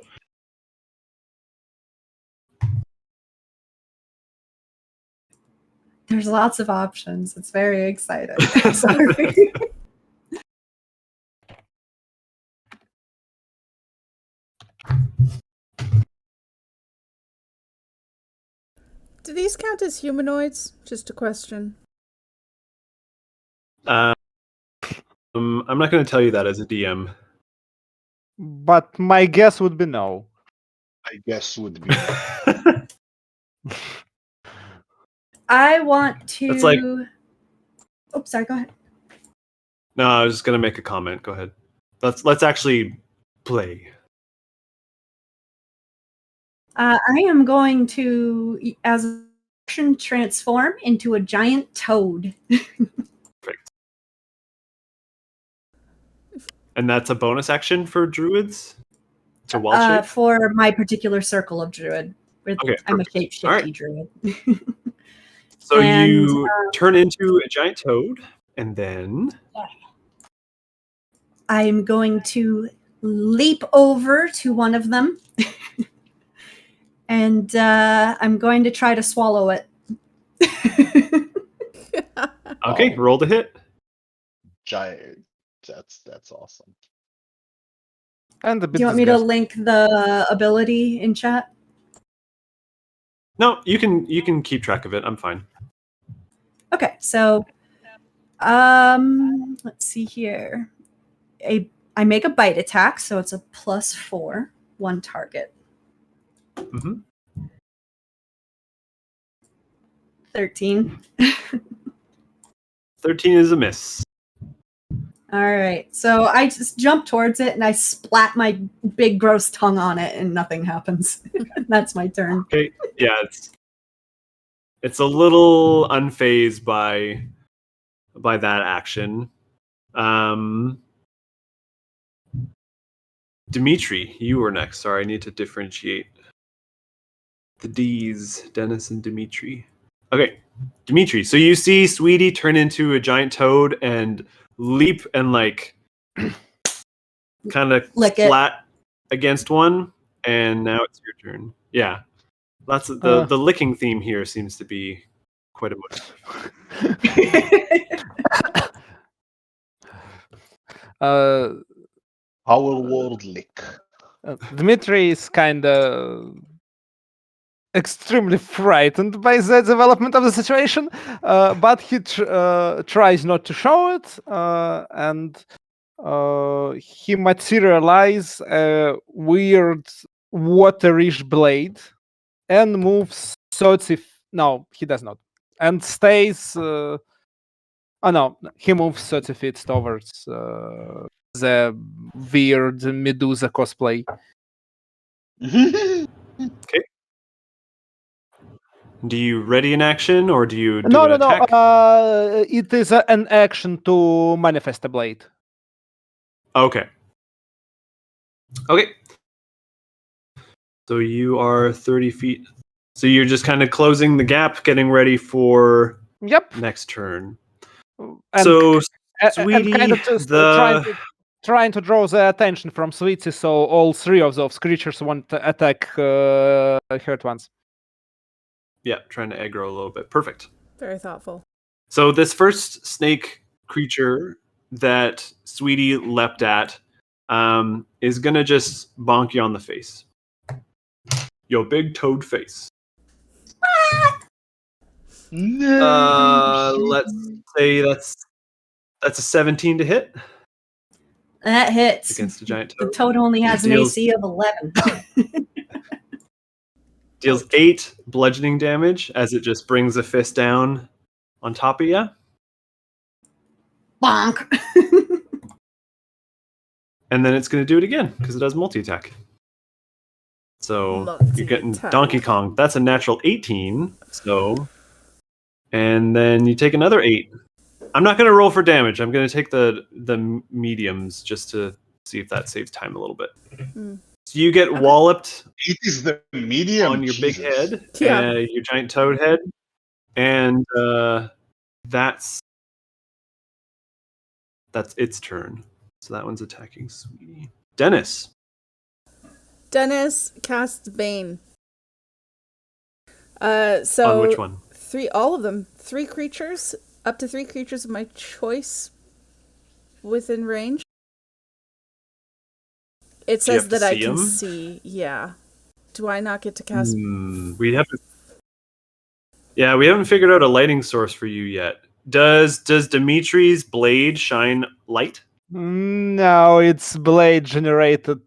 [SPEAKER 3] There's lots of options. It's very exciting. Sorry.
[SPEAKER 5] Do these count as humanoids? Just a question.
[SPEAKER 1] I'm not going to tell you that as a DM.
[SPEAKER 4] But my guess would be no.
[SPEAKER 2] I guess would be.
[SPEAKER 3] I want to.
[SPEAKER 1] It's like-
[SPEAKER 3] Oh, sorry. Go ahead.
[SPEAKER 1] No, I was just going to make a comment. Go ahead. Let's actually play.
[SPEAKER 3] I am going to, as a action, transform into a giant toad.
[SPEAKER 1] Perfect. And that's a bonus action for druids? To wall shape?
[SPEAKER 3] For my particular circle of druid.
[SPEAKER 1] Okay,
[SPEAKER 3] I'm a
[SPEAKER 1] perfect.
[SPEAKER 3] shape-shifty
[SPEAKER 1] All right.
[SPEAKER 3] druid.
[SPEAKER 1] So
[SPEAKER 3] And,
[SPEAKER 1] you turn into a giant toad, and then...
[SPEAKER 3] I'm going to leap over to one of them. And I'm going to try to swallow it.
[SPEAKER 1] Okay, roll to hit.
[SPEAKER 2] Giant. That's awesome.
[SPEAKER 4] And a
[SPEAKER 3] Do
[SPEAKER 4] bit
[SPEAKER 3] you want me to
[SPEAKER 4] disgusting.
[SPEAKER 3] link the ability in chat?
[SPEAKER 1] No, you can keep track of it. I'm fine.
[SPEAKER 3] Okay, so let's see here. I make a bite attack, so it's a +4, 1 target.
[SPEAKER 1] Mm-hmm.
[SPEAKER 3] 13.
[SPEAKER 1] 13 is a miss.
[SPEAKER 3] All right, so I just jump towards it and I splat my big gross tongue on it, and nothing happens. That's my turn.
[SPEAKER 1] Okay, yeah, it's a little unfazed by that action. Dimitri, you were next. Sorry, I need to differentiate the D's, Dennis and Dimitri. Okay, Dimitri. So you see Sweetie turn into a giant toad and leap and like kind of
[SPEAKER 3] Lick it.
[SPEAKER 1] flat against one, and now it's your turn. Yeah, lots of the licking theme here seems to be quite a motive.
[SPEAKER 2] Our world lick.
[SPEAKER 4] Dmitry is kind of extremely frightened by the development of the situation, but he tries not to show it, and he materializes a weird waterish blade and moves 30. No, he does not, and stays. Oh no, he moves 30 feet towards the weird Medusa cosplay.
[SPEAKER 1] Okay. Do you ready an action or do you do
[SPEAKER 4] No.
[SPEAKER 1] an attack?
[SPEAKER 4] It is an action to manifest a blade.
[SPEAKER 1] Okay. Okay. So you are 30 feet. So you're just kind of closing the gap, getting ready for
[SPEAKER 4] Yep.
[SPEAKER 1] next turn.
[SPEAKER 4] And,
[SPEAKER 1] So,
[SPEAKER 4] and
[SPEAKER 1] Sweetie,
[SPEAKER 4] kind of just trying to draw the attention from Sweetie, so all three of those creatures want to attack her at once.
[SPEAKER 1] Yeah, trying to aggro a little bit. Perfect.
[SPEAKER 5] Very thoughtful.
[SPEAKER 1] So this first snake creature that Sweetie leapt at is gonna just bonk you on the face. Your big toad face. Let's say that's a 17 to hit
[SPEAKER 3] That hits.
[SPEAKER 1] against a giant
[SPEAKER 3] The
[SPEAKER 1] toad.
[SPEAKER 3] toad only has an
[SPEAKER 1] Deals-
[SPEAKER 3] AC of 11.
[SPEAKER 1] Deals 8 bludgeoning damage as it just brings a fist down on top of you.
[SPEAKER 3] Bonk.
[SPEAKER 1] And then it's going to do it again because it does multi-attack. So you're getting
[SPEAKER 5] Multi-attack.
[SPEAKER 1] Donkey Kong. That's a natural 18. So, and then you take another 8. I'm not going to roll for damage. I'm going to take the mediums just to see if that saves time a little bit.
[SPEAKER 5] Mm.
[SPEAKER 1] So you get walloped
[SPEAKER 2] It is the medium
[SPEAKER 1] on your big
[SPEAKER 2] Jesus.
[SPEAKER 1] head,
[SPEAKER 5] Yeah.
[SPEAKER 1] your giant toad head, and that's its turn. So that one's attacking Sweetie. Dennis.
[SPEAKER 5] Dennis casts Bane.
[SPEAKER 1] On which one?
[SPEAKER 5] All of them. 3 creatures, up to 3 creatures of my choice within range. It
[SPEAKER 1] Do you
[SPEAKER 5] says
[SPEAKER 1] have to
[SPEAKER 5] that I
[SPEAKER 1] see
[SPEAKER 5] can
[SPEAKER 1] 'em?
[SPEAKER 5] see. Yeah. Do I not get to cast?
[SPEAKER 1] We haven't. Yeah, we haven't figured out a lighting source for you yet. Does Dimitri's blade shine light?
[SPEAKER 4] No, it's blade generated,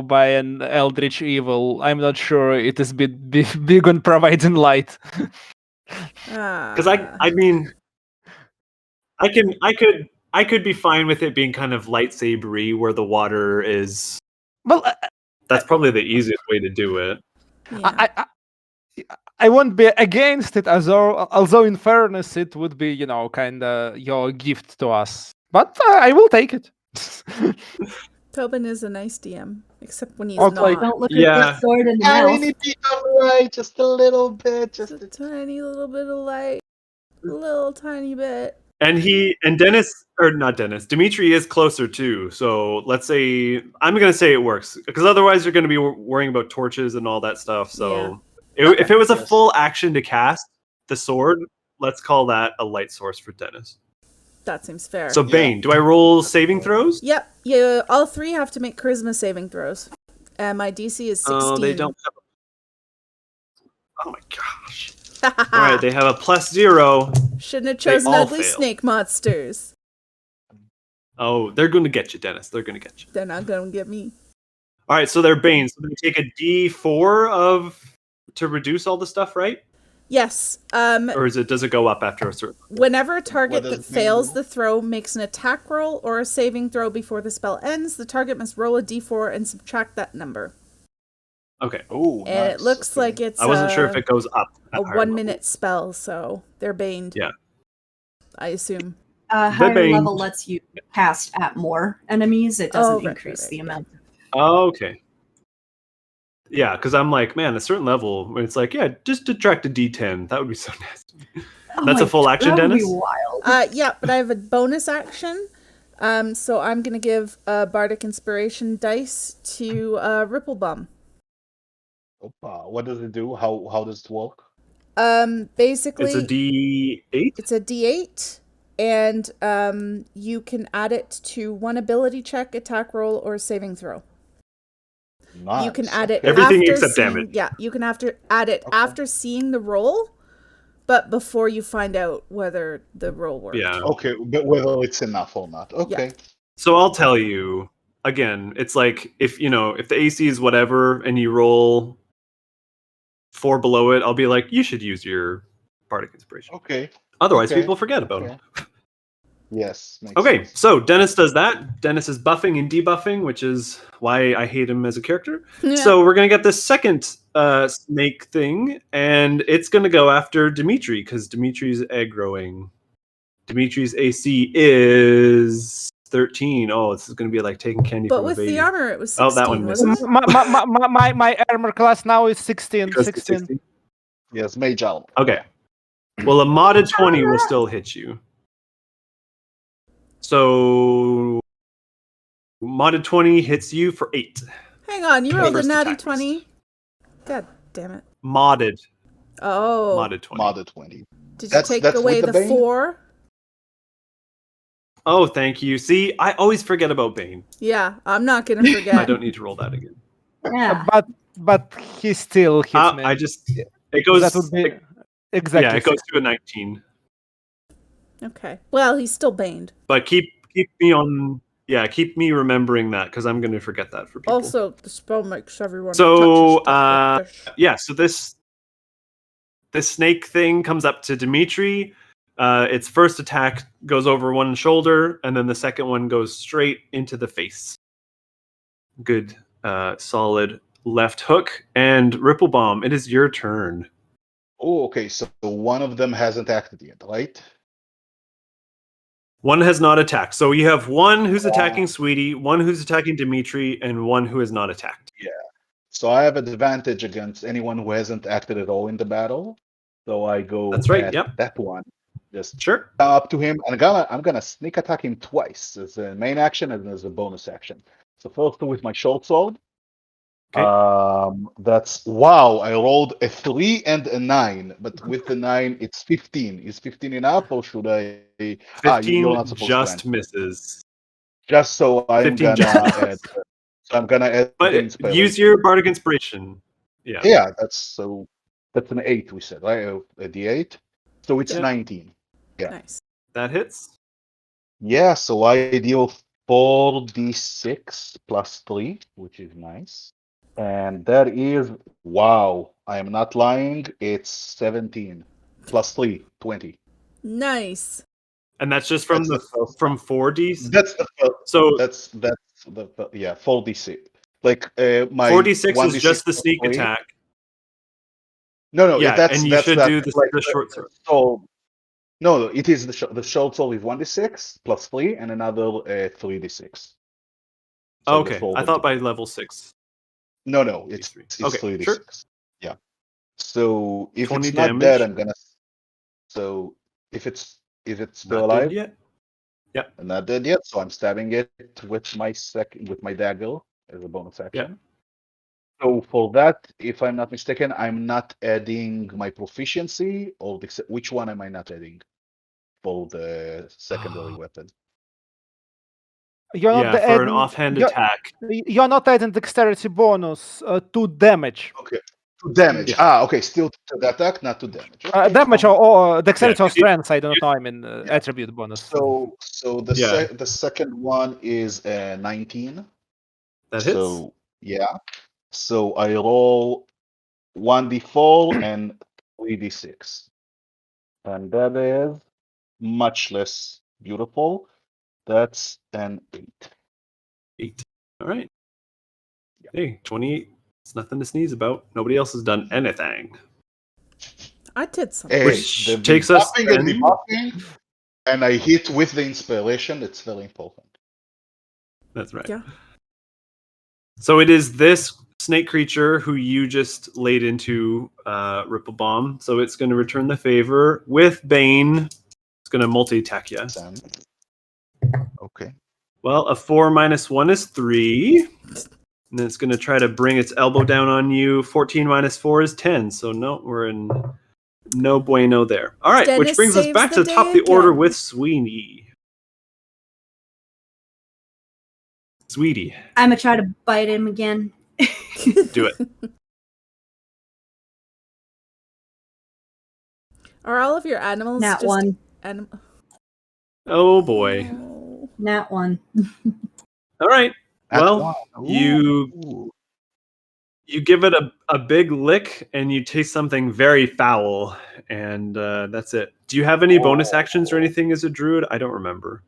[SPEAKER 4] by an eldritch evil. I'm not sure it is big on providing light.
[SPEAKER 1] Because I mean, I could be fine with it being kind of lightsabery, where the water is.
[SPEAKER 4] Well,
[SPEAKER 1] That's probably the easiest way to do it.
[SPEAKER 5] Yeah.
[SPEAKER 4] I won't be against it, although in fairness, it would be, kind of your gift to us. But I will take it.
[SPEAKER 5] Tobin is a nice DM, except when he's
[SPEAKER 4] Also,
[SPEAKER 5] not.
[SPEAKER 3] Don't look
[SPEAKER 1] Yeah.
[SPEAKER 3] at the sword in the mouth.
[SPEAKER 2] Tiny bit of light, just a little bit,
[SPEAKER 5] Just a tiny little bit of light. A little tiny bit.
[SPEAKER 1] And Dimitri is closer too. So let's say I'm gonna say it works because otherwise you're gonna be worrying about torches and all that stuff. So if it was a
[SPEAKER 2] Yes.
[SPEAKER 1] full action to cast the sword, let's call that a light source for Dennis.
[SPEAKER 5] That seems fair.
[SPEAKER 1] So Bane, do I roll saving throws?
[SPEAKER 5] Yep. Yeah. All 3 have to make charisma saving throws. And my DC is 16.
[SPEAKER 1] Oh, they don't have. Oh my gosh! All right, they have a +0.
[SPEAKER 5] Shouldn't have
[SPEAKER 1] They
[SPEAKER 5] chosen
[SPEAKER 1] all
[SPEAKER 5] ugly
[SPEAKER 1] fail.
[SPEAKER 5] snake monsters.
[SPEAKER 1] Oh, they're going to get you, Dennis. They're going to get you.
[SPEAKER 5] They're not gonna get me.
[SPEAKER 1] All right, so they're Bane. So they take a D4 to reduce all the stuff, right?
[SPEAKER 5] Yes.
[SPEAKER 1] Or does it go up after a certain?
[SPEAKER 5] Whenever a target
[SPEAKER 2] What does
[SPEAKER 5] that
[SPEAKER 2] it mean?
[SPEAKER 5] fails the throw makes an attack roll or a saving throw before the spell ends, the target must roll a d4 and subtract that number.
[SPEAKER 1] Okay,
[SPEAKER 2] Oh,
[SPEAKER 5] And it
[SPEAKER 2] nice.
[SPEAKER 5] looks
[SPEAKER 2] Okay.
[SPEAKER 5] like it's
[SPEAKER 1] I wasn't sure if it goes up.
[SPEAKER 5] a 1-minute spell, so they're baned.
[SPEAKER 1] Yeah.
[SPEAKER 5] I assume.
[SPEAKER 3] Higher
[SPEAKER 1] Bane.
[SPEAKER 3] level lets you cast at more enemies. It doesn't
[SPEAKER 5] right,
[SPEAKER 3] increase
[SPEAKER 5] right,
[SPEAKER 3] the
[SPEAKER 5] right.
[SPEAKER 3] amount.
[SPEAKER 1] Oh, okay. Yeah, because I'm like, man, a certain level when it's like, yeah, just detract a D10. That would be so nasty.
[SPEAKER 3] Oh
[SPEAKER 1] That's a
[SPEAKER 3] my
[SPEAKER 1] full
[SPEAKER 3] God,
[SPEAKER 1] action,
[SPEAKER 3] that would be
[SPEAKER 1] Dennis?
[SPEAKER 3] wild.
[SPEAKER 5] Yeah, but I have a bonus action. So I'm gonna give Bardic Inspiration dice to Ripple Bum.
[SPEAKER 2] Opa, what does it do? How does it work?
[SPEAKER 5] Basically,
[SPEAKER 1] It's a D8.
[SPEAKER 5] It's a D8, and you can add it to one ability check, attack roll, or saving throw.
[SPEAKER 2] Nice.
[SPEAKER 5] You can add it
[SPEAKER 1] Everything
[SPEAKER 5] after
[SPEAKER 1] except
[SPEAKER 5] seeing,
[SPEAKER 1] damage.
[SPEAKER 5] Yeah, you can add it after seeing the roll, but before you find out whether the roll worked.
[SPEAKER 1] Yeah.
[SPEAKER 2] Okay, but whether it's enough or not. Okay.
[SPEAKER 1] So I'll tell you again. It's like if the AC is whatever, and you roll 4 below it, I'll be like, you should use your bardic inspiration.
[SPEAKER 2] Okay.
[SPEAKER 1] Otherwise,
[SPEAKER 2] Okay.
[SPEAKER 1] people forget about it.
[SPEAKER 2] Yes. Makes
[SPEAKER 1] Okay,
[SPEAKER 2] sense.
[SPEAKER 1] so Dennis does that. Dennis is buffing and debuffing, which is why I hate him as a character.
[SPEAKER 5] Yeah.
[SPEAKER 1] So we're going to get this second snake thing, and it's going to go after Dimitri, because Dimitri's aggroing. Dimitri's AC is 13. Oh, this is going to be like taking candy
[SPEAKER 5] But
[SPEAKER 1] from a
[SPEAKER 5] with
[SPEAKER 1] baby.
[SPEAKER 5] the armor, it was 16,
[SPEAKER 1] Oh, that one
[SPEAKER 5] wasn't
[SPEAKER 1] misses.
[SPEAKER 5] it?
[SPEAKER 4] My armor class now is 16.
[SPEAKER 1] It goes to
[SPEAKER 4] 16.
[SPEAKER 1] 16?
[SPEAKER 2] Yes, mage armor.
[SPEAKER 1] Okay. Well, a modded 20 will still hit you. So modded 20 hits you for 8.
[SPEAKER 5] Hang on, you rolled a
[SPEAKER 1] First
[SPEAKER 5] natty
[SPEAKER 1] attack.
[SPEAKER 5] 20. God damn it.
[SPEAKER 1] Modded.
[SPEAKER 5] Oh.
[SPEAKER 1] Modded 20.
[SPEAKER 2] Modded 20.
[SPEAKER 5] Did you
[SPEAKER 2] That's
[SPEAKER 5] take
[SPEAKER 2] with
[SPEAKER 5] away
[SPEAKER 2] the
[SPEAKER 5] the
[SPEAKER 2] Bane?
[SPEAKER 5] 4?
[SPEAKER 1] Oh, thank you. See, I always forget about Bane.
[SPEAKER 5] Yeah, I'm not going to forget.
[SPEAKER 1] I don't need to roll that again.
[SPEAKER 3] Yeah.
[SPEAKER 4] But he still hits me.
[SPEAKER 1] I just it goes.
[SPEAKER 4] That would be exactly.
[SPEAKER 1] Yeah, it goes to a 19.
[SPEAKER 5] Okay. Well, he's still baned.
[SPEAKER 1] But keep me on. Yeah, keep me remembering that, because I'm going to forget that for people.
[SPEAKER 5] Also, the spell makes everyone
[SPEAKER 1] So,
[SPEAKER 5] touch like this.
[SPEAKER 1] yeah, so this snake thing comes up to Dimitri. Its first attack goes over one shoulder, and then the second one goes straight into the face. Good, solid left hook. And Ripple Bomb, it is your turn.
[SPEAKER 2] Oh, okay. So one of them hasn't acted yet, right?
[SPEAKER 1] One has not attacked. So you have one who's attacking Sweetie, one who's attacking Dimitri, and one who is not attacked.
[SPEAKER 2] Yeah. So I have advantage against anyone who hasn't acted at all in the battle. So I go
[SPEAKER 1] That's right,
[SPEAKER 2] at
[SPEAKER 1] yep.
[SPEAKER 2] that one. Just
[SPEAKER 1] Sure.
[SPEAKER 2] come up to him, and I'm gonna sneak attack him twice as a main action and as a bonus action. So first with my short sword.
[SPEAKER 1] Okay.
[SPEAKER 2] That's wow. I rolled a 3 and a 9, but with the 9, it's 15. Is 15 enough, or should I?
[SPEAKER 1] 15
[SPEAKER 2] you're not supposed
[SPEAKER 1] just
[SPEAKER 2] to
[SPEAKER 1] misses.
[SPEAKER 2] Just so I'm
[SPEAKER 1] 15
[SPEAKER 2] gonna
[SPEAKER 1] just
[SPEAKER 2] add. So I'm gonna add the
[SPEAKER 1] But
[SPEAKER 2] inspiration.
[SPEAKER 1] use your bardic inspiration. Yeah.
[SPEAKER 2] Yeah, that's an 8 we said, right? A D8. So it's
[SPEAKER 1] Yeah.
[SPEAKER 2] 19. Yeah.
[SPEAKER 5] Nice.
[SPEAKER 1] That hits.
[SPEAKER 2] Yeah, so I deal 4d6 plus 3, which is nice. And that is, wow, I am not lying, it's 17 plus 3, 20.
[SPEAKER 5] Nice.
[SPEAKER 1] And that's just from
[SPEAKER 2] That's the first
[SPEAKER 1] from 4D.
[SPEAKER 2] That's the first.
[SPEAKER 1] So
[SPEAKER 2] That's the yeah, 4d6. Like my
[SPEAKER 1] 4D6 is just the
[SPEAKER 2] plus
[SPEAKER 1] sneak
[SPEAKER 2] 3.
[SPEAKER 1] attack.
[SPEAKER 2] No,
[SPEAKER 1] Yeah,
[SPEAKER 2] that's
[SPEAKER 1] and you
[SPEAKER 2] that's
[SPEAKER 1] should
[SPEAKER 2] that,
[SPEAKER 1] do the
[SPEAKER 2] like,
[SPEAKER 1] short sword.
[SPEAKER 2] So no, it is the short sword is 1d6 plus 3 and another 3d6. So
[SPEAKER 1] Okay, I thought by level 6.
[SPEAKER 2] No, it's
[SPEAKER 1] Okay,
[SPEAKER 2] 3d6.
[SPEAKER 1] sure.
[SPEAKER 2] Yeah. So if
[SPEAKER 1] 20
[SPEAKER 2] it's not
[SPEAKER 1] damage.
[SPEAKER 2] dead, I'm gonna. So if it's still
[SPEAKER 1] Not dead
[SPEAKER 2] alive,
[SPEAKER 1] yet. Yep.
[SPEAKER 2] I'm not dead yet. So I'm stabbing it with my dagger as a bonus action. So for that, if I'm not mistaken, I'm not adding my proficiency, or which one am I not adding for the secondary weapon?
[SPEAKER 4] You're not
[SPEAKER 1] Yeah, for
[SPEAKER 4] adding,
[SPEAKER 1] an offhand attack.
[SPEAKER 4] You're not adding dexterity bonus to damage.
[SPEAKER 2] Okay. To damage.
[SPEAKER 1] Yeah.
[SPEAKER 2] Okay. Still to the attack, not to damage. Okay,
[SPEAKER 4] Damage
[SPEAKER 2] fine.
[SPEAKER 4] or dexterity
[SPEAKER 1] Yeah,
[SPEAKER 4] or strength. I don't know. I mean, attribute bonus.
[SPEAKER 2] So the
[SPEAKER 1] Yeah.
[SPEAKER 2] the second one is 19.
[SPEAKER 1] That hits.
[SPEAKER 2] So yeah. So I roll 1d4 and 3d6, and that is much less beautiful. That's an 8.
[SPEAKER 1] 8. All right. Hey, 28. It's nothing to sneeze about. Nobody else has done anything.
[SPEAKER 5] I did something.
[SPEAKER 2] Hey,
[SPEAKER 1] Which
[SPEAKER 2] the
[SPEAKER 1] takes us
[SPEAKER 2] debuffing and
[SPEAKER 1] then-
[SPEAKER 2] debuffing, and I hit with the inspiration. It's very important.
[SPEAKER 1] That's right.
[SPEAKER 5] Yeah.
[SPEAKER 1] So it is this snake creature who you just laid into Ripple Bomb. So it's going to return the favor with Bane. It's going to multi-attack you.
[SPEAKER 2] Sam. Okay.
[SPEAKER 1] Well, a 4 minus 1 is 3. And then it's going to try to bring its elbow down on you. 14 minus 4 is 10. So no, we're in no bueno there. All right, which
[SPEAKER 5] Dennis
[SPEAKER 1] brings us
[SPEAKER 5] saves
[SPEAKER 1] back
[SPEAKER 5] the
[SPEAKER 1] to the top of
[SPEAKER 5] day
[SPEAKER 1] the order
[SPEAKER 5] again.
[SPEAKER 1] with Sweeney. Sweetie.
[SPEAKER 3] I'm gonna try to bite him again,
[SPEAKER 1] Do it.
[SPEAKER 5] Are all of your animals
[SPEAKER 3] Nat
[SPEAKER 5] just
[SPEAKER 3] 1.
[SPEAKER 1] Oh boy.
[SPEAKER 5] Oh.
[SPEAKER 3] Nat 1.
[SPEAKER 1] All right.
[SPEAKER 2] That's
[SPEAKER 1] Well,
[SPEAKER 2] one.
[SPEAKER 1] you
[SPEAKER 2] Ooh.
[SPEAKER 1] you give it a big lick and you taste something very foul, and that's it. Do you have any bonus actions or anything as a druid? I don't remember.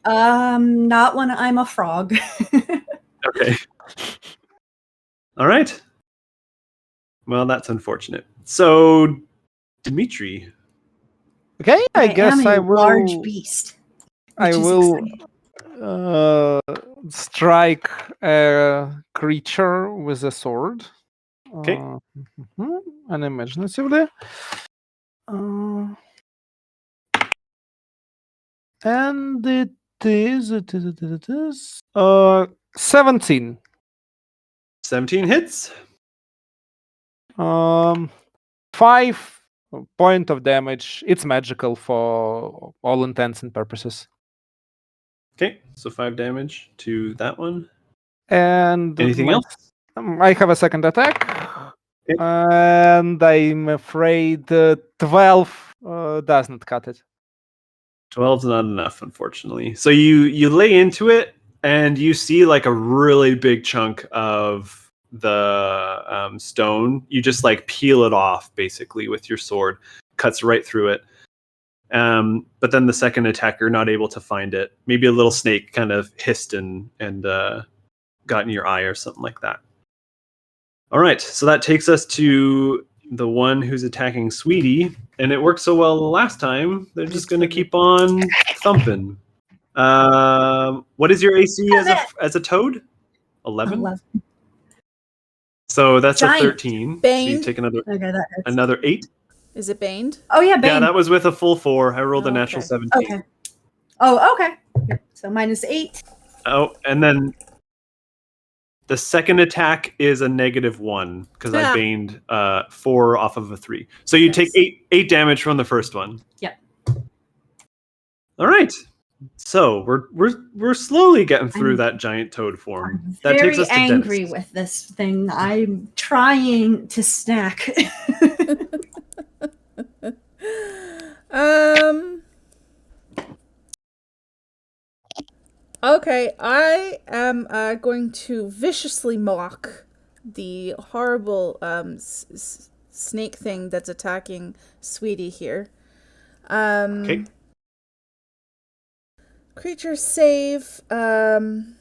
[SPEAKER 3] Not when I'm a frog.
[SPEAKER 1] Okay. All right. Well, that's unfortunate. So, Dimitri.
[SPEAKER 4] Okay, I guess
[SPEAKER 3] am a
[SPEAKER 4] I will.
[SPEAKER 3] large beast.
[SPEAKER 4] I
[SPEAKER 3] which is
[SPEAKER 4] will
[SPEAKER 3] exciting.
[SPEAKER 4] strike a creature with a sword.
[SPEAKER 1] Okay.
[SPEAKER 4] Unimaginatively. And it is 17.
[SPEAKER 1] 17 hits.
[SPEAKER 4] 5 point of damage. It's magical for all intents and purposes.
[SPEAKER 1] Okay, so 5 damage to that one.
[SPEAKER 4] And
[SPEAKER 1] Anything else?
[SPEAKER 4] I have a second attack.
[SPEAKER 1] Okay.
[SPEAKER 4] And I'm afraid 12 doesn't cut it.
[SPEAKER 1] 12's not enough, unfortunately. So you lay into it, and you see like a really big chunk of the stone. You just like peel it off basically with your sword, cuts right through it. But then the second attack, you're not able to find it. Maybe a little snake kind of hissed and got in your eye or something like that. All right, so that takes us to the one who's attacking Sweetie, and it worked so well the last time. They're just going to keep on thumping. What is your AC as a toad? 11.
[SPEAKER 3] 11.
[SPEAKER 1] So that's
[SPEAKER 3] Giant.
[SPEAKER 1] a 13.
[SPEAKER 5] Bane.
[SPEAKER 1] So you take another
[SPEAKER 3] Okay, that hurts.
[SPEAKER 1] another 8.
[SPEAKER 5] Is it baned?
[SPEAKER 3] Oh yeah, Bane.
[SPEAKER 1] Yeah, that was with a full 4. I rolled a
[SPEAKER 5] Oh,
[SPEAKER 1] natural
[SPEAKER 5] okay.
[SPEAKER 1] 17.
[SPEAKER 3] Okay. Oh, okay. So -8.
[SPEAKER 1] Oh, and then the second attack is a -1 because I baned 4 off of a 3. So you take 8 damage from the first one.
[SPEAKER 3] Yep.
[SPEAKER 1] All right. So we're slowly getting through that giant toad form.
[SPEAKER 3] I'm
[SPEAKER 1] That
[SPEAKER 3] very
[SPEAKER 1] takes us to
[SPEAKER 3] angry
[SPEAKER 1] Dennis.
[SPEAKER 3] with this thing. I'm trying to snack.
[SPEAKER 5] Okay, I am going to viciously mock the horrible snake thing that's attacking Sweetie here.
[SPEAKER 1] Okay.
[SPEAKER 5] Creature save. Hang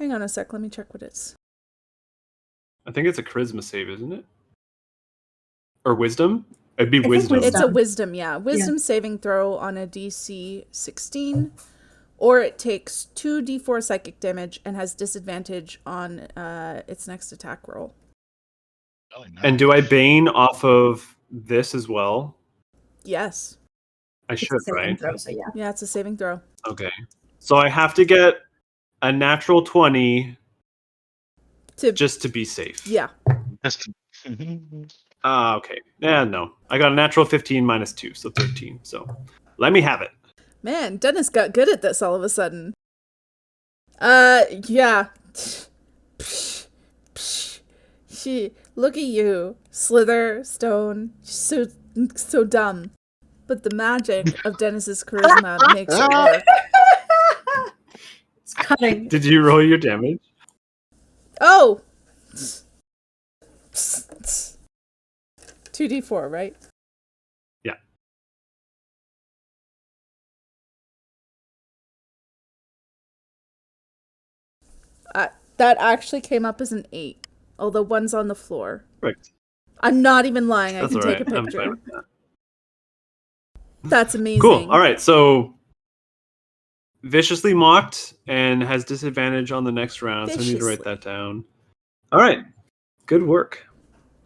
[SPEAKER 5] on a sec. Let me check what it's.
[SPEAKER 1] I think it's a charisma save, isn't it? Or wisdom? It'd be
[SPEAKER 3] think
[SPEAKER 1] wisdom.
[SPEAKER 5] It's a
[SPEAKER 3] Wisdom.
[SPEAKER 5] wisdom, yeah. Wisdom saving throw on a DC 16. Or it takes 2d4 psychic damage and has disadvantage on its next attack roll.
[SPEAKER 2] Really nice.
[SPEAKER 1] And do I bane off of this as well?
[SPEAKER 5] Yes.
[SPEAKER 1] I should, right?
[SPEAKER 3] Throw, so yeah.
[SPEAKER 5] Yeah, it's a saving throw.
[SPEAKER 1] Okay. So I have to get a natural 20 just to be safe.
[SPEAKER 5] Yeah.
[SPEAKER 1] Okay. Yeah, no. I got a natural 15 minus 2, so 13. So let me have it.
[SPEAKER 5] Man, Dennis got good at this all of a sudden. Yeah. Look at you, Slither, Stone. So dumb. But the magic of Dennis's charisma makes it work.
[SPEAKER 3] It's cutting.
[SPEAKER 1] Did you roll your damage?
[SPEAKER 5] Oh! 2d4, right?
[SPEAKER 1] Yeah.
[SPEAKER 5] That actually came up as an 8, although one's on the floor.
[SPEAKER 1] Right.
[SPEAKER 5] I'm not even lying.
[SPEAKER 1] That's
[SPEAKER 5] I can
[SPEAKER 1] all
[SPEAKER 5] take a
[SPEAKER 1] right. I'm
[SPEAKER 5] picture.
[SPEAKER 1] fine with that.
[SPEAKER 5] That's amazing.
[SPEAKER 1] Cool. All right. So viciously mocked and has disadvantage on the next round. So I need to write that down. All right. Good work.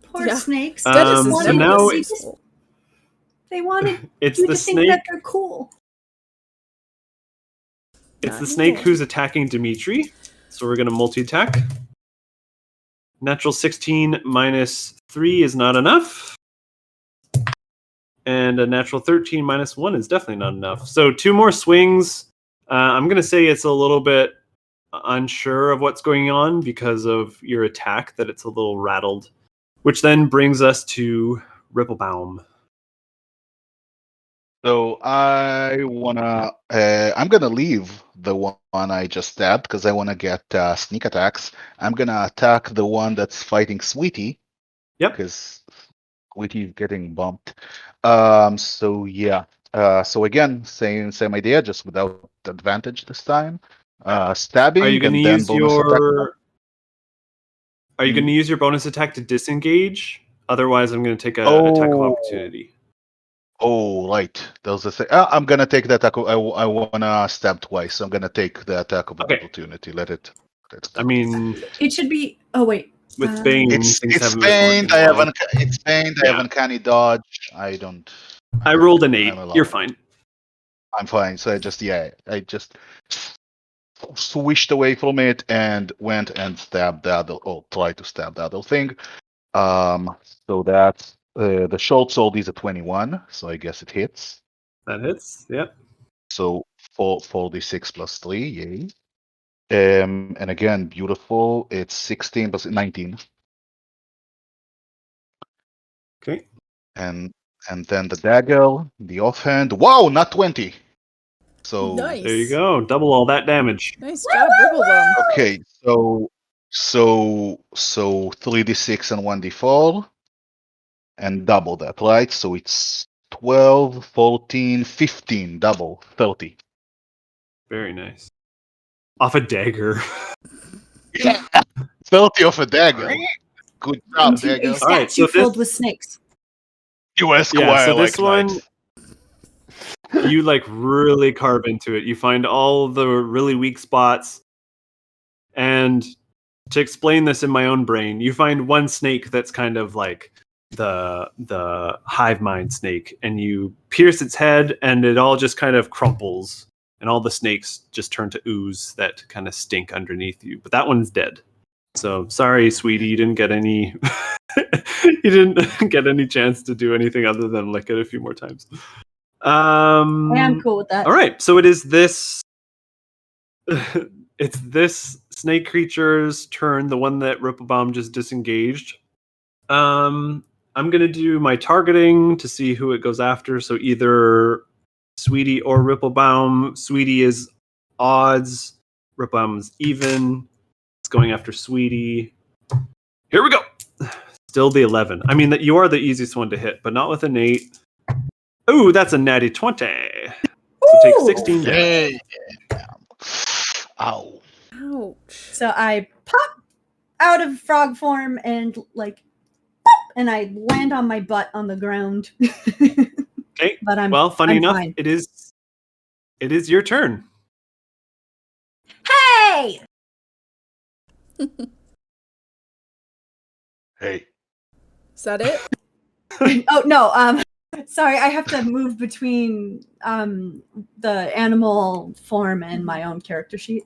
[SPEAKER 3] Poor snakes.
[SPEAKER 5] Dennis is
[SPEAKER 1] so now
[SPEAKER 3] they wanted
[SPEAKER 1] it's
[SPEAKER 3] you
[SPEAKER 1] the
[SPEAKER 3] to think
[SPEAKER 1] snake.
[SPEAKER 3] that they're cool.
[SPEAKER 1] It's the snake who's attacking Dimitri. So we're going to multi-attack. Natural 16 minus 3 is not enough. And a natural 13 minus 1 is definitely not enough. So 2 more swings. I'm going to say it's a little bit unsure of what's going on because of your attack, that it's a little rattled. Which then brings us to Ripplebaum.
[SPEAKER 2] So I'm gonna leave the one I just stabbed because I want to get sneak attacks. I'm gonna attack the one that's fighting Sweetie.
[SPEAKER 1] Yep.
[SPEAKER 2] Because Sweetie's getting bumped. So yeah. So again, same idea, just without advantage this time. Stabbing.
[SPEAKER 1] Are you going to
[SPEAKER 2] and then
[SPEAKER 1] use
[SPEAKER 2] bonus attack.
[SPEAKER 1] Are you going to use your bonus attack to disengage? Otherwise, I'm going to take an attack of opportunity.
[SPEAKER 2] Oh, right. There's a thing. I'm gonna take the attack. I wanna stab twice. So I'm gonna take the attack of opportunity. Let it.
[SPEAKER 1] I mean,
[SPEAKER 3] it should be. Oh wait.
[SPEAKER 1] With Bane,
[SPEAKER 2] it's
[SPEAKER 1] things haven't
[SPEAKER 2] Bane.
[SPEAKER 1] been working well.
[SPEAKER 2] It's Bane. I have uncanny dodge. I don't.
[SPEAKER 1] I rolled an 8. You're fine.
[SPEAKER 2] I'm fine. So I just swished away from it and went and stabbed the other, or tried to stab the other thing. So that's the short sword is a 21, so I guess it hits.
[SPEAKER 1] That hits, yep.
[SPEAKER 2] So 4d6 plus 3, yay. And again, beautiful. It's 16 plus 19.
[SPEAKER 1] Okay.
[SPEAKER 2] And then the dagger, the offhand. Wow, not 20. So
[SPEAKER 5] nice.
[SPEAKER 1] There you go. Double all that damage.
[SPEAKER 5] Nice job, Ripplebaum.
[SPEAKER 2] Okay, so 3d6 and 1d4. And double that, right? So it's 12, 14, 15, double, 30.
[SPEAKER 1] Very nice. Off a dagger.
[SPEAKER 2] Yeah. 30 off a dagger. Good job,
[SPEAKER 3] Into
[SPEAKER 2] dagger.
[SPEAKER 3] a statue filled with snakes.
[SPEAKER 2] You Esquire,
[SPEAKER 1] so this one,
[SPEAKER 2] nice.
[SPEAKER 1] You like really carve into it. You find all the really weak spots. And to explain this in my own brain, you find one snake that's kind of like the hive mind snake, and you pierce its head and it all just kind of crumples, and all the snakes just turn to ooze that kind of stink underneath you. But that one's dead. So sorry, sweetie, you didn't get any you didn't get any chance to do anything other than lick it a few more times.
[SPEAKER 3] I'm cool with that.
[SPEAKER 1] All right, so it is this it's this snake creature's turn, the one that Ripplebaum just disengaged. I'm going to do my targeting to see who it goes after. So either Sweetie or Ripplebaum. Sweetie is odds. Ripplebaum's even. It's going after Sweetie. Here we go. Still the 11. I mean, you are the easiest one to hit, but not with an 8. Ooh, that's a natty 20. So take 16 damage.
[SPEAKER 2] Ow.
[SPEAKER 5] Ouch.
[SPEAKER 3] So I pop out of frog form and and I land on my butt on the ground.
[SPEAKER 1] Okay.
[SPEAKER 3] But
[SPEAKER 1] funny
[SPEAKER 3] I'm
[SPEAKER 1] enough,
[SPEAKER 3] fine.
[SPEAKER 1] it is your turn.
[SPEAKER 3] Hey!
[SPEAKER 2] Hey.
[SPEAKER 5] Is that it?
[SPEAKER 3] Oh no, sorry, I have to move between the animal form and my own character sheet.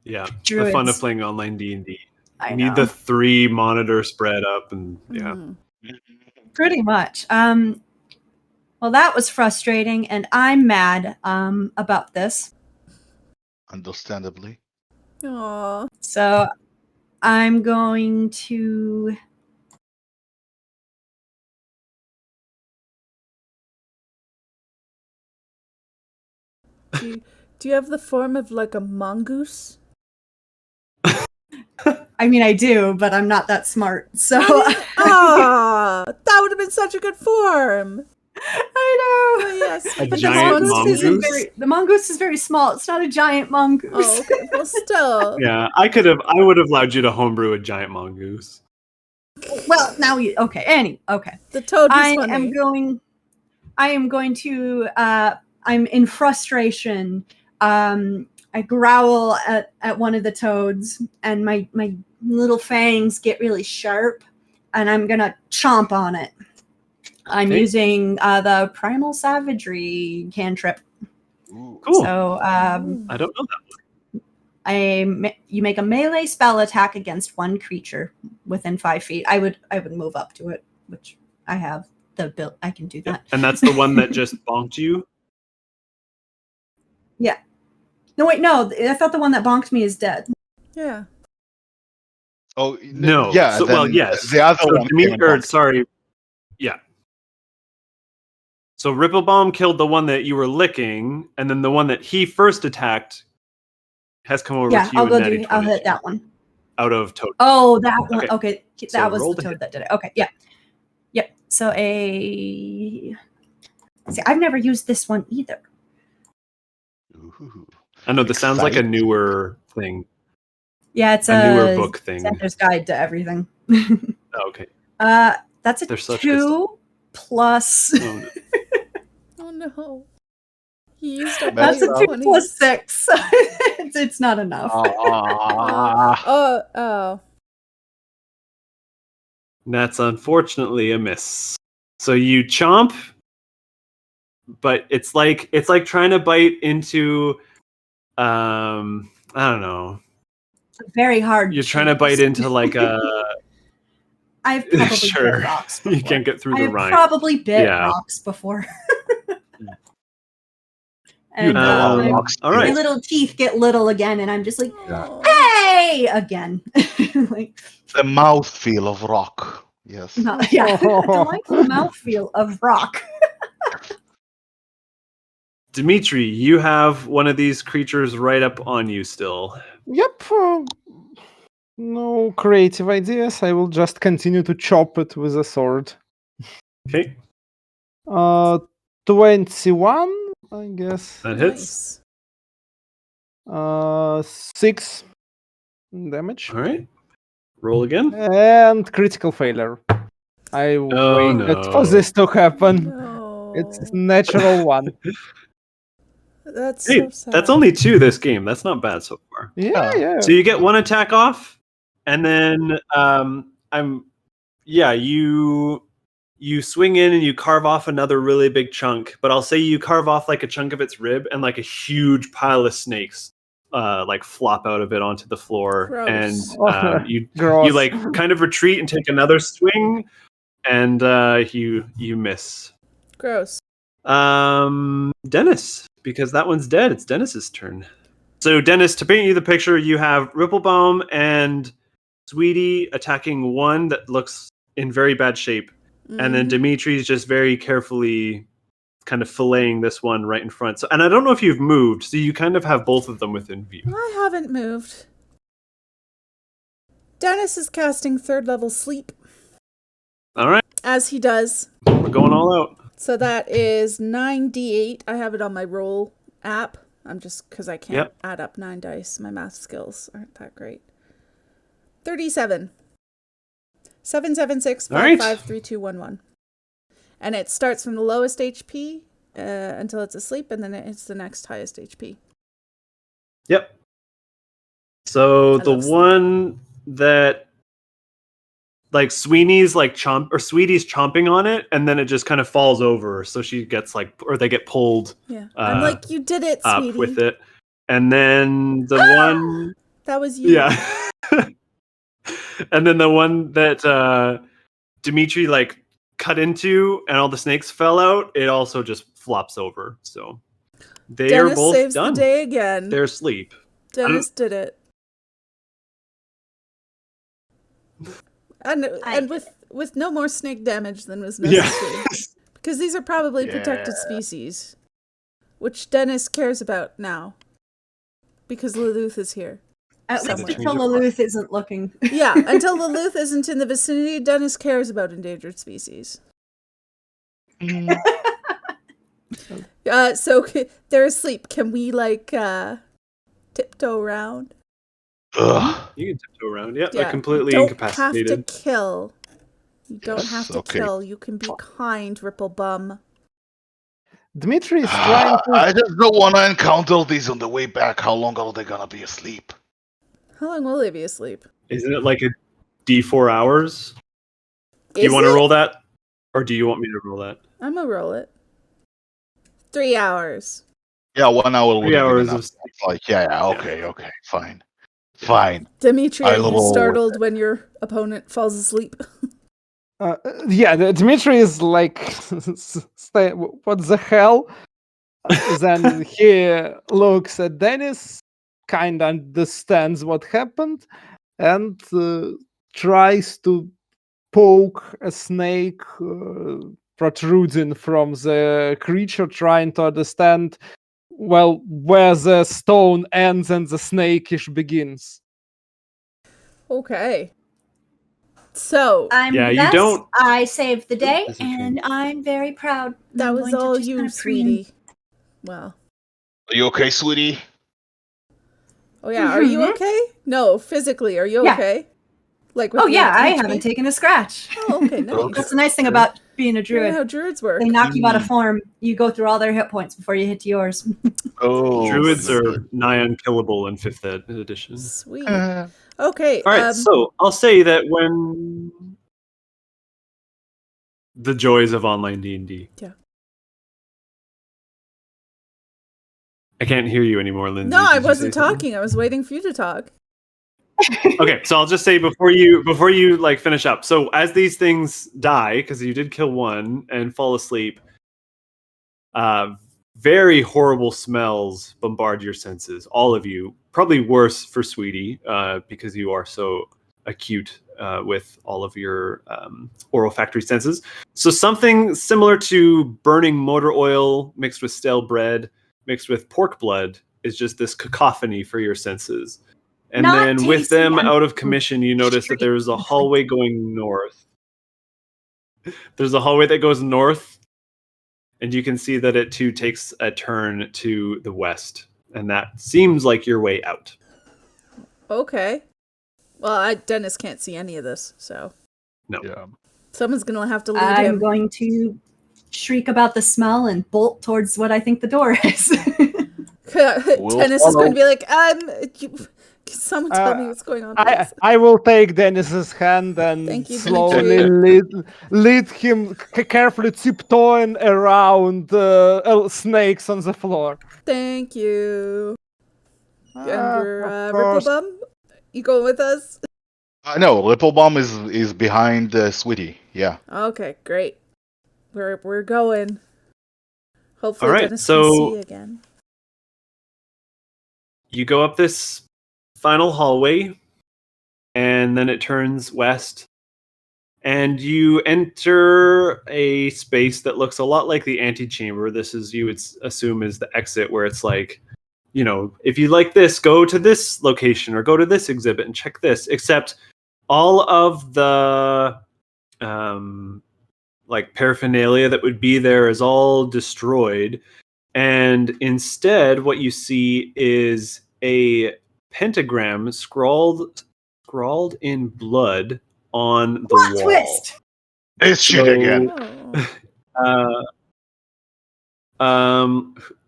[SPEAKER 1] Yeah,
[SPEAKER 3] Druids.
[SPEAKER 1] the fun of playing online D&D.
[SPEAKER 3] I
[SPEAKER 1] You need
[SPEAKER 3] know.
[SPEAKER 1] the 3 monitor spread up, and yeah.
[SPEAKER 5] Mhm.
[SPEAKER 3] Pretty much. Well, that was frustrating, and I'm mad about this.
[SPEAKER 2] Understandably.
[SPEAKER 5] Aw.
[SPEAKER 3] So I'm going to...
[SPEAKER 5] Do you have the form of like a mongoose?
[SPEAKER 3] I mean, I do, but I'm not that smart, so...
[SPEAKER 5] Ah, that would have been such a good form.
[SPEAKER 3] I know.
[SPEAKER 5] Oh, yes.
[SPEAKER 1] A
[SPEAKER 5] But
[SPEAKER 1] giant
[SPEAKER 5] the
[SPEAKER 1] mongoose?
[SPEAKER 3] The mongoose is very small. It's not a giant mongoose.
[SPEAKER 5] Oh, okay. Well, still.
[SPEAKER 1] Yeah, I would have allowed you to homebrew a giant mongoose.
[SPEAKER 3] Well, now you... Okay, okay.
[SPEAKER 5] The toad was
[SPEAKER 3] I
[SPEAKER 5] funny.
[SPEAKER 3] am going to... I'm in frustration. I growl at one of the toads, and my little fangs get really sharp, and I'm going to chomp on it. I'm using the Primal Savagery cantrip.
[SPEAKER 2] Ooh.
[SPEAKER 1] Cool.
[SPEAKER 3] So
[SPEAKER 1] I don't know that.
[SPEAKER 3] you make a melee spell attack against one creature within 5 feet. I would move up to it, which I have. the build. I can do that.
[SPEAKER 1] And that's the one that just bonked you?
[SPEAKER 3] Yeah. No, wait, no. I thought the one that bonked me is dead.
[SPEAKER 5] Yeah.
[SPEAKER 2] Oh
[SPEAKER 1] No.
[SPEAKER 2] yeah.
[SPEAKER 1] So,
[SPEAKER 2] then
[SPEAKER 1] well, yes.
[SPEAKER 2] The other
[SPEAKER 1] So
[SPEAKER 2] one. came and bonked.
[SPEAKER 1] sorry. Yeah. So Ripplebomb killed the one that you were licking, and then the one that he first attacked has come over
[SPEAKER 3] Yeah,
[SPEAKER 1] to you.
[SPEAKER 3] I'll go
[SPEAKER 1] and
[SPEAKER 3] do. I'll hit that one.
[SPEAKER 1] Out of Toad.
[SPEAKER 3] Oh, that one. Okay,
[SPEAKER 1] So
[SPEAKER 3] that was
[SPEAKER 1] roll
[SPEAKER 3] the
[SPEAKER 1] to
[SPEAKER 3] toad
[SPEAKER 1] hit.
[SPEAKER 3] that did it. Okay, yeah, yep. So see, I've never used this one either.
[SPEAKER 2] Ooh.
[SPEAKER 1] I know this sounds like a
[SPEAKER 2] Exciting.
[SPEAKER 1] newer thing.
[SPEAKER 3] Yeah, it's
[SPEAKER 1] A newer book thing.
[SPEAKER 3] Santa's Guide to Everything.
[SPEAKER 1] Oh, okay.
[SPEAKER 3] That's a
[SPEAKER 1] They're such good
[SPEAKER 3] 2 plus.
[SPEAKER 1] Oh, no.
[SPEAKER 5] Oh no. He used up
[SPEAKER 3] That's a
[SPEAKER 5] all
[SPEAKER 3] 2
[SPEAKER 5] your 20s.
[SPEAKER 3] plus 6. it's not enough.
[SPEAKER 5] Oh.
[SPEAKER 1] That's unfortunately a miss. So you chomp, but it's like trying to bite into I don't know.
[SPEAKER 3] It's a very hard.
[SPEAKER 1] You're trying to bite into like a
[SPEAKER 3] I've probably
[SPEAKER 1] sure.
[SPEAKER 3] bit rocks before.
[SPEAKER 1] You can't get through the
[SPEAKER 3] I've
[SPEAKER 1] rind.
[SPEAKER 3] probably bit
[SPEAKER 1] Yeah.
[SPEAKER 3] rocks before. And
[SPEAKER 1] know
[SPEAKER 3] my,
[SPEAKER 2] rocks
[SPEAKER 1] all
[SPEAKER 3] my
[SPEAKER 1] right.
[SPEAKER 3] little teeth get little again, and I'm just like,
[SPEAKER 5] Oh.
[SPEAKER 3] hey, again. Like,
[SPEAKER 2] The mouthfeel of rock. Yes.
[SPEAKER 3] yeah, delightful mouthfeel of rock.
[SPEAKER 1] Dimitri, you have one of these creatures right up on you still.
[SPEAKER 4] Yep. No creative ideas. I will just continue to chop it with a sword.
[SPEAKER 1] Okay,
[SPEAKER 4] 21, I guess.
[SPEAKER 1] that hits.
[SPEAKER 5] Nice.
[SPEAKER 4] 6 damage.
[SPEAKER 1] All right. Roll again.
[SPEAKER 4] And critical failure. I
[SPEAKER 1] Oh,
[SPEAKER 4] waited
[SPEAKER 1] no.
[SPEAKER 4] for this to happen.
[SPEAKER 5] No.
[SPEAKER 4] It's natural one.
[SPEAKER 5] That's
[SPEAKER 1] Hey,
[SPEAKER 5] so sad.
[SPEAKER 1] that's only 2 this game. That's not bad so far.
[SPEAKER 4] Yeah.
[SPEAKER 1] So you get 1 attack off, and then you swing in and you carve off another really big chunk. But I'll say you carve off like a chunk of its rib, and like a huge pile of snakes like flop out of it onto the floor.
[SPEAKER 5] Gross.
[SPEAKER 1] And you
[SPEAKER 4] Gross.
[SPEAKER 1] like kind of retreat and take another swing, and you miss.
[SPEAKER 5] Gross.
[SPEAKER 1] Dennis, because that one's dead. It's Dennis's turn. So Dennis, to paint you the picture, you have Ripplebomb and Sweetie attacking one that looks in very bad shape, and then
[SPEAKER 5] Mhm.
[SPEAKER 1] Dimitri's just very carefully kind of filleting this one right in front. So, and I don't know if you've moved, so you kind of have both of them within view.
[SPEAKER 5] I haven't moved. Dennis is casting 3rd level sleep,
[SPEAKER 1] All right,
[SPEAKER 5] as he does.
[SPEAKER 1] we're going all out.
[SPEAKER 5] So that is 9d8. I have it on my roll app. I'm just because I can't
[SPEAKER 1] Yep.
[SPEAKER 5] add up 9 dice. My math skills aren't that great. 37. 776
[SPEAKER 1] All right.
[SPEAKER 5] 553211. And it starts from the lowest HP until it's asleep, and then it's the next highest HP.
[SPEAKER 1] Yep. So
[SPEAKER 5] I
[SPEAKER 1] the
[SPEAKER 5] love sleep.
[SPEAKER 1] one that like Sweetie's chomping on it, and then it just kind of falls over. So she gets or they get pulled
[SPEAKER 5] Yeah. I'm like, you did it,
[SPEAKER 1] up
[SPEAKER 5] sweetie.
[SPEAKER 1] with it. And then the one,
[SPEAKER 5] That was you.
[SPEAKER 1] yeah. And then the one that Dimitri like cut into and all the snakes fell out, it also just flops over. So they
[SPEAKER 5] Dennis
[SPEAKER 1] are both
[SPEAKER 5] saves
[SPEAKER 1] done.
[SPEAKER 5] the day again.
[SPEAKER 1] They're asleep.
[SPEAKER 5] Dennis did it. And with no more snake damage than was necessary. Because these are probably protected species. Which Dennis cares about now. Because Lelouth is here.
[SPEAKER 3] At
[SPEAKER 5] Somewhere.
[SPEAKER 3] least until Lelouth isn't looking.
[SPEAKER 5] Yeah, until Lelouth isn't in the vicinity, Dennis cares about endangered species. So they're asleep. Can we tiptoe around?
[SPEAKER 2] Ugh.
[SPEAKER 1] You can tiptoe around. Yep,
[SPEAKER 5] Yeah.
[SPEAKER 1] they're completely
[SPEAKER 5] Don't
[SPEAKER 1] incapacitated.
[SPEAKER 5] have to kill. You don't
[SPEAKER 2] Yes,
[SPEAKER 5] have to
[SPEAKER 2] okay.
[SPEAKER 5] kill. You can be kind, Ripplebum.
[SPEAKER 4] Dmitri is trying to.
[SPEAKER 2] I just don't want to encounter these on the way back. How long are they gonna be asleep?
[SPEAKER 5] How long will they be asleep?
[SPEAKER 1] Isn't it like a D4 hours? Do you
[SPEAKER 5] Is
[SPEAKER 1] want to
[SPEAKER 5] it?
[SPEAKER 1] roll that? Or do you want me to roll that?
[SPEAKER 5] I'm gonna roll it. 3 hours.
[SPEAKER 2] Yeah, 1 hour.
[SPEAKER 1] 3 hours of
[SPEAKER 2] It's like, okay, fine.
[SPEAKER 5] Dimitri,
[SPEAKER 2] I
[SPEAKER 5] are you
[SPEAKER 2] will-
[SPEAKER 5] startled when your opponent falls asleep?
[SPEAKER 4] Dmitry is like, what the hell? Then he looks at Dennis, kind of understands what happened, and tries to poke a snake protruding from the creature, trying to understand, well, where the stone ends and the snakish begins.
[SPEAKER 5] Okay. So
[SPEAKER 3] I'm
[SPEAKER 1] Yeah,
[SPEAKER 3] the
[SPEAKER 1] you
[SPEAKER 3] best.
[SPEAKER 1] don't-
[SPEAKER 3] I saved the day,
[SPEAKER 2] Doesn't
[SPEAKER 3] and I'm very proud.
[SPEAKER 5] that
[SPEAKER 3] I'm
[SPEAKER 5] was
[SPEAKER 3] going to
[SPEAKER 5] all
[SPEAKER 3] just
[SPEAKER 5] you,
[SPEAKER 3] kind of preen.
[SPEAKER 5] sweetie. Well.
[SPEAKER 2] Are you okay, sweetie?
[SPEAKER 5] Oh yeah, are you
[SPEAKER 3] Mhm.
[SPEAKER 5] okay? No, physically, are you
[SPEAKER 3] Yeah.
[SPEAKER 5] okay? Like with
[SPEAKER 3] Oh
[SPEAKER 5] the
[SPEAKER 3] yeah, I
[SPEAKER 5] HP?
[SPEAKER 3] haven't taken a scratch.
[SPEAKER 5] Oh, okay, nice.
[SPEAKER 2] Okay.
[SPEAKER 3] That's the nice thing
[SPEAKER 2] Sure.
[SPEAKER 3] about being a
[SPEAKER 5] I don't
[SPEAKER 3] druid.
[SPEAKER 5] know how druids work.
[SPEAKER 3] They knock you out of form. You go through all their hit points before you hit to yours.
[SPEAKER 2] Oh,
[SPEAKER 1] Druids are
[SPEAKER 2] good.
[SPEAKER 1] nigh unkillable in 5th edition.
[SPEAKER 5] Sweet.
[SPEAKER 2] Uh,
[SPEAKER 5] Okay.
[SPEAKER 1] All right, so I'll say that when the joys of online D&D.
[SPEAKER 5] Yeah.
[SPEAKER 1] I can't hear you anymore, Lindsay.
[SPEAKER 5] No, I
[SPEAKER 1] Did you
[SPEAKER 5] wasn't
[SPEAKER 1] say something?
[SPEAKER 5] talking. I was waiting for you to talk.
[SPEAKER 1] Okay, so I'll just say before you like finish up. So as these things die, because you did kill one and fall asleep, very horrible smells bombard your senses. All of you, probably worse for Sweetie, because you are so acute with all of your olfactory senses. So something similar to burning motor oil mixed with stale bread, mixed with pork blood, is just this cacophony for your senses. And
[SPEAKER 3] Not
[SPEAKER 1] then with
[SPEAKER 3] tasty,
[SPEAKER 1] them
[SPEAKER 3] I'm
[SPEAKER 1] out of commission, you notice that there's a hallway going north. There's a hallway that goes north, and you can see that it too takes a turn to the west. And that seems like your way out.
[SPEAKER 5] Okay. Well, Dennis can't see any of this, so
[SPEAKER 1] No.
[SPEAKER 2] yeah.
[SPEAKER 5] someone's gonna have to lead
[SPEAKER 3] I'm
[SPEAKER 5] him.
[SPEAKER 3] going to shriek about the smell and bolt towards what I think the door is.
[SPEAKER 5] Dennis is going to be like, can someone tell me what's going on, please?
[SPEAKER 4] I will take Dennis's hand and
[SPEAKER 5] Thank you,
[SPEAKER 4] slowly
[SPEAKER 5] Dimitri.
[SPEAKER 4] lead him carefully tiptoeing around snakes on the floor.
[SPEAKER 5] Thank you. And we're
[SPEAKER 4] Of course.
[SPEAKER 5] Ripplebum. You going with us?
[SPEAKER 2] No, Ripplebomb is behind Sweetie. Yeah.
[SPEAKER 5] Okay, great. We're going. Hopefully,
[SPEAKER 1] All right,
[SPEAKER 5] Dennis
[SPEAKER 1] so-
[SPEAKER 5] can see again.
[SPEAKER 1] You go up this final hallway, and then it turns west, and you enter a space that looks a lot like the antechamber. This is, you would assume, is the exit, where it's like, you know, if you like this, go to this location or go to this exhibit and check this. Except all of the like paraphernalia that would be there is all destroyed. And instead, what you see is a pentagram scrawled in blood on the
[SPEAKER 3] Plot
[SPEAKER 1] wall.
[SPEAKER 3] twist.
[SPEAKER 2] It's shit again.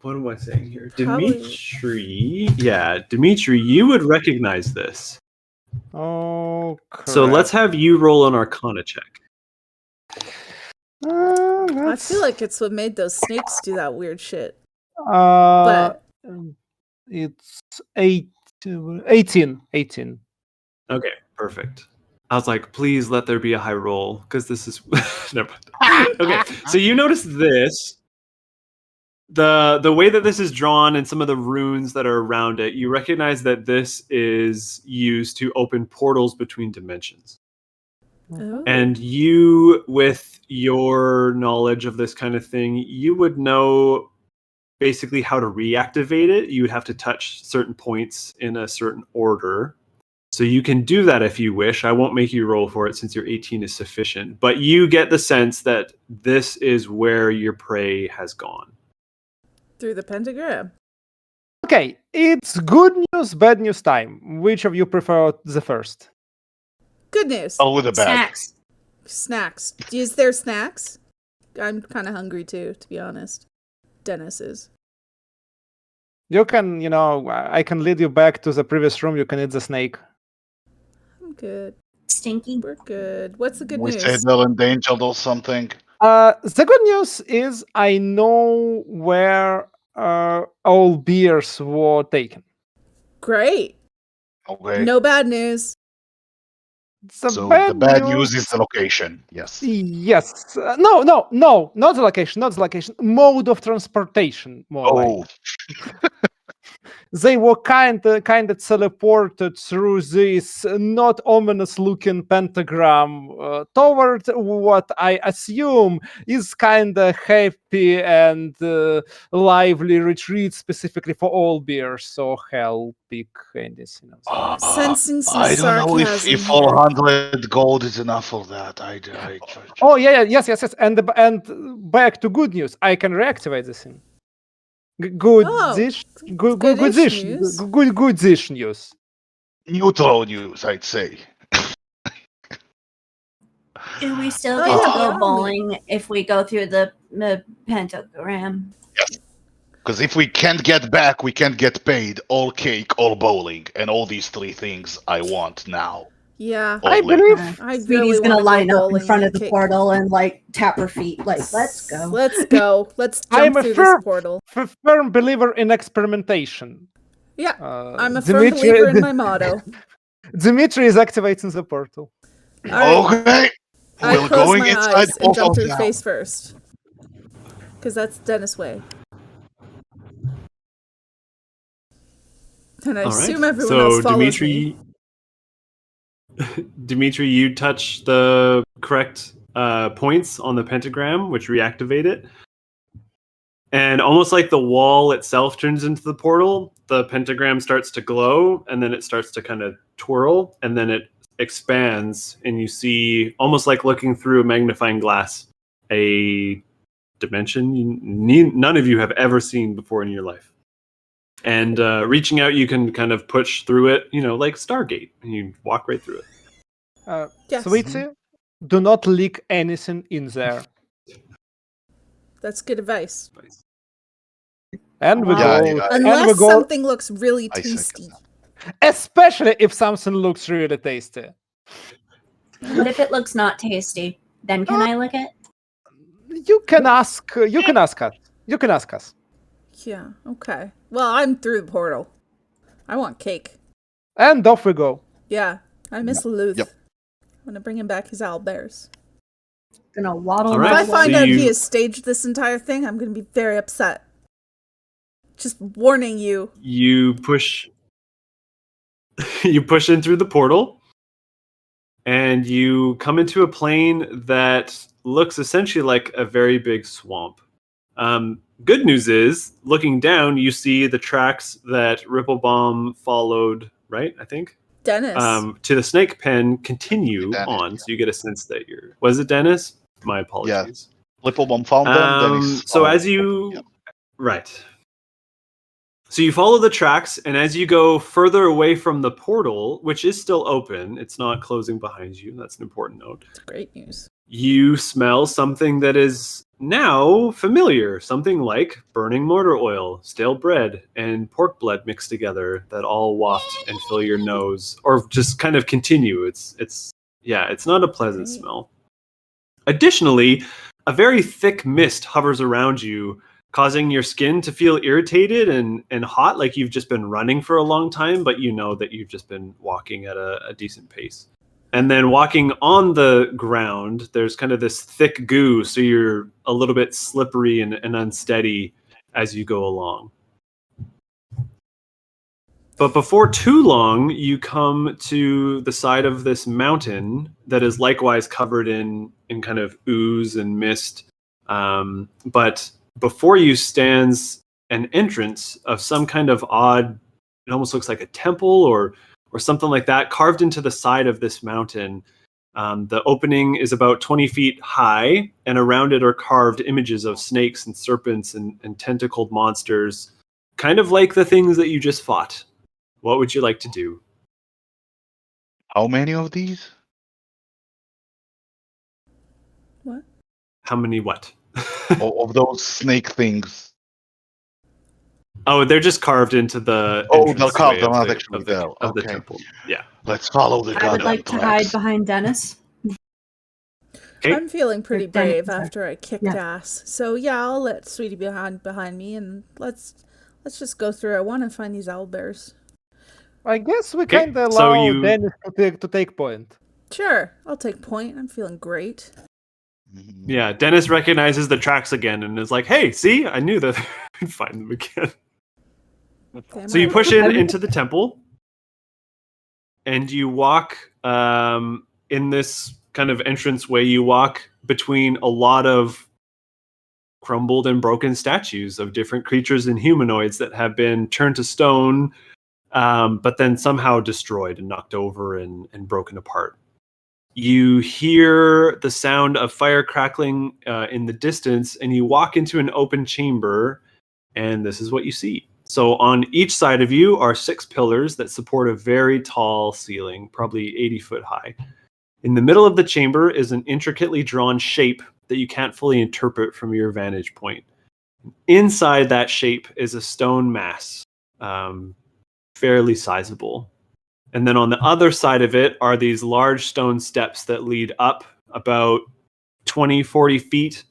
[SPEAKER 1] What am I saying here?
[SPEAKER 5] Probably-
[SPEAKER 1] Dimitri. Yeah, Dimitri, you would recognize this.
[SPEAKER 4] Oh,
[SPEAKER 1] So let's have you roll an Arcana check.
[SPEAKER 5] I feel like it's what made those snakes do that weird shit.
[SPEAKER 4] But it's 18.
[SPEAKER 1] Okay, perfect. I was like, please let there be a high roll, because this is never mind. Okay, so you notice this. The way that this is drawn and some of the runes that are around it, you recognize that this is used to open portals between dimensions.
[SPEAKER 5] Oh.
[SPEAKER 1] And you, with your knowledge of this kind of thing, you would know basically how to reactivate it. You would have to touch certain points in a certain order. So you can do that if you wish. I won't make you roll for it since your 18 is sufficient. But you get the sense that this is where your prey has gone.
[SPEAKER 5] Through the pentagram.
[SPEAKER 4] Okay, it's good news, bad news time. Which of you prefer the first?
[SPEAKER 5] Good news.
[SPEAKER 2] Oh, with a bag.
[SPEAKER 3] Snacks.
[SPEAKER 5] Snacks. Is there snacks? I'm kind of hungry too, to be honest. Dennis is.
[SPEAKER 4] You can, I can lead you back to the previous room. You can eat the snake.
[SPEAKER 5] I'm good.
[SPEAKER 3] Stinky.
[SPEAKER 5] We're good. What's the good
[SPEAKER 2] We
[SPEAKER 5] news?
[SPEAKER 2] say they're endangered or something.
[SPEAKER 4] The good news is I know where all beers were taken.
[SPEAKER 5] Great.
[SPEAKER 2] Okay.
[SPEAKER 5] No bad news.
[SPEAKER 2] So the bad news is the location. Yes.
[SPEAKER 4] Yes. No, not the location, not the location. Mode of transportation, more like. They were kind of teleported through this not ominous looking pentagram toward what I assume is kind of happy and lively retreat specifically for all bears. So hell, pick anything else.
[SPEAKER 5] Sensing some
[SPEAKER 2] I don't know if
[SPEAKER 5] sarcasm
[SPEAKER 2] 400 gold is enough for that.
[SPEAKER 4] Oh yeah, yes. And back to good news. I can reactivate this thing. Good dish news. Good dish news.
[SPEAKER 2] Neutral news, I'd say.
[SPEAKER 3] Do we still get to go bowling if we go through the pentagram?
[SPEAKER 2] Yes. Because if we can't get back, we can't get paid. All cake, all bowling, and all these three things I want now.
[SPEAKER 5] Yeah,
[SPEAKER 4] I believe
[SPEAKER 3] Sweetie's gonna line up in front of the portal and like tap her feet, like let's go.
[SPEAKER 5] Let's go. Let's jump through this portal.
[SPEAKER 4] Firm believer in experimentation.
[SPEAKER 5] Yeah, I'm a firm believer in my motto.
[SPEAKER 4] Dimitri is activating the portal.
[SPEAKER 2] Okay.
[SPEAKER 5] I close my eyes and jump through face first. Because that's Dennis' way. And I assume everyone else follows me.
[SPEAKER 1] Dimitri, you touch the correct points on the pentagram, which reactivate it. And almost like the wall itself turns into the portal, the pentagram starts to glow, and then it starts to kind of twirl, and then it expands, and you see, almost like looking through a magnifying glass, a dimension none of you have ever seen before in your life. And reaching out, you can kind of push through it, like Stargate, and you walk right through it.
[SPEAKER 5] Yes.
[SPEAKER 4] Sweetie, do not leak anything in there.
[SPEAKER 5] That's good advice.
[SPEAKER 4] And we go.
[SPEAKER 5] Unless something looks really tasty.
[SPEAKER 4] Especially if something looks really tasty.
[SPEAKER 3] What if it looks not tasty? Then can I lick it?
[SPEAKER 4] You can ask. You can ask us. You can ask us.
[SPEAKER 5] Yeah. Okay. Well, I'm through the portal. I want cake.
[SPEAKER 4] And off we go.
[SPEAKER 5] Yeah. I miss Luth.
[SPEAKER 2] Yep.
[SPEAKER 5] I'm gonna bring him back his owlbears.
[SPEAKER 3] Gonna waddle.
[SPEAKER 1] All right.
[SPEAKER 5] If I find out he has staged this entire thing, I'm gonna be very upset. Just warning you.
[SPEAKER 1] You push. You push in through the portal, and you come into a plane that looks essentially like a very big swamp. Good news is, looking down, you see the tracks that Ripplebomb followed, right? I think.
[SPEAKER 5] Dennis.
[SPEAKER 1] To the snake pen continue
[SPEAKER 2] Dennis,
[SPEAKER 1] on, so you get a sense that you're... Was it Dennis? My apologies.
[SPEAKER 2] Yeah. Ripplebomb found them, Dennis.
[SPEAKER 1] So as you... Yep. Right. So you follow the tracks, and as you go further away from the portal, which is still open, it's not closing behind you, that's an important note.
[SPEAKER 5] That's great news.
[SPEAKER 1] You smell something that is now familiar, something like burning motor oil, stale bread, and pork blood mixed together that all waft and fill your nose, or just kind of continue. It's not a pleasant smell. Additionally, a very thick mist hovers around you, causing your skin to feel irritated and hot, like you've just been running for a long time, but you know that you've just been walking at a decent pace. And then walking on the ground, there's kind of this thick goo, so you're a little bit slippery and unsteady as you go along. But before too long, you come to the side of this mountain that is likewise covered in kind of ooze and mist. But before you stands an entrance of some kind of odd, it almost looks like a temple or something like that, carved into the side of this mountain. The opening is about 20 feet high, and around it are carved images of snakes and serpents and tentacled monsters, kind of like the things that you just fought. What would you like to do?
[SPEAKER 2] How many of these?
[SPEAKER 5] What?
[SPEAKER 1] How many what?
[SPEAKER 2] Of those snake things.
[SPEAKER 1] Oh, they're just carved into the
[SPEAKER 2] they're carved. They're not actually there.
[SPEAKER 1] Of the
[SPEAKER 2] Okay.
[SPEAKER 1] temple. Yeah.
[SPEAKER 2] Let's follow the
[SPEAKER 3] I would like to hide behind Dennis.
[SPEAKER 1] Okay.
[SPEAKER 5] I'm feeling pretty
[SPEAKER 3] Or Dennis,
[SPEAKER 5] brave after I kicked ass. So yeah, I'll let Sweetie be behind me, and let's just go through. I want to find these owlbears.
[SPEAKER 4] I guess we
[SPEAKER 1] Okay,
[SPEAKER 4] kind of
[SPEAKER 1] so
[SPEAKER 4] allow
[SPEAKER 1] you-
[SPEAKER 4] Dennis to take point.
[SPEAKER 5] Sure, I'll take point. I'm feeling great.
[SPEAKER 1] Yeah, Dennis recognizes the tracks again and is like, "Hey, see, I knew that I'd find them again."
[SPEAKER 5] Okay,
[SPEAKER 1] So you push into the temple, and you walk in this kind of entranceway. You walk between a lot of crumbled and broken statues of different creatures and humanoids that have been turned to stone, but then somehow destroyed and knocked over and broken apart. You hear the sound of fire crackling in the distance, and you walk into an open chamber, and this is what you see. So on each side of you are 6 pillars that support a very tall ceiling, probably 80 foot high. In the middle of the chamber is an intricately drawn shape that you can't fully interpret from your vantage point. Inside that shape is a stone mass, fairly sizable. And then on the other side of it are these large stone steps that lead up about 20, 40 feet,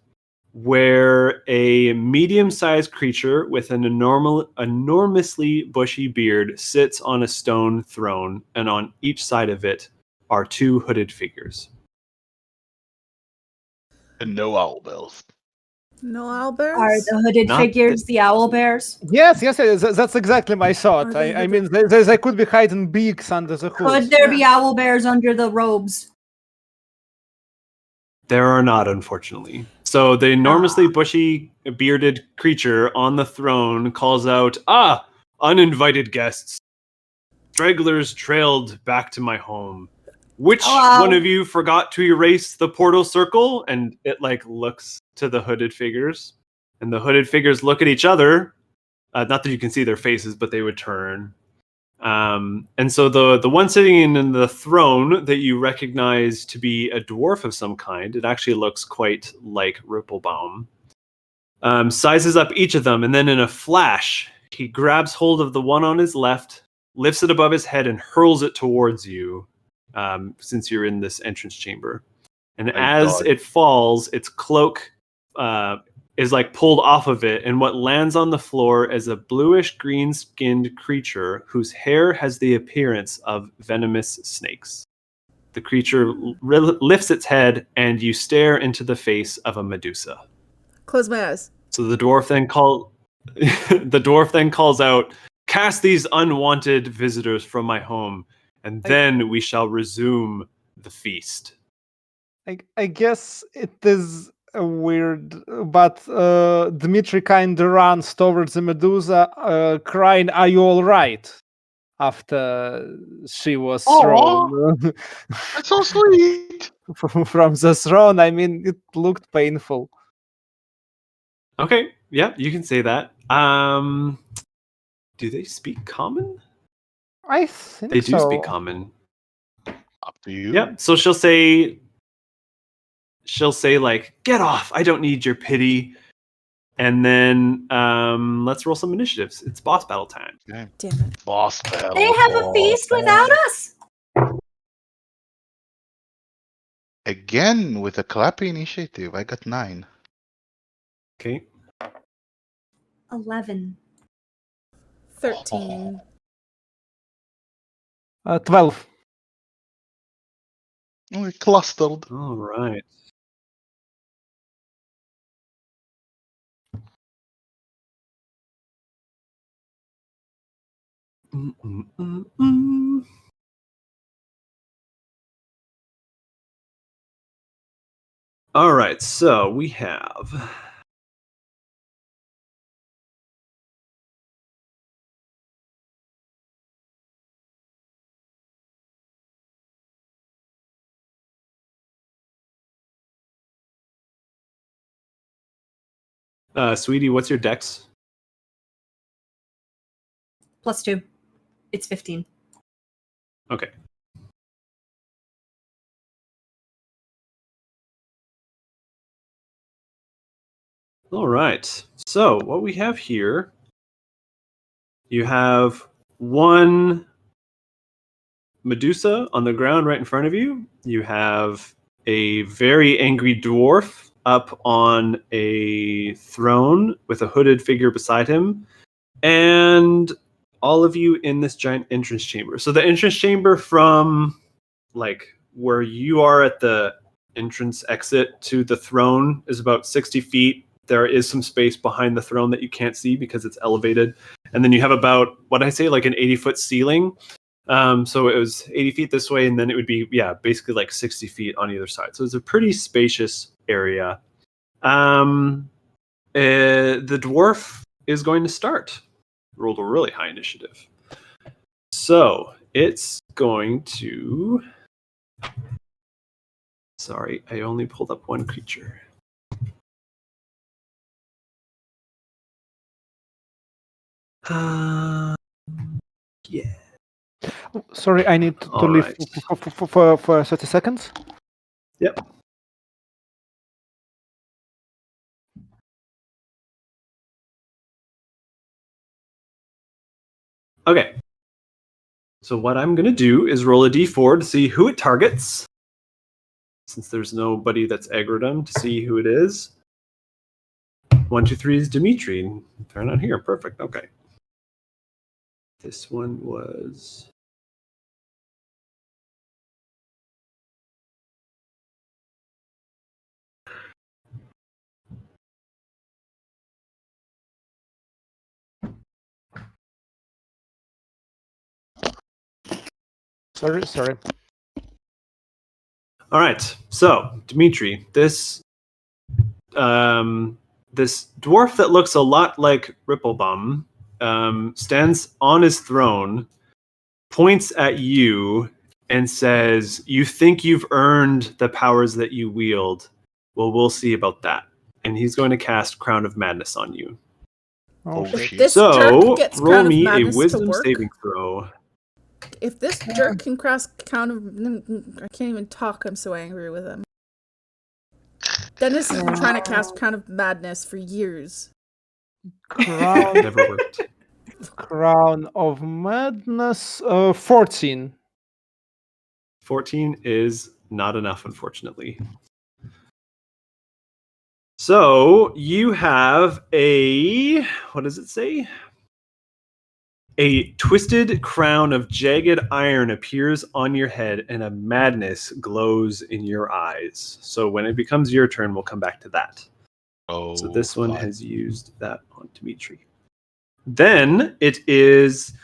[SPEAKER 1] where a medium-sized creature with an enormously bushy beard sits on a stone throne, and on each side of it are 2 hooded figures.
[SPEAKER 2] And no owlbears.
[SPEAKER 5] No owlbears?
[SPEAKER 3] Are the hooded figures the owl bears?
[SPEAKER 4] Yes, that's exactly my thought.
[SPEAKER 5] Are they
[SPEAKER 4] I mean, they could be hiding beaks under the hood.
[SPEAKER 3] Could there be owl bears under the robes?
[SPEAKER 1] There are not, unfortunately. So the enormously bushy, bearded creature on the throne calls out, "Ah, uninvited guests. Stragglers trailed back to my home. Which one of you forgot to erase the portal circle?" And it looks to the hooded figures. And the hooded figures look at each other. Not that you can see their faces, but they would turn. And so the one sitting in the throne that you recognize to be a dwarf of some kind, it actually looks quite like Ripplebaum, sizes up each of them, and then in a flash, he grabs hold of the one on his left, lifts it above his head, and hurls it towards you, since you're in this entrance chamber. And as it falls, its cloak is pulled off of it, and what lands on the floor is a bluish green skinned creature whose hair has the appearance of venomous snakes. The creature lifts its head, and you stare into the face of a Medusa.
[SPEAKER 5] Close my eyes.
[SPEAKER 1] So the dwarf then calls out, "Cast these unwanted visitors from my home, and then we shall resume the feast."
[SPEAKER 4] I guess it is weird, but Dmitry kind of runs towards the Medusa, crying, "Are you all right?" After she was thrown.
[SPEAKER 2] That's so sweet.
[SPEAKER 4] From the throne. I mean, it looked painful.
[SPEAKER 1] Okay, yeah, you can say that. Do they speak common?
[SPEAKER 4] I think
[SPEAKER 1] they do
[SPEAKER 4] so.
[SPEAKER 1] speak common.
[SPEAKER 2] Up to you.
[SPEAKER 1] Yeah, so she'll say "Get off, I don't need your pity." And then let's roll some initiatives. It's boss battle time.
[SPEAKER 2] Okay.
[SPEAKER 5] Damn it.
[SPEAKER 2] Boss battle.
[SPEAKER 3] They have a feast without us?
[SPEAKER 2] Again with a clappy initiative. I got 9.
[SPEAKER 1] Okay.
[SPEAKER 3] 11.
[SPEAKER 5] 13.
[SPEAKER 4] 12.
[SPEAKER 2] We clustered.
[SPEAKER 1] All right. All right, so we have Sweetie, what's your dex?
[SPEAKER 3] +2. It's 15.
[SPEAKER 1] Okay. All right. So what we have here, you have one Medusa on the ground right in front of you. You have a very angry dwarf up on a throne with a hooded figure beside him, and all of you in this giant entrance chamber. So the entrance chamber from where you are at the entrance exit to the throne is about 60 feet. There is some space behind the throne that you can't see because it's elevated. And then you have about, what I say, like an 80-foot ceiling. So it was 80 feet this way, and then it would be, basically like 60 feet on either side. So it's a pretty spacious area. The dwarf is going to start. Rolled a really high initiative. So it's going to... Sorry, I only pulled up one creature. Yeah.
[SPEAKER 4] Sorry, I need to leave
[SPEAKER 1] right.
[SPEAKER 4] for 30 seconds.
[SPEAKER 1] Yep. Okay. So what I'm going to do is roll a d4 to see who it targets. Since there's nobody that's aggroed him, to see who it is. 1, 2, 3 is Dimitri. They're not here. Perfect. Okay. This one was...
[SPEAKER 4] Sorry.
[SPEAKER 1] All right. So, Dimitri, this dwarf that looks a lot like Ripplebum stands on his throne, points at you, and says, "You think you've earned the powers that you wield? Well, we'll see about that." And he's going to cast Crown of Madness on you.
[SPEAKER 2] Oh,
[SPEAKER 5] If
[SPEAKER 2] shit.
[SPEAKER 5] this
[SPEAKER 1] So,
[SPEAKER 5] jerk gets
[SPEAKER 1] roll
[SPEAKER 5] Crown of
[SPEAKER 1] me a
[SPEAKER 5] Madness to
[SPEAKER 1] Wisdom
[SPEAKER 5] work,
[SPEAKER 1] saving throw.
[SPEAKER 5] if this jerk can cross Crown of... I can't even talk, I'm so angry with him. Dennis has been trying to cast Crown of Madness for years.
[SPEAKER 4] Crown,
[SPEAKER 1] Never worked.
[SPEAKER 4] Crown of Madness, 14.
[SPEAKER 1] 14 is not enough, unfortunately. So you have a, what does it say? A twisted crown of jagged iron appears on your head and a madness glows in your eyes. So when it becomes your turn, we'll come back to that.
[SPEAKER 2] Oh,
[SPEAKER 1] So this one
[SPEAKER 2] fuck.
[SPEAKER 1] has used that on Dimitri. Then it is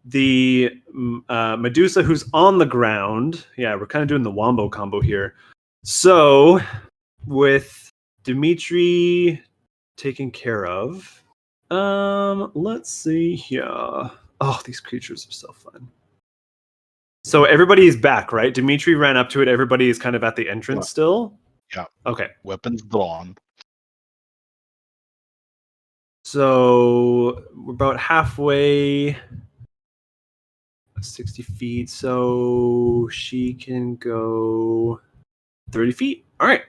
[SPEAKER 1] the Medusa who's on the ground. Yeah, we're kind of doing the wombo combo here. So with Dimitri taken care of, let's see here. Oh, these creatures are so fun. So everybody is back, right? Dimitri ran up to it. Everybody is kind of at the entrance still?
[SPEAKER 2] Yeah.
[SPEAKER 1] Okay.
[SPEAKER 2] Weapons drawn.
[SPEAKER 1] So we're about halfway, 60 feet. So she can go 30 feet. All right.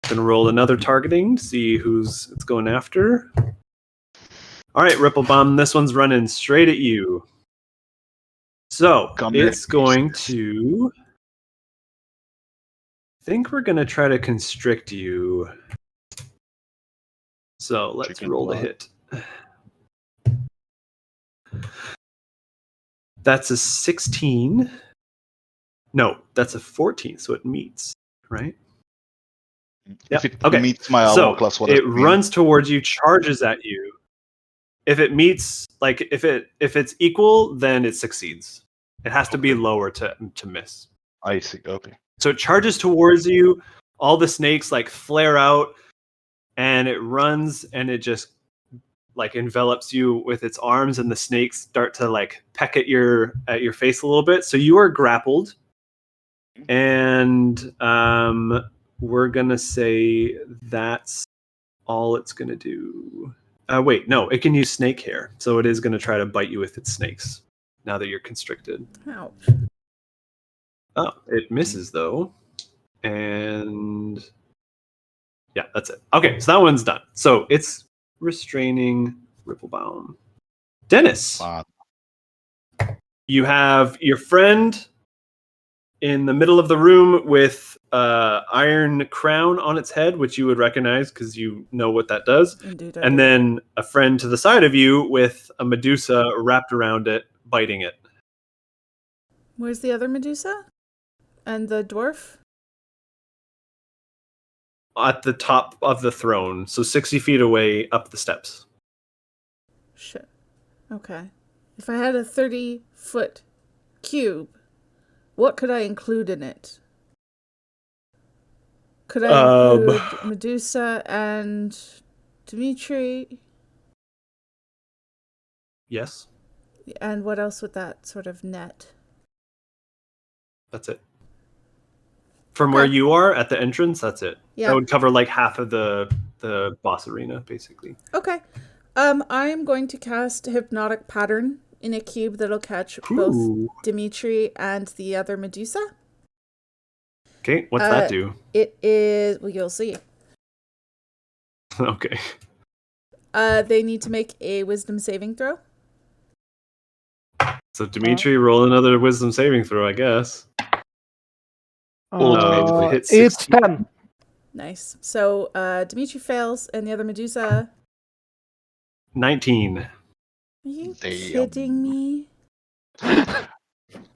[SPEAKER 1] Gonna roll another targeting to see who's it's going after. All right, Ripplebum, this one's running straight at you. So it's going to... I think we're going to try to constrict you. So let's roll the hit. That's a 16. No, that's a 14, so it meets, right?
[SPEAKER 2] If it meets my armor class, what
[SPEAKER 1] it runs towards you, charges at you. If it meets, like if it's equal, then it succeeds. It has to be lower to miss.
[SPEAKER 2] I see. Okay.
[SPEAKER 1] So it charges towards you. All the snakes like flare out, and it runs, and it just like envelops you with its arms, and the snakes start to like peck at your face a little bit. So you are grappled, and we're gonna say that's all it's gonna do. Wait, no, it can use snake hair, so it is gonna try to bite you with its snakes. Now that you're constricted.
[SPEAKER 5] Ouch.
[SPEAKER 1] Oh, it misses though. And yeah, that's it. Okay, so that one's done. So it's restraining Ripplebound. Dennis, you have your friend in the middle of the room with iron crown on its head, which you would recognize because you know what that does.
[SPEAKER 5] Indeed,
[SPEAKER 1] and then a friend to the side of you with a Medusa wrapped around it, biting it.
[SPEAKER 5] Where's the other Medusa? And the dwarf?
[SPEAKER 1] At the top of the throne, so 60 feet away up the steps.
[SPEAKER 5] Shit. Okay. If I had a 30-foot cube, what could I include in it? Could I include Medusa and Dimitri?
[SPEAKER 1] Yes.
[SPEAKER 5] And what else would that sort of net?
[SPEAKER 1] That's it. From where you are at the entrance, that's it.
[SPEAKER 5] Yeah.
[SPEAKER 1] That would cover like half of the boss arena, basically.
[SPEAKER 5] Okay. I'm going to cast Hypnotic Pattern in a cube that'll catch both Dimitri and the other Medusa.
[SPEAKER 1] Okay, what's that do?
[SPEAKER 5] It is... Well, you'll see.
[SPEAKER 1] Okay.
[SPEAKER 5] They need to make a wisdom saving throw.
[SPEAKER 1] So Dimitri, roll another wisdom saving throw, I guess.
[SPEAKER 4] It's 10.
[SPEAKER 5] Nice. So Dimitri fails, and the other Medusa...
[SPEAKER 1] 19.
[SPEAKER 5] Are you kidding me?
[SPEAKER 2] I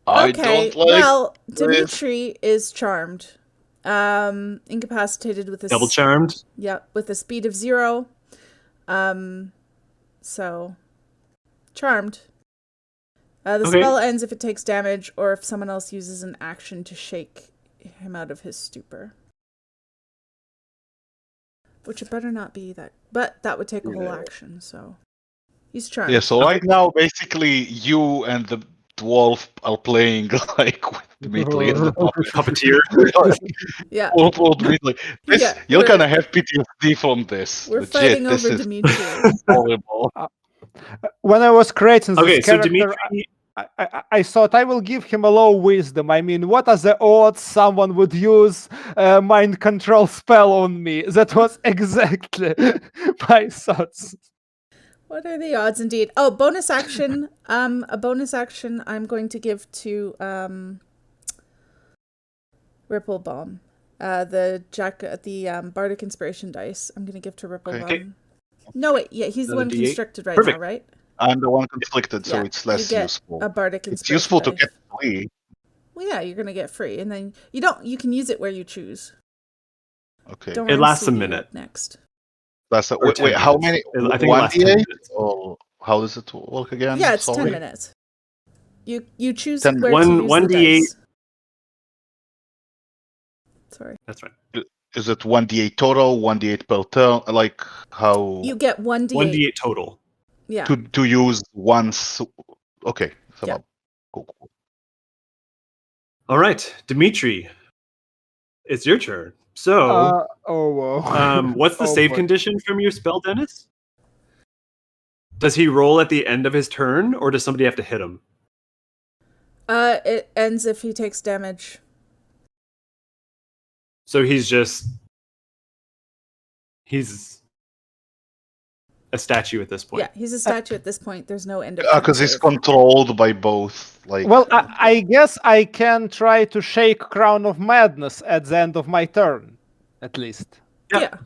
[SPEAKER 5] Okay,
[SPEAKER 2] don't like
[SPEAKER 5] well, Dimitri is charmed. Incapacitated with a...
[SPEAKER 1] Double charmed?
[SPEAKER 5] Yep, with a speed of 0. So, charmed. The spell ends if it takes damage or if someone else uses an action to shake him out of his stupor. Which it better not be that, but that would take a whole action, so he's charmed.
[SPEAKER 2] Yeah, so right now, basically, you and the dwarf are playing like with Dmitry and the
[SPEAKER 1] puppeteer.
[SPEAKER 5] Yeah.
[SPEAKER 2] You're gonna have PTSD from this.
[SPEAKER 5] We're
[SPEAKER 2] Legit,
[SPEAKER 5] fighting
[SPEAKER 2] this
[SPEAKER 5] over
[SPEAKER 2] is
[SPEAKER 5] Dimitri.
[SPEAKER 2] horrible.
[SPEAKER 4] When I was creating this
[SPEAKER 1] Okay, so
[SPEAKER 4] character,
[SPEAKER 1] Dimitri...
[SPEAKER 4] I thought I will give him a low wisdom. I mean, what are the odds someone would use a mind control spell on me? That was exactly my thoughts.
[SPEAKER 5] What are the odds indeed? Oh, bonus action. A bonus action I'm going to give to Ripple Bomb. The Bardic Inspiration dice. I'm gonna give to Ripple Bomb. Okay. No, wait, yeah, he's the one constricted right now, right?
[SPEAKER 2] I'm the one conflicted, so it's less useful.
[SPEAKER 5] A Bardic Inspiration
[SPEAKER 2] it's useful
[SPEAKER 5] dice.
[SPEAKER 2] to get free.
[SPEAKER 5] Well, yeah, you're gonna get free, and then you can use it where you choose.
[SPEAKER 2] Okay.
[SPEAKER 1] It lasts a minute.
[SPEAKER 5] Next.
[SPEAKER 2] Wait, how many?
[SPEAKER 1] I think
[SPEAKER 2] 1d8? Or how does it work again?
[SPEAKER 5] Yeah, it's 10 minutes. You choose where to use
[SPEAKER 1] 1d8.
[SPEAKER 5] the dice. Sorry.
[SPEAKER 1] That's right.
[SPEAKER 2] Is it 1d8 total, 1d8 per turn? Like how?
[SPEAKER 5] You get 1d8.
[SPEAKER 1] 1d8 total.
[SPEAKER 5] Yeah.
[SPEAKER 2] To use once. Okay.
[SPEAKER 5] Yeah.
[SPEAKER 2] Cool.
[SPEAKER 1] All right, Dimitri, it's your turn. So, what's the save condition from your spell, Dennis? Does he roll at the end of his turn, or does somebody have to hit him?
[SPEAKER 5] It ends if he takes damage.
[SPEAKER 1] So he's a statue at this point.
[SPEAKER 5] Yeah, he's a statue at this point. There's no end of
[SPEAKER 2] because he's controlled by both.
[SPEAKER 4] Well, I guess I can try to shake Crown of Madness at the end of my turn, at least.
[SPEAKER 1] Yep.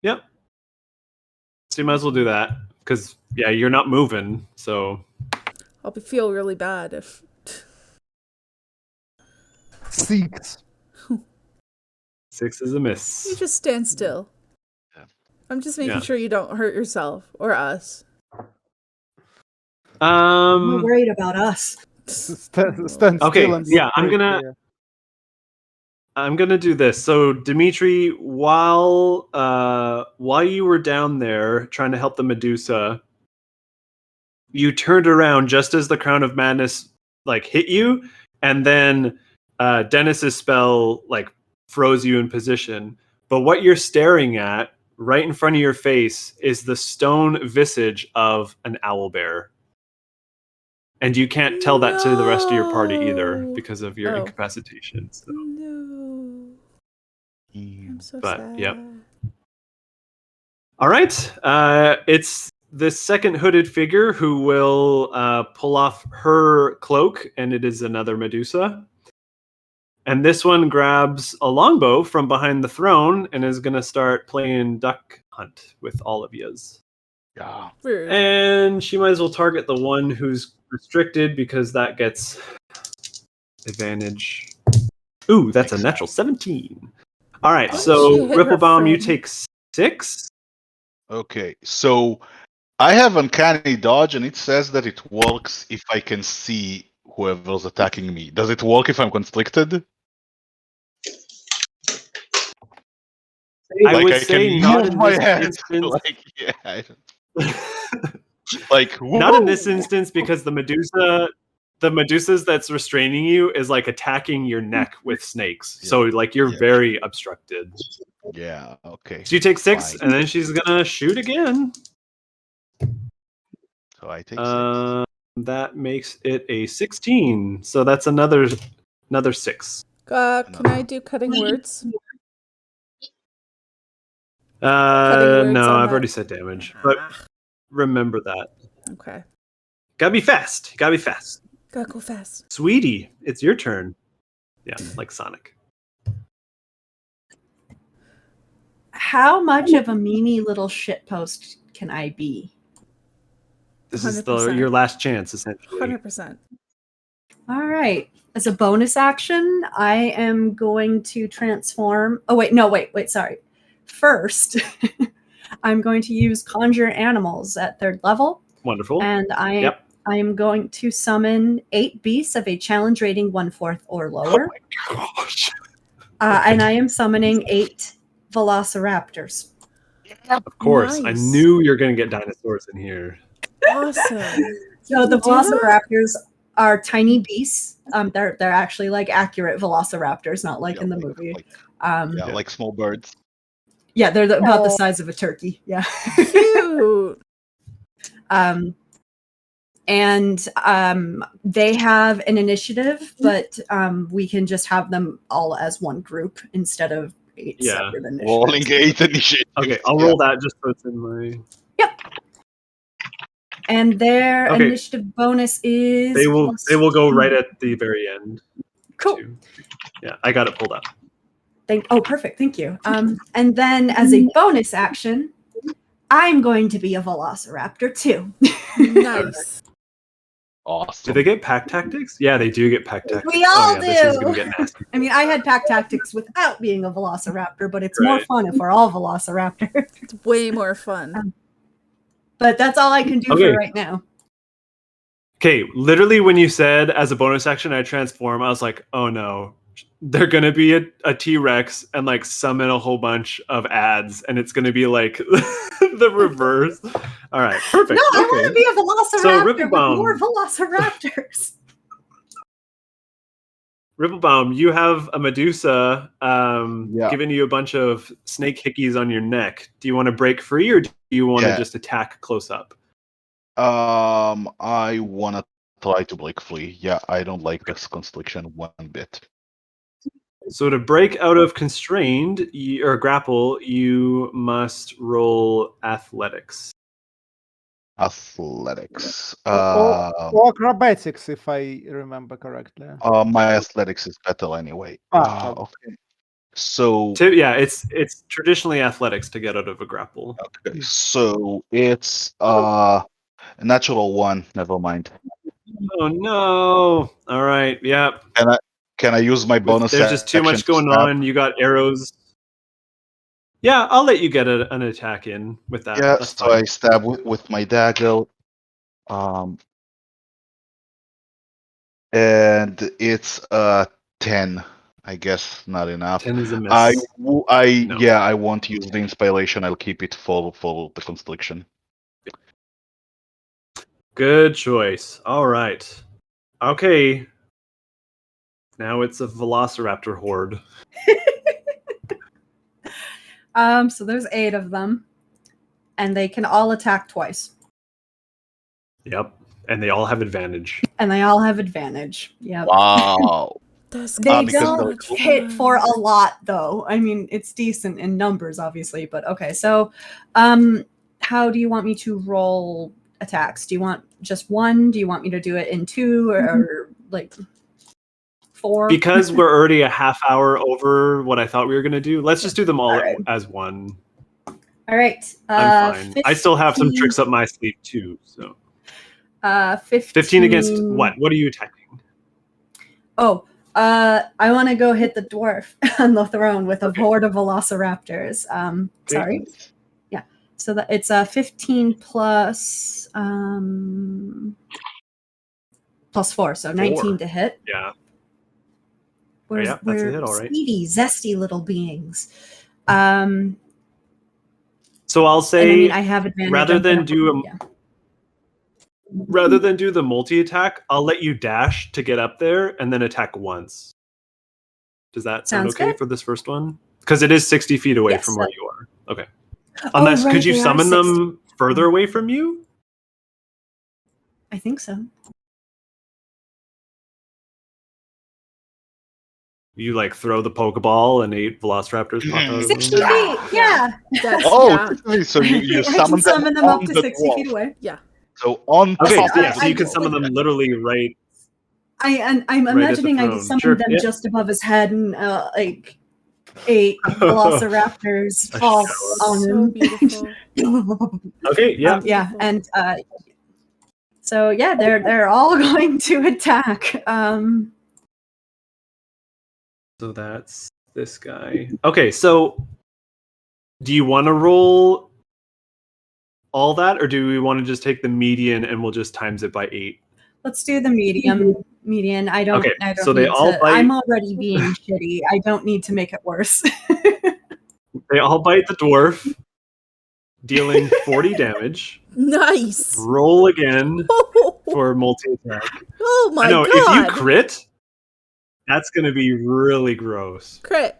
[SPEAKER 1] So you might as well do that, because you're not moving. So
[SPEAKER 5] I'll feel really bad if
[SPEAKER 4] 6.
[SPEAKER 1] 6 is a miss.
[SPEAKER 5] You just stand still. I'm just making sure you don't hurt yourself or us.
[SPEAKER 3] I'm worried about us.
[SPEAKER 4] Stand still.
[SPEAKER 1] Okay, I'm gonna do this. So Dimitri, while you were down there trying to help the Medusa, you turned around just as the Crown of Madness hit you, and then Dennis's spell froze you in position. But what you're staring at right in front of your face is the stone visage of an owlbear. And you can't tell that to the rest of your party either because of your incapacitation. So.
[SPEAKER 5] No. I'm so sad.
[SPEAKER 1] Yep. All right. It's the second hooded figure who will pull off her cloak, and it is another Medusa. And this one grabs a longbow from behind the throne and is going to start playing duck hunt with all of yous.
[SPEAKER 2] Yeah.
[SPEAKER 1] And she might as well target the one who's restricted because that gets advantage. Ooh, that's a natural 17. All right,
[SPEAKER 5] Oh,
[SPEAKER 1] so
[SPEAKER 5] she hit her
[SPEAKER 1] Ripplebaum, you
[SPEAKER 5] friend.
[SPEAKER 1] take 6.
[SPEAKER 2] Okay, so I have uncanny dodge, and it says that it works if I can see whoever's attacking me. Does it work if I'm constricted?
[SPEAKER 1] I
[SPEAKER 2] Like
[SPEAKER 1] would
[SPEAKER 2] I
[SPEAKER 1] say
[SPEAKER 2] can
[SPEAKER 1] not
[SPEAKER 2] move
[SPEAKER 1] in
[SPEAKER 2] my
[SPEAKER 1] this
[SPEAKER 2] head.
[SPEAKER 1] instance.
[SPEAKER 2] Like like
[SPEAKER 1] Not in this
[SPEAKER 2] woo!
[SPEAKER 1] instance because the Medusas that's restraining you is like attacking your neck with snakes.
[SPEAKER 2] Yeah.
[SPEAKER 1] So like you're
[SPEAKER 2] Yeah.
[SPEAKER 1] very obstructed.
[SPEAKER 2] Yeah. Okay.
[SPEAKER 1] So you take 6,
[SPEAKER 2] Fine.
[SPEAKER 1] and then she's gonna shoot again.
[SPEAKER 2] So I take 6.
[SPEAKER 1] That makes it a 16. So that's another 6.
[SPEAKER 5] Can I do cutting words? words
[SPEAKER 1] No,
[SPEAKER 5] on
[SPEAKER 1] I've
[SPEAKER 5] that.
[SPEAKER 1] already said damage. But remember that.
[SPEAKER 5] Okay.
[SPEAKER 1] Gotta be fast. Gotta be fast.
[SPEAKER 5] Gotta go fast.
[SPEAKER 1] Sweetie, it's your turn. Yeah, like Sonic.
[SPEAKER 3] How much of a meanie little shitpost can I be?
[SPEAKER 1] This is
[SPEAKER 5] 100%.
[SPEAKER 1] your last chance, essentially.
[SPEAKER 5] 100%.
[SPEAKER 3] All right. As a bonus action, I am going to transform. Oh, wait. No, wait. Sorry. First, I'm going to use Conjure Animals at 3rd level.
[SPEAKER 1] Wonderful.
[SPEAKER 3] And I am going to summon 8 beasts of a challenge rating 1/4 or lower.
[SPEAKER 1] Oh my gosh.
[SPEAKER 3] And I am summoning 8 velociraptors.
[SPEAKER 1] Of course.
[SPEAKER 5] Nice.
[SPEAKER 1] I knew you're going to get dinosaurs in here.
[SPEAKER 5] Awesome.
[SPEAKER 3] So the
[SPEAKER 5] Do that?
[SPEAKER 3] velociraptors are tiny beasts. They're actually like accurate velociraptors, not like in the movie.
[SPEAKER 2] Like small birds.
[SPEAKER 3] Yeah, they're about the size of a turkey. Yeah.
[SPEAKER 5] Cute.
[SPEAKER 3] And they have an initiative, but we can just have them all as one group instead of 8 separate initiatives.
[SPEAKER 2] Rolling 8 initiative.
[SPEAKER 1] Okay, I'll roll that just so it's in my...
[SPEAKER 3] Yep. And their initiative bonus is...
[SPEAKER 1] They will go right at the very end.
[SPEAKER 3] Cool.
[SPEAKER 1] Too. Yeah, I got it pulled up.
[SPEAKER 3] Perfect. Thank you. And then as a bonus action, I'm going to be a velociraptor too.
[SPEAKER 5] Nice.
[SPEAKER 2] Awesome.
[SPEAKER 1] Do they get pack tactics? Yeah, they do get pack tactics.
[SPEAKER 3] We all do.
[SPEAKER 1] This is gonna get nasty.
[SPEAKER 3] I mean, I had pack tactics without being a velociraptor, but it's more fun if we're all velociraptors.
[SPEAKER 5] It's way more fun.
[SPEAKER 3] But that's all I can do for right now.
[SPEAKER 1] Okay, literally when you said as a bonus action I transform, I was like, oh no. They're gonna be a T-Rex and like summon a whole bunch of ads, and it's gonna be like the reverse. All right, perfect.
[SPEAKER 3] No, I want to be a velociraptor with
[SPEAKER 1] Ripplebaum.
[SPEAKER 3] more velociraptors.
[SPEAKER 1] Ripplebaum, you have a Medusa
[SPEAKER 2] Yeah.
[SPEAKER 1] giving you a bunch of snake hickeys on your neck. Do you want to break free, or do you want to just attack close up?
[SPEAKER 2] I want to try to break free. Yeah, I don't like this constriction one bit.
[SPEAKER 1] So to break out of constrained or grapple, you must roll athletics.
[SPEAKER 2] Athletics.
[SPEAKER 4] Or acrobatics, if I remember correctly.
[SPEAKER 2] My athletics is better anyway. Okay. So
[SPEAKER 1] yeah, it's traditionally athletics to get out of a grapple.
[SPEAKER 2] Okay, so it's a natural 1. Never mind.
[SPEAKER 1] Oh no! All right, yeah.
[SPEAKER 2] Can I use my bonus?
[SPEAKER 1] There's just too much going on. You got arrows. Yeah, I'll let you get an attack in with that.
[SPEAKER 2] Yeah,
[SPEAKER 1] That's
[SPEAKER 2] so
[SPEAKER 1] fine.
[SPEAKER 2] I stab with my dagger. And it's 10. I guess not enough.
[SPEAKER 1] 10 is a miss.
[SPEAKER 2] I won't use the inspiration. I'll keep it for the constriction.
[SPEAKER 1] Good choice. All right. Okay. Now it's a velociraptor horde.
[SPEAKER 3] So there's 8 of them, and they can all attack twice.
[SPEAKER 1] Yep. And they all have advantage.
[SPEAKER 3] Yep.
[SPEAKER 2] Wow.
[SPEAKER 3] They don't hit for a lot, though. I mean, it's decent in numbers, obviously, but okay. So, how do you want me to roll attacks? Do you want just 1? Do you want me to do it in 2 or like 4?
[SPEAKER 1] Because we're already a half hour over what I thought we were going to do, let's just do them all as one.
[SPEAKER 3] All right.
[SPEAKER 1] I'm fine. I still have some tricks up my sleeve, too. So,
[SPEAKER 3] 15.
[SPEAKER 1] 15 against what? What are you attacking?
[SPEAKER 3] Oh, I want to go hit the dwarf on the throne with a horde of velociraptors. Sorry. Yeah. So that it's a 15 plus 4, so 19 to hit.
[SPEAKER 1] Yeah.
[SPEAKER 3] We're
[SPEAKER 1] that's a hit, all right.
[SPEAKER 3] speedy, zesty little beings.
[SPEAKER 1] So I'll say,
[SPEAKER 3] I have advantage
[SPEAKER 1] rather than do the multi-attack, I'll let you dash to get up there and then attack once. Does that sound okay
[SPEAKER 3] good.
[SPEAKER 1] for this first one? Because it is 60 feet away from where you are. Okay. Unless,
[SPEAKER 3] right,
[SPEAKER 1] could you
[SPEAKER 3] they are
[SPEAKER 1] summon
[SPEAKER 3] 60.
[SPEAKER 1] them further away from you?
[SPEAKER 3] I think so.
[SPEAKER 1] You like throw the Pokeball and 8 Velociraptors pop out of
[SPEAKER 3] 60
[SPEAKER 1] them?
[SPEAKER 3] feet, yeah.
[SPEAKER 2] So you
[SPEAKER 3] I can summon them up to 60 feet away.
[SPEAKER 5] Yeah.
[SPEAKER 2] So on
[SPEAKER 1] Okay,
[SPEAKER 2] top
[SPEAKER 1] yeah,
[SPEAKER 2] of
[SPEAKER 1] so you can summon them literally right.
[SPEAKER 3] I'm
[SPEAKER 1] right
[SPEAKER 3] imagining I
[SPEAKER 1] throne.
[SPEAKER 3] summon
[SPEAKER 1] Sure,
[SPEAKER 3] them
[SPEAKER 1] yeah.
[SPEAKER 3] just above his head and like 8 Velociraptors fall on
[SPEAKER 5] So
[SPEAKER 3] him.
[SPEAKER 5] beautiful.
[SPEAKER 1] Okay, yeah.
[SPEAKER 3] Yeah, and so yeah, they're all going to attack.
[SPEAKER 1] So that's this guy. Okay, so do you want to roll all that, or do we want to just take the median and we'll just times it by 8?
[SPEAKER 3] Let's do the median. I don't.
[SPEAKER 1] Okay,
[SPEAKER 3] I don't
[SPEAKER 1] so they
[SPEAKER 3] need
[SPEAKER 1] all
[SPEAKER 3] to.
[SPEAKER 1] bite.
[SPEAKER 3] I'm already being shitty. I don't need to make it worse.
[SPEAKER 1] They all bite the dwarf, dealing 40 damage.
[SPEAKER 5] Nice.
[SPEAKER 1] Roll again for multi-attack.
[SPEAKER 5] Oh my
[SPEAKER 1] God!
[SPEAKER 5] god.
[SPEAKER 1] If you crit, that's going to be really gross.
[SPEAKER 5] Crit.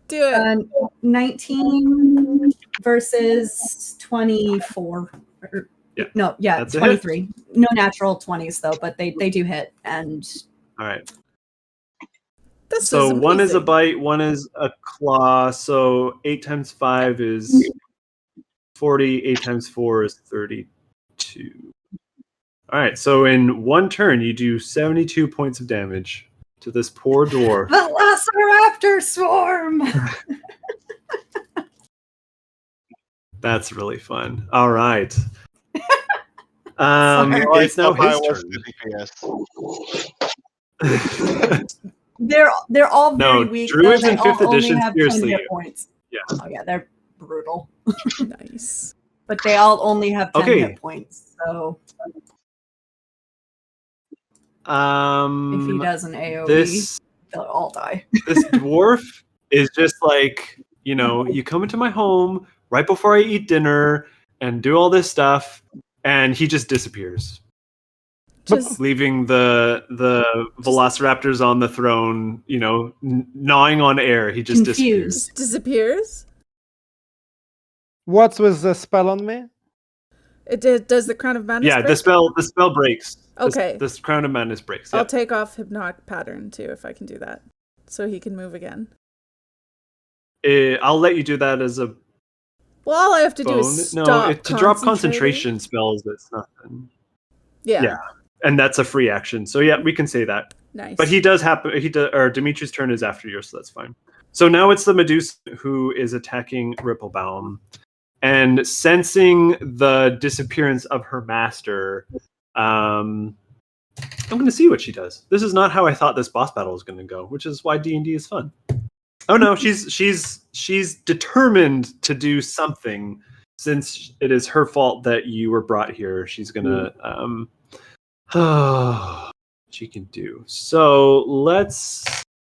[SPEAKER 5] Do it.
[SPEAKER 3] 19 versus 24.
[SPEAKER 1] That's a
[SPEAKER 3] 23.
[SPEAKER 1] hit.
[SPEAKER 3] No natural 20s though, but they do hit. And
[SPEAKER 1] all right.
[SPEAKER 5] This
[SPEAKER 1] So
[SPEAKER 5] is
[SPEAKER 1] one is a
[SPEAKER 5] amazing.
[SPEAKER 1] bite, one is a claw. So 8 times 5 is 40. 8 times 4 is 32. All right. So in one turn, you do 72 points of damage to this poor dwarf.
[SPEAKER 3] Velociraptor swarm.
[SPEAKER 1] That's really fun. All right.
[SPEAKER 3] Sorry.
[SPEAKER 1] It's now his turn.
[SPEAKER 3] They're all very
[SPEAKER 1] No,
[SPEAKER 3] weak.
[SPEAKER 1] Druids
[SPEAKER 3] They
[SPEAKER 1] in
[SPEAKER 3] all
[SPEAKER 1] 5th
[SPEAKER 3] only
[SPEAKER 1] edition,
[SPEAKER 3] have 10
[SPEAKER 1] seriously.
[SPEAKER 3] hit points.
[SPEAKER 1] Yeah.
[SPEAKER 3] Oh yeah, they're brutal.
[SPEAKER 5] Nice.
[SPEAKER 3] But they all only have 10
[SPEAKER 1] Okay.
[SPEAKER 3] hit points. So if he does an AoE, they'll all die.
[SPEAKER 1] This dwarf is just like, you come into my home right before I eat dinner and do all this stuff, and he just disappears, leaving the velociraptors on the throne, gnawing on air. He just
[SPEAKER 3] Confused.
[SPEAKER 5] Disappears.
[SPEAKER 4] What's with the spell on me?
[SPEAKER 5] Does the Crown of Madness
[SPEAKER 1] Yeah,
[SPEAKER 5] break?
[SPEAKER 1] the spell breaks.
[SPEAKER 5] Okay.
[SPEAKER 1] This Crown of Madness breaks.
[SPEAKER 5] I'll
[SPEAKER 1] Yeah.
[SPEAKER 5] take off Hypnotic Pattern too if I can do that. So he can move again.
[SPEAKER 1] I'll let you do that as a
[SPEAKER 5] Well, all I have to do
[SPEAKER 1] bonus.
[SPEAKER 5] is stop
[SPEAKER 1] To drop
[SPEAKER 5] concentrating.
[SPEAKER 1] concentration spells, it's nothing.
[SPEAKER 5] Yeah.
[SPEAKER 1] And that's a free action. So yeah, we can say that.
[SPEAKER 5] Nice.
[SPEAKER 1] But or Dimitri's turn is after yours, so that's fine. So now it's the Medusa who is attacking Ripplebaum. And sensing the disappearance of her master, I'm going to see what she does. This is not how I thought this boss battle was going to go, which is why D&D is fun. Oh no, she's determined to do something. Since it is her fault that you were brought here, she's going to she can do. So let's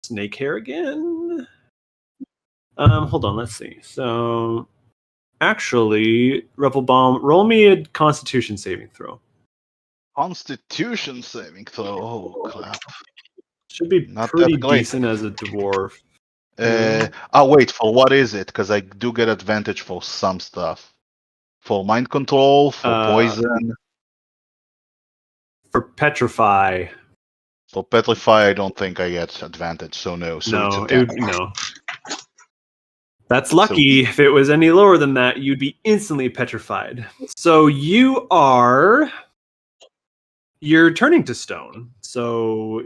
[SPEAKER 1] snake hair again. Hold on, let's see. So actually, Ripplebaum, roll me a Constitution saving throw.
[SPEAKER 2] Constitution saving throw. Oh crap!
[SPEAKER 1] Should be
[SPEAKER 2] Not
[SPEAKER 1] pretty
[SPEAKER 2] that great.
[SPEAKER 1] decent as a dwarf.
[SPEAKER 2] Wait, for what is it? Because I do get advantage for some stuff. For mind control, for poison.
[SPEAKER 1] For petrify.
[SPEAKER 2] For petrify, I don't think I get advantage, so no. So
[SPEAKER 1] No. That's lucky. If it was any lower than that, you'd be instantly petrified. So you're turning to stone. So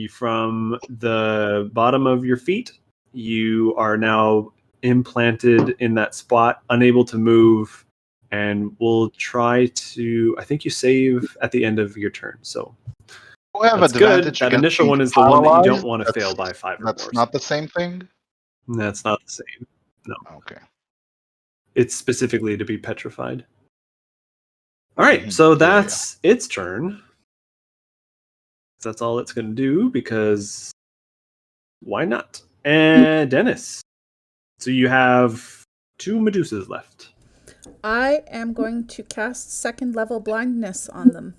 [SPEAKER 1] from the bottom of your feet, you are now implanted in that spot, unable to move, and we'll try to. I think you save at the end of your turn. So
[SPEAKER 2] We have
[SPEAKER 1] That's good.
[SPEAKER 2] advantage
[SPEAKER 1] That
[SPEAKER 2] against
[SPEAKER 1] initial
[SPEAKER 2] being
[SPEAKER 1] one is the one that you don't
[SPEAKER 2] paralyzed.
[SPEAKER 1] want to fail by 5 or more.
[SPEAKER 2] That's not the same thing?
[SPEAKER 1] That's not the same. No.
[SPEAKER 2] Okay.
[SPEAKER 1] It's specifically to be petrified. All right,
[SPEAKER 2] Mhm.
[SPEAKER 1] so
[SPEAKER 2] Yeah,
[SPEAKER 1] that's its turn. That's all it's going to do because why not? And Dennis. So you have 2 Medusas left.
[SPEAKER 5] I am going to cast second level blindness on them.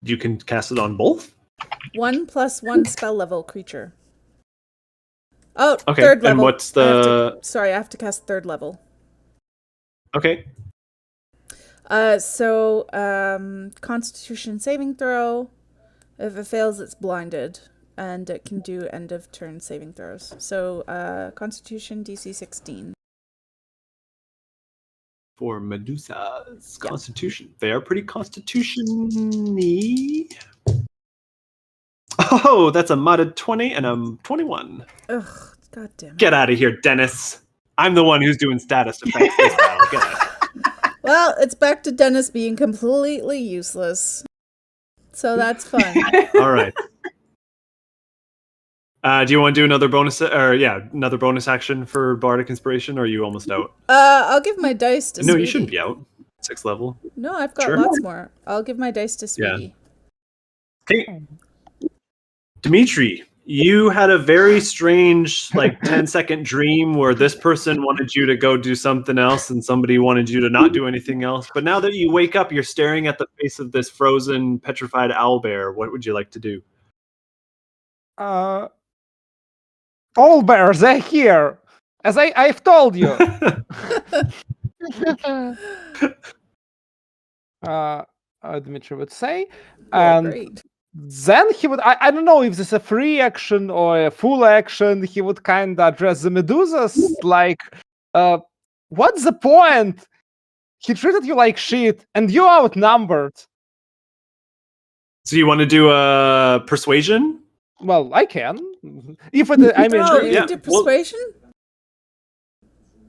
[SPEAKER 1] You can cast it on both?
[SPEAKER 5] 1+1 spell level creature. Oh,
[SPEAKER 1] Okay,
[SPEAKER 5] third level.
[SPEAKER 1] and what's the...
[SPEAKER 5] I have to cast third level.
[SPEAKER 1] Okay.
[SPEAKER 5] So Constitution saving throw. If it fails, it's blinded, and it can do end of turn saving throws. So Constitution DC 16.
[SPEAKER 1] For Medusa's Constitution. They are pretty Constitution-y. Oh, that's a modded 20 and a 21.
[SPEAKER 5] Ugh, goddamn.
[SPEAKER 1] Get out of here, Dennis. I'm the one who's doing status effects this battle. Get out.
[SPEAKER 5] Well, it's back to Dennis being completely useless. So that's fun.
[SPEAKER 1] All right. Do you want to do another bonus, another bonus action for Bardic Inspiration, or are you almost out?
[SPEAKER 5] I'll give my dice to
[SPEAKER 1] No,
[SPEAKER 5] Sweetie.
[SPEAKER 1] you shouldn't be out. 6th level.
[SPEAKER 5] No, I've got
[SPEAKER 1] Sure.
[SPEAKER 5] lots more. I'll give my dice to Sweetie.
[SPEAKER 1] Okay. Dimitri, you had a very strange, 10-second dream where this person wanted you to go do something else and somebody wanted you to not do anything else. But now that you wake up, you're staring at the face of this frozen, petrified owlbear. What would you like to do?
[SPEAKER 4] All bears, they're here, as I've told you. Dmitry would say, and
[SPEAKER 5] Great.
[SPEAKER 4] then he would, I don't know if this is a free action or a full action, he would kind of address the Medusas like, what's the point? He treated you like shit, and you outnumbered.
[SPEAKER 1] So you want to do a persuasion?
[SPEAKER 4] Well, I can. If it, I mean,
[SPEAKER 5] Oh, you
[SPEAKER 1] yeah,
[SPEAKER 5] can do persuasion?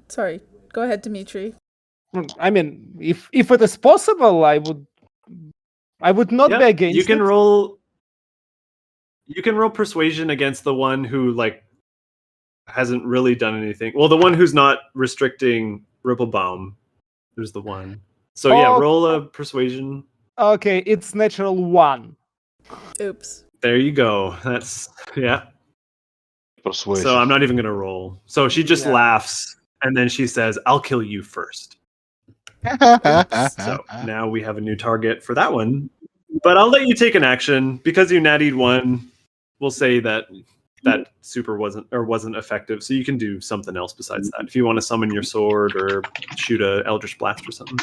[SPEAKER 5] Sorry. Go ahead, Dimitri.
[SPEAKER 4] I mean, if it is possible, I would not be against
[SPEAKER 1] you can
[SPEAKER 4] it.
[SPEAKER 1] roll. You can roll persuasion against the one who hasn't really done anything. Well, the one who's not restricting Ripplebaum. There's the one. So yeah, roll a persuasion.
[SPEAKER 4] Okay, it's natural 1.
[SPEAKER 5] Oops.
[SPEAKER 1] There you go. That's
[SPEAKER 2] Persuasion.
[SPEAKER 1] So I'm not even gonna roll. So she just laughs and then she says, "I'll kill you first." So now we have a new target for that one. But I'll let you take an action because you nattied 1. We'll say that super wasn't effective. So you can do something else besides that. If you want to summon your sword or shoot a Eldritch Blast or something.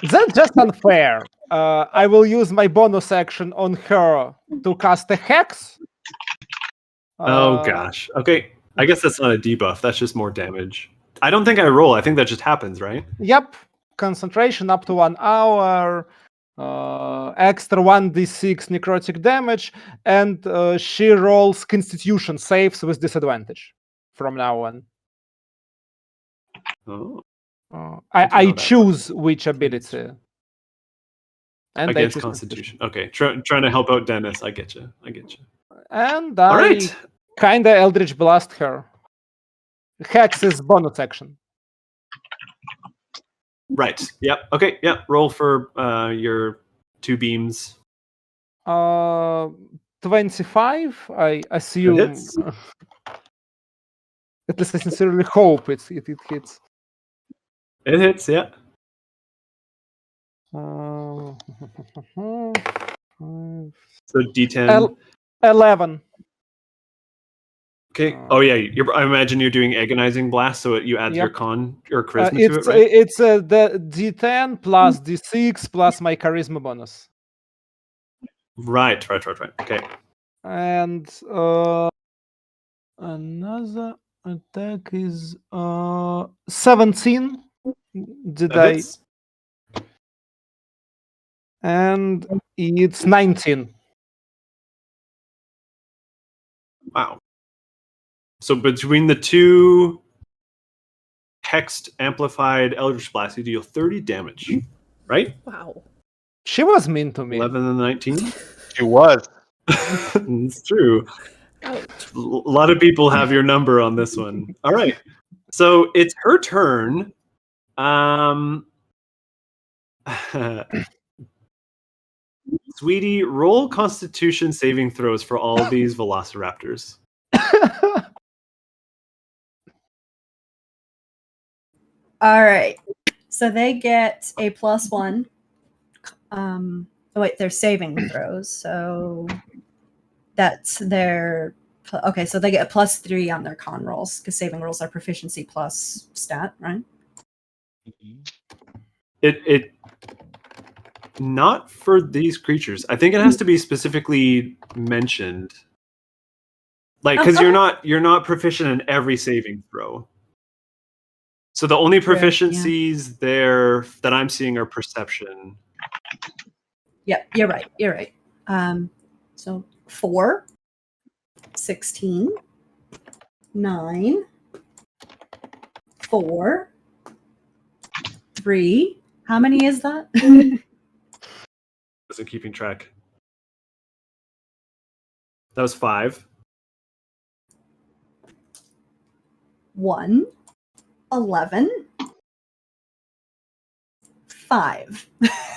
[SPEAKER 4] That's just unfair. I will use my bonus action on her to cast a hex.
[SPEAKER 1] Oh gosh. Okay. I guess that's not a debuff. That's just more damage. I don't think I roll. I think that just happens, right?
[SPEAKER 4] Yep. Concentration up to 1 hour. Extra 1d6 necrotic damage, and she rolls Constitution saves with disadvantage from now on.
[SPEAKER 1] Oh.
[SPEAKER 4] I choose which ability. And
[SPEAKER 1] Against Constitution. Okay. Trying to help out Dennis. I get you.
[SPEAKER 4] And
[SPEAKER 1] All
[SPEAKER 4] I
[SPEAKER 1] right.
[SPEAKER 4] kind of Eldritch Blast her. Hex is bonus action.
[SPEAKER 1] Right. Yep. Okay. Yep. Roll for your 2 beams.
[SPEAKER 4] 25. I assume.
[SPEAKER 1] It hits.
[SPEAKER 4] At least I sincerely hope it hits.
[SPEAKER 1] It hits. Yeah.
[SPEAKER 4] So
[SPEAKER 1] D10.
[SPEAKER 4] 11.
[SPEAKER 1] Okay. Oh yeah. I imagine you're doing agonizing blast, so you add your con or charisma to it, right?
[SPEAKER 4] It's the D10 plus D6 plus my charisma bonus.
[SPEAKER 1] Right. Okay.
[SPEAKER 4] And another attack is 17. Did
[SPEAKER 1] That
[SPEAKER 4] I?
[SPEAKER 1] hits.
[SPEAKER 4] And it's 19.
[SPEAKER 1] Wow. So between the 2 hexed amplified Eldritch Blast, you deal 30 damage, right?
[SPEAKER 5] Wow.
[SPEAKER 4] She was mean to me.
[SPEAKER 1] 11 and 19.
[SPEAKER 2] She was.
[SPEAKER 1] It's true.
[SPEAKER 5] Ouch.
[SPEAKER 1] A lot of people have your number on this one. All right. So it's her turn. Sweetie, roll Constitution saving throws for all these velociraptors.
[SPEAKER 3] All right. So they get a +1. They're saving throws. So that's their. Okay, so they get a +3 on their con rolls because saving rolls are proficiency plus stat, right?
[SPEAKER 1] It not for these creatures. I think it has to be specifically mentioned. Like, because you're not proficient in every saving throw. So the only proficiencies there that I'm seeing are perception.
[SPEAKER 3] Yep, you're right. So 4, 16, 9, 4, 3. How many is that?
[SPEAKER 1] Wasn't keeping track. That was 5.
[SPEAKER 3] 1, 11, 5.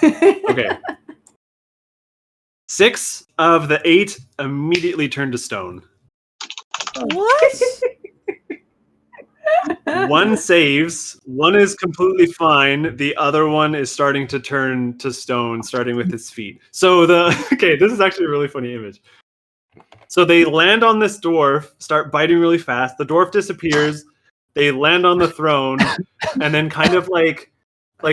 [SPEAKER 1] Okay. 6 of the 8 immediately turned to stone.
[SPEAKER 5] What?
[SPEAKER 1] 1 saves. 1 is completely fine. The other one is starting to turn to stone, starting with its feet. So this is actually a really funny image. So they land on this dwarf, start biting really fast. The dwarf disappears. They land on the throne, and then kind of like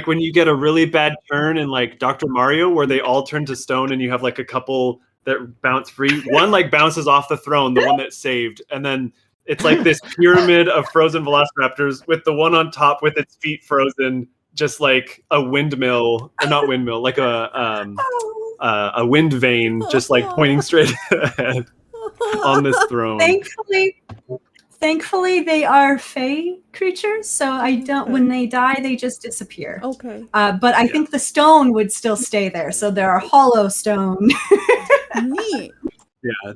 [SPEAKER 1] when you get a really bad turn in like Dr. Mario, where they all turn to stone, and you have like a couple that bounce free. One like bounces off the throne, the one that saved, and then it's like this pyramid of frozen velociraptors with the one on top with its feet frozen, just like a windmill, or not windmill, like a wind vane, just like pointing straight ahead on this throne.
[SPEAKER 3] Thankfully, they are fey creatures, so I don't.
[SPEAKER 5] Okay.
[SPEAKER 3] When they die, they just disappear.
[SPEAKER 5] Okay.
[SPEAKER 3] But I think the stone would still stay there, so they're a hollow stone.
[SPEAKER 5] Neat.
[SPEAKER 1] Yeah.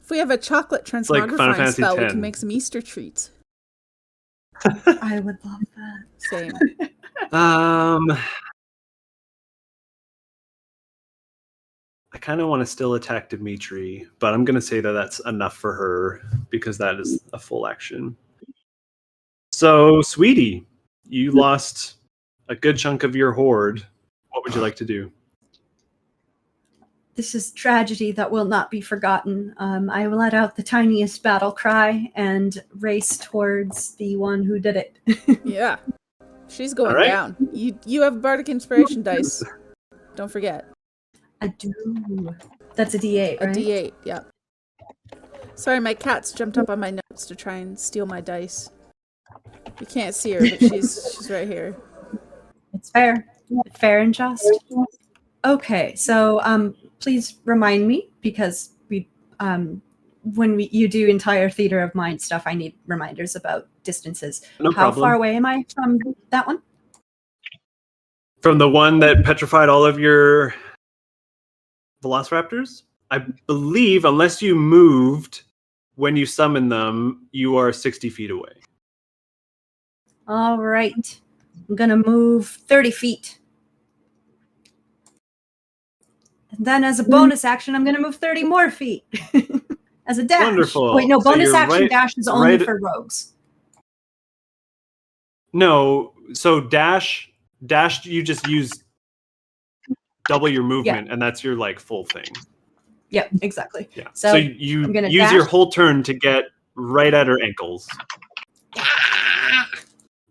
[SPEAKER 5] If we have a chocolate
[SPEAKER 1] like Final
[SPEAKER 5] transmogrifying
[SPEAKER 1] Fantasy
[SPEAKER 5] spell, we
[SPEAKER 1] X.
[SPEAKER 5] can make some Easter treats.
[SPEAKER 3] I would love that.
[SPEAKER 5] Same.
[SPEAKER 1] I kind of want to still attack Dimitri, but I'm going to say that that's enough for her because that is a full action. So, Sweetie, you lost a good chunk of your horde. What would you like to do?
[SPEAKER 3] This is tragedy that will not be forgotten. I will let out the tiniest battle cry and race towards the one who did it.
[SPEAKER 5] Yeah. She's going
[SPEAKER 1] All right.
[SPEAKER 5] down. You have Bardic Inspiration dice. Don't forget.
[SPEAKER 3] I do. That's a D8,
[SPEAKER 5] A
[SPEAKER 3] right?
[SPEAKER 5] D8, yeah. Sorry, my cat's jumped up on my notes to try and steal my dice. You can't see her, but she's right here.
[SPEAKER 3] It's fair. Fair and just. Okay, so please remind me, because you do entire Theater of Mind stuff, I need reminders about distances.
[SPEAKER 1] No
[SPEAKER 3] How
[SPEAKER 1] problem.
[SPEAKER 3] far away am I from that one?
[SPEAKER 1] From the one that petrified all of your velociraptors? I believe, unless you moved when you summon them, you are 60 feet away.
[SPEAKER 3] All right. I'm going to move 30 feet. And then as a bonus action, I'm going to move 30 more feet. As a dash.
[SPEAKER 1] Wonderful.
[SPEAKER 3] Wait, no,
[SPEAKER 1] So
[SPEAKER 3] bonus
[SPEAKER 1] you're
[SPEAKER 3] action
[SPEAKER 1] right-
[SPEAKER 3] dash is only
[SPEAKER 1] right-
[SPEAKER 3] for rogues.
[SPEAKER 1] No, so dash, you just use double your movement, and that's your like full thing.
[SPEAKER 3] Yep, exactly.
[SPEAKER 1] Yeah.
[SPEAKER 3] So
[SPEAKER 1] So you
[SPEAKER 3] I'm gonna
[SPEAKER 1] use your
[SPEAKER 3] dash.
[SPEAKER 1] whole turn to get right at her ankles.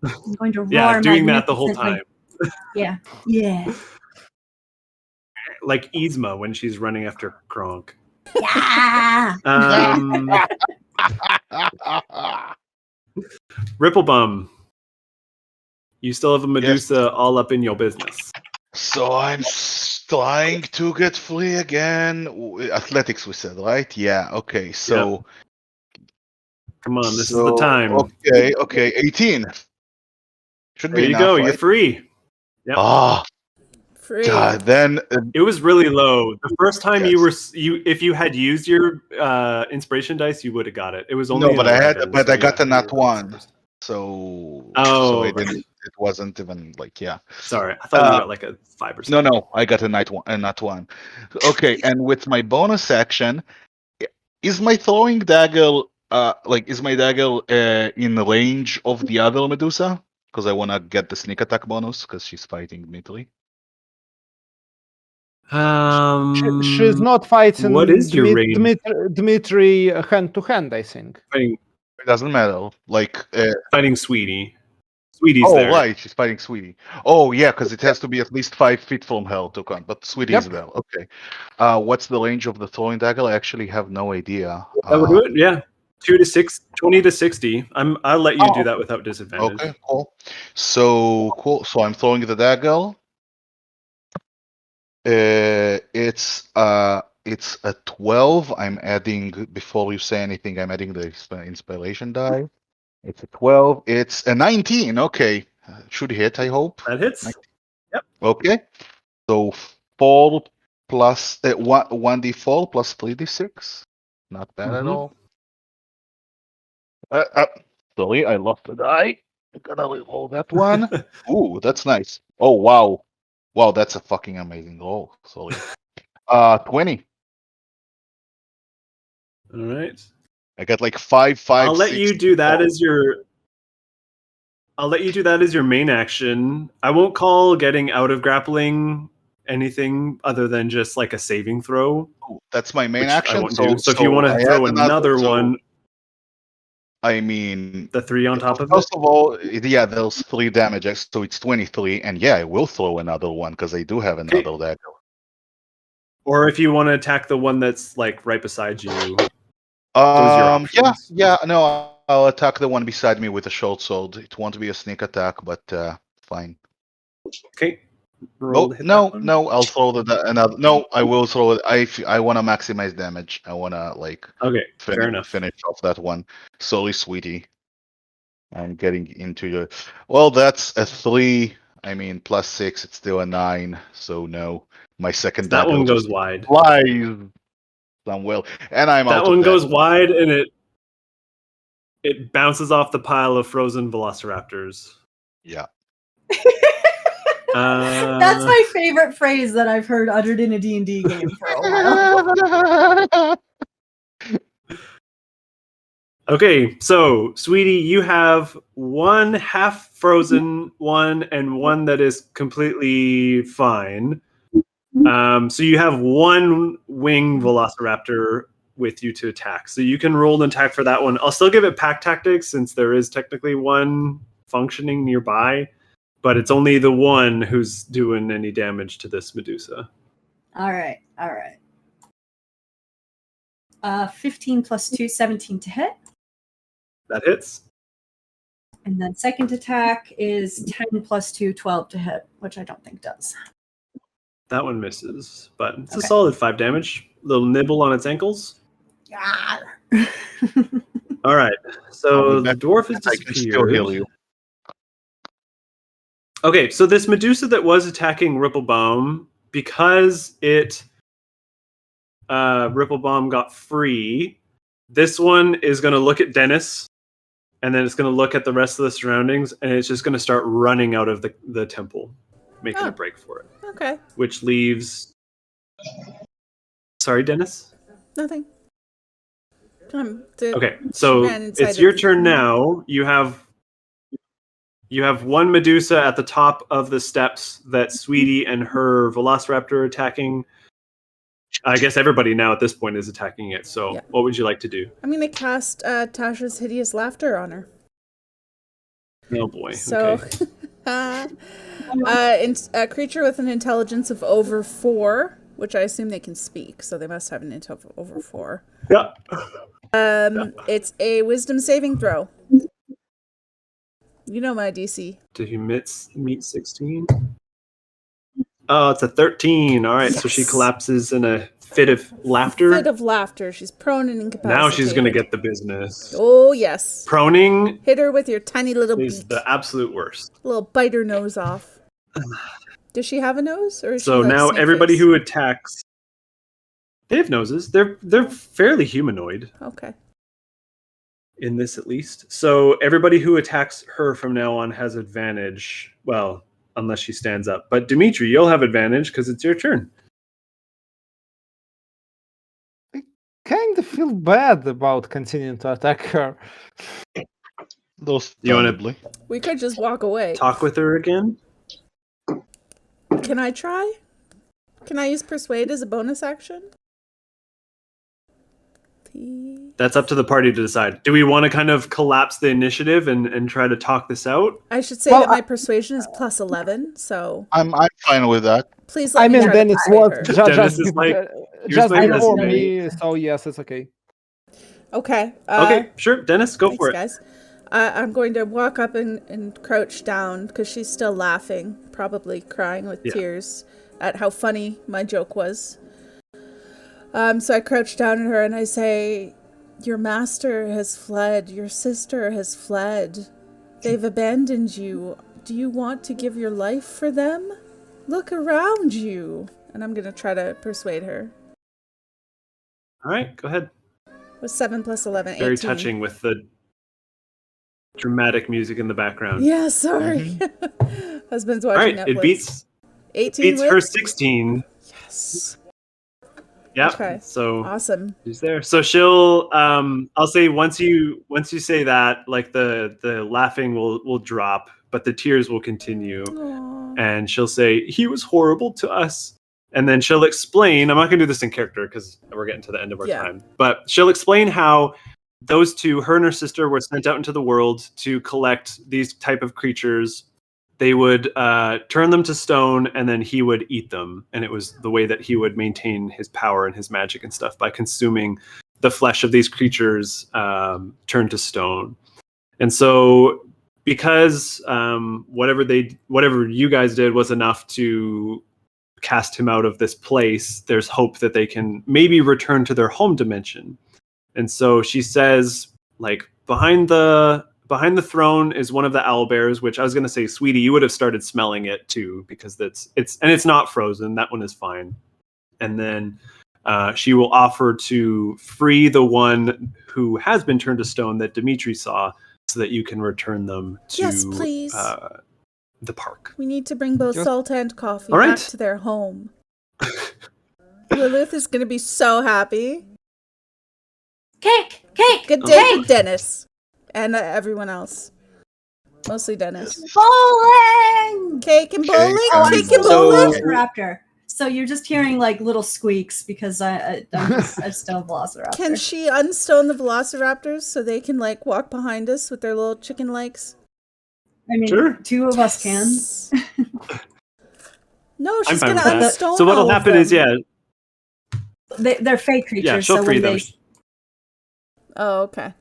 [SPEAKER 3] I'm going to roar
[SPEAKER 1] Yeah, doing that the whole
[SPEAKER 3] magnificently.
[SPEAKER 1] time.
[SPEAKER 3] Yeah. Yeah.
[SPEAKER 1] Like Yzma when she's running after Kronk.
[SPEAKER 3] Yeah.
[SPEAKER 1] Ripplebum, you still have a Medusa all up in your business.
[SPEAKER 2] So I'm trying to get free again. Athletics, we said, right? Yeah. Okay. So
[SPEAKER 1] Come on, this is the time.
[SPEAKER 2] Okay. 18. Should
[SPEAKER 1] There
[SPEAKER 2] be
[SPEAKER 1] you
[SPEAKER 2] enough,
[SPEAKER 1] go.
[SPEAKER 2] right?
[SPEAKER 1] You're free. Yep.
[SPEAKER 2] Ah, God, then
[SPEAKER 1] It was really low. The first time if you had used your inspiration dice, you would have got it. It was only
[SPEAKER 2] no, but
[SPEAKER 1] an
[SPEAKER 2] I had,
[SPEAKER 1] 11,
[SPEAKER 2] but
[SPEAKER 1] so
[SPEAKER 2] I got
[SPEAKER 1] yeah,
[SPEAKER 2] the
[SPEAKER 1] you
[SPEAKER 2] nat
[SPEAKER 1] were close the
[SPEAKER 2] one,
[SPEAKER 1] first time.
[SPEAKER 2] so
[SPEAKER 1] Oh,
[SPEAKER 2] I didn't. It wasn't even like
[SPEAKER 1] sorry. I thought you got like a 5 or something.
[SPEAKER 2] No, I got a nat one. Okay, and with my bonus action, is my throwing dagger is my dagger in range of the other Medusa? Because I want to get the sneak attack bonus because she's fighting Dmitry.
[SPEAKER 4] She's not fighting.
[SPEAKER 1] What is your range?
[SPEAKER 4] Dmitry hand to hand, I think.
[SPEAKER 2] It doesn't matter.
[SPEAKER 1] Fighting Sweetie. Sweetie's
[SPEAKER 2] oh,
[SPEAKER 1] there.
[SPEAKER 2] right, she's fighting Sweetie. Oh, yeah, because it has to be at least 5 feet from her to count. But Sweetie is there. Okay. What's the range of the throwing dagger? I actually have no idea.
[SPEAKER 1] That would do it. Yeah, 20 to 60. I'll let you do that without disadvantage.
[SPEAKER 2] Okay, cool. So cool. So I'm throwing the dagger. It's a 12. I'm adding, before you say anything, I'm adding the inspiration die. It's a 12. It's a 19. Okay. Should hit, I hope.
[SPEAKER 1] That hits.
[SPEAKER 2] 19.
[SPEAKER 1] Yep.
[SPEAKER 2] Okay. So 4 plus 1d4 plus 3d6. Not bad at all. Sorry, I lost the die. I'm gonna roll that one. Ooh, that's nice. Oh, wow. Wow, that's a fucking amazing roll. Sorry. 20.
[SPEAKER 1] All right.
[SPEAKER 2] I got like 5, 5,
[SPEAKER 1] I'll let
[SPEAKER 2] 6,
[SPEAKER 1] you do that
[SPEAKER 2] 4.
[SPEAKER 1] as your. I'll let you do that as your main action. I won't call getting out of grappling anything other than just like a saving throw.
[SPEAKER 2] Ooh, that's my main
[SPEAKER 1] which
[SPEAKER 2] action.
[SPEAKER 1] I won't do. So if you want to
[SPEAKER 2] I
[SPEAKER 1] throw
[SPEAKER 2] had
[SPEAKER 1] another one,
[SPEAKER 2] I mean,
[SPEAKER 1] the 3 on top of
[SPEAKER 2] first
[SPEAKER 1] it.
[SPEAKER 2] of all, yeah, there's 3 damage, so it's 23, and yeah, I will throw another one because I do have another dagger.
[SPEAKER 1] Or if you want to attack the one that's like right beside you. Those are your options.
[SPEAKER 2] No, I'll attack the one beside me with a short sword. It won't be a sneak attack, but fine.
[SPEAKER 1] Okay.
[SPEAKER 2] No, I'll throw another. No, I will throw it. I want to maximize damage. I want to
[SPEAKER 1] fair enough.
[SPEAKER 2] finish off that one. Sorry, Sweetie. I'm getting into your. Well, that's a 3. I mean, plus 6. It's still a 9. So no, my second
[SPEAKER 1] That
[SPEAKER 2] dagger
[SPEAKER 1] one goes
[SPEAKER 2] just
[SPEAKER 1] wide.
[SPEAKER 2] flies somewhere, and I'm
[SPEAKER 1] that
[SPEAKER 2] out.
[SPEAKER 1] One
[SPEAKER 2] of
[SPEAKER 1] goes wide, and it bounces off the pile of frozen velociraptors.
[SPEAKER 2] Yeah.
[SPEAKER 3] That's my favorite phrase that I've heard uttered in a D&D game for a while.
[SPEAKER 1] Okay, so Sweetie, you have one half frozen one and one that is completely fine. So you have one wing velociraptor with you to attack. So you can roll an attack for that one. I'll still give it pack tactics since there is technically one functioning nearby, but it's only the one who's doing any damage to this Medusa.
[SPEAKER 3] All right. 15 plus 2, 17 to hit.
[SPEAKER 1] That hits.
[SPEAKER 3] And then second attack is 10 plus 2, 12 to hit, which I don't think does.
[SPEAKER 1] That one misses, but it's a solid 5 damage. Little nibble on its ankles. All right, so the dwarf has disappeared. Okay, so this Medusa that was attacking Ripplebaum, because Ripplebaum got free, this one is going to look at Dennis, and then it's going to look at the rest of the surroundings, and it's just going to start running out of the temple, making a break for it.
[SPEAKER 5] Okay.
[SPEAKER 1] Which leaves... Sorry, Dennis?
[SPEAKER 5] Nothing.
[SPEAKER 1] Okay, so it's your turn now. You have one Medusa at the top of the steps that Sweetie and her Velociraptor are attacking. I guess everybody now at this point is attacking it. So What would you like to do?
[SPEAKER 5] I'm going to cast Tasha's Hideous Laughter on her.
[SPEAKER 1] Oh boy.
[SPEAKER 5] So,
[SPEAKER 1] okay.
[SPEAKER 5] A creature with an intelligence of over 4, which I assume they can speak, so they must have an int of over 4.
[SPEAKER 1] Yeah.
[SPEAKER 5] It's a wisdom saving throw. You know my DC.
[SPEAKER 1] Did you meet 16? Oh, it's a 13. All right, so she collapses in a fit of laughter.
[SPEAKER 5] Fit of laughter. She's prone and incapacitated.
[SPEAKER 1] Now she's going to get the business.
[SPEAKER 5] Oh, yes.
[SPEAKER 1] Proning.
[SPEAKER 5] Hit her with your tiny little beak.
[SPEAKER 1] Is the absolute worst.
[SPEAKER 5] Little bite her nose off. Does she have a nose, or is
[SPEAKER 1] So
[SPEAKER 5] she like
[SPEAKER 1] now
[SPEAKER 5] Snake
[SPEAKER 1] everybody
[SPEAKER 5] Face?
[SPEAKER 1] who attacks, they have noses. They're fairly humanoid
[SPEAKER 5] Okay.
[SPEAKER 1] in this, at least. So everybody who attacks her from now on has advantage. Well, unless she stands up. But Dimitri, you'll have advantage because it's your turn.
[SPEAKER 4] Kind of feel bad about continuing to attack her.
[SPEAKER 2] Those
[SPEAKER 1] You wanna-
[SPEAKER 2] probably.
[SPEAKER 5] We could just walk away.
[SPEAKER 1] Talk with her again.
[SPEAKER 5] Can I try? Can I use Persuade as a bonus action?
[SPEAKER 1] That's up to the party to decide. Do we want to kind of collapse the initiative and try to talk this out?
[SPEAKER 5] I should say
[SPEAKER 4] Well,
[SPEAKER 5] that my persuasion is plus 11, so
[SPEAKER 2] I'm fine with that.
[SPEAKER 5] please let
[SPEAKER 4] I
[SPEAKER 5] me
[SPEAKER 4] mean,
[SPEAKER 5] try to
[SPEAKER 4] then it's
[SPEAKER 5] persuade
[SPEAKER 4] what
[SPEAKER 5] her.
[SPEAKER 1] Dennis is like, here's
[SPEAKER 4] just
[SPEAKER 1] my
[SPEAKER 4] before
[SPEAKER 1] resume.
[SPEAKER 4] me, so yes, it's okay.
[SPEAKER 5] Okay.
[SPEAKER 1] Okay, sure. Dennis, go
[SPEAKER 5] Thanks,
[SPEAKER 1] for it.
[SPEAKER 5] guys. I'm going to walk up and crouch down because she's still laughing, probably crying with tears at how funny my joke was. So I crouch down at her and I say, "Your master has fled. Your sister has fled. They've abandoned you. Do you want to give your life for them? Look around you." And I'm going to try to persuade her.
[SPEAKER 1] All right, go ahead.
[SPEAKER 5] With 7 plus 11, 18.
[SPEAKER 1] Very touching with the dramatic music in the background.
[SPEAKER 5] Yeah, sorry. Husband's
[SPEAKER 1] All
[SPEAKER 5] watching
[SPEAKER 1] right,
[SPEAKER 5] Netflix.
[SPEAKER 1] it beats
[SPEAKER 5] 18 with?
[SPEAKER 1] her 16.
[SPEAKER 5] Yes.
[SPEAKER 1] Yep.
[SPEAKER 5] Okay.
[SPEAKER 1] So
[SPEAKER 5] Awesome.
[SPEAKER 1] she's there. So she'll I'll say once you say that, like the laughing will drop, but the tears will continue.
[SPEAKER 5] Aww.
[SPEAKER 1] And she'll say, "He was horrible to us." And then she'll explain, I'm not going to do this in character because we're getting to the end of our time, but she'll explain how those two, her and her sister, were sent out into the world to collect these type of creatures. They would turn them to stone, and then he would eat them. And it was the way that he would maintain his power and his magic and stuff, by consuming the flesh of these creatures turned to stone. And so because whatever you guys did was enough to cast him out of this place, there's hope that they can maybe return to their home dimension. And so she says, like, behind the throne is one of the owlbears, which I was going to say, sweetie, you would have started smelling it too, because it's not frozen. That one is fine. And then she will offer to free the one who has been turned to stone that Dimitri saw, so that you can return them to
[SPEAKER 5] Yes, please.
[SPEAKER 1] The park.
[SPEAKER 5] We need to bring both salt and coffee
[SPEAKER 1] All right.
[SPEAKER 5] back to their home. Lilith is going to be so happy.
[SPEAKER 3] Cake!
[SPEAKER 5] Good day, Dennis. And everyone else. Mostly Dennis.
[SPEAKER 3] Bowling!
[SPEAKER 5] Cake and bowling?
[SPEAKER 3] Oh,
[SPEAKER 5] Cake
[SPEAKER 3] I'm
[SPEAKER 5] and
[SPEAKER 3] still a
[SPEAKER 5] bowling?
[SPEAKER 3] Velociraptor. So you're just hearing like little squeaks because I'm still a Velociraptor.
[SPEAKER 5] Can she unstone the Velociraptors so they can like walk behind us with their little chicken legs?
[SPEAKER 3] I mean,
[SPEAKER 1] Sure.
[SPEAKER 3] two of us can.
[SPEAKER 5] No, she's
[SPEAKER 1] I'm
[SPEAKER 5] going
[SPEAKER 1] fine
[SPEAKER 5] to
[SPEAKER 1] with that.
[SPEAKER 5] unstone
[SPEAKER 1] So what'll
[SPEAKER 5] all of
[SPEAKER 1] happen
[SPEAKER 5] them.
[SPEAKER 1] is,
[SPEAKER 3] They're fake creatures.
[SPEAKER 1] yeah, she'll
[SPEAKER 3] so
[SPEAKER 1] free
[SPEAKER 3] when
[SPEAKER 1] them.
[SPEAKER 5] Oh, okay.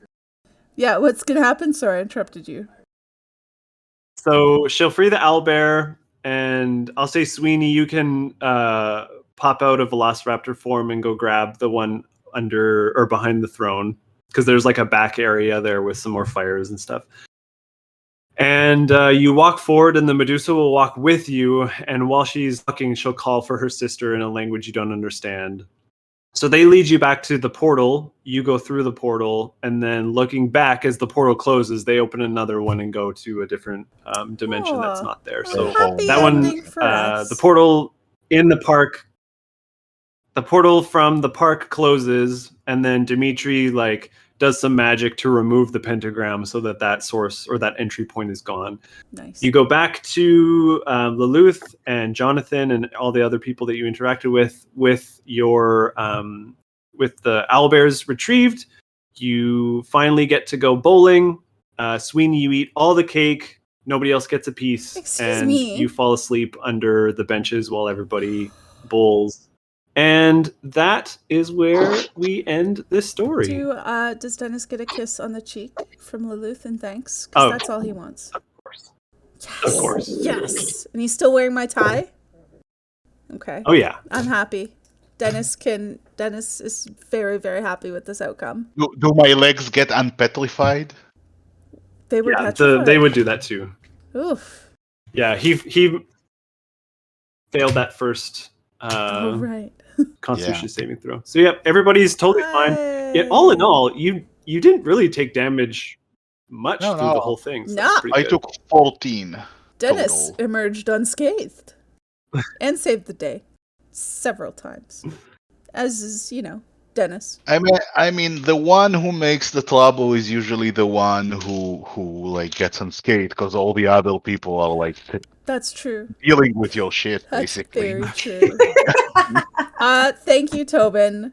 [SPEAKER 5] Yeah, what's going to happen? Sorry, I interrupted you.
[SPEAKER 1] So she'll free the owlbear, and I'll say, Sweeney, you can pop out of Velociraptor form and go grab the one under or behind the throne, because there's like a back area there with some more fires and stuff. And you walk forward, and the Medusa will walk with you. And while she's walking, she'll call for her sister in a language you don't understand. So they lead you back to the portal. You go through the portal, and then looking back as the portal closes, they open another one and go to a different dimension that's not there. So
[SPEAKER 5] Happy
[SPEAKER 1] that one,
[SPEAKER 5] ending for us.
[SPEAKER 1] the portal in the park, the portal from the park closes, and then Dimitri does some magic to remove the pentagram so that source or that entry point is gone.
[SPEAKER 5] Nice.
[SPEAKER 1] You go back to Lilith and Jonathan and all the other people that you interacted with your with the owlbears retrieved. You finally get to go bowling. Sweeney, you eat all the cake. Nobody else gets a piece.
[SPEAKER 5] Excuse me.
[SPEAKER 1] You fall asleep under the benches while everybody bowls. And that is where we end this story.
[SPEAKER 5] Does Dennis get a kiss on the cheek from Lilith and thanks? Because that's all he wants.
[SPEAKER 1] Of course.
[SPEAKER 5] Yes.
[SPEAKER 1] Of course.
[SPEAKER 5] Yes. And he's still wearing my tie? Okay.
[SPEAKER 1] Oh, yeah.
[SPEAKER 5] I'm happy. Dennis is very, very happy with this outcome.
[SPEAKER 2] Do my legs get unpetrified?
[SPEAKER 5] They were
[SPEAKER 1] Yeah,
[SPEAKER 5] petrified.
[SPEAKER 1] they would do that too.
[SPEAKER 5] Oof.
[SPEAKER 1] Yeah, he failed that first
[SPEAKER 5] Oh, right.
[SPEAKER 1] Constitution saving throw. So yeah, everybody's totally fine. Yet all in all, you didn't really take damage much through the whole thing. So that's pretty
[SPEAKER 2] I
[SPEAKER 1] good.
[SPEAKER 2] took 14
[SPEAKER 5] Dennis
[SPEAKER 2] total.
[SPEAKER 5] emerged unscathed and saved the day several times. As is, Dennis.
[SPEAKER 2] I mean, the one who makes the trouble is usually the one who like gets unscathed, because all the other people are like
[SPEAKER 5] That's true.
[SPEAKER 2] dealing with your shit,
[SPEAKER 5] That's
[SPEAKER 2] basically.
[SPEAKER 5] very true. Thank you, Toben.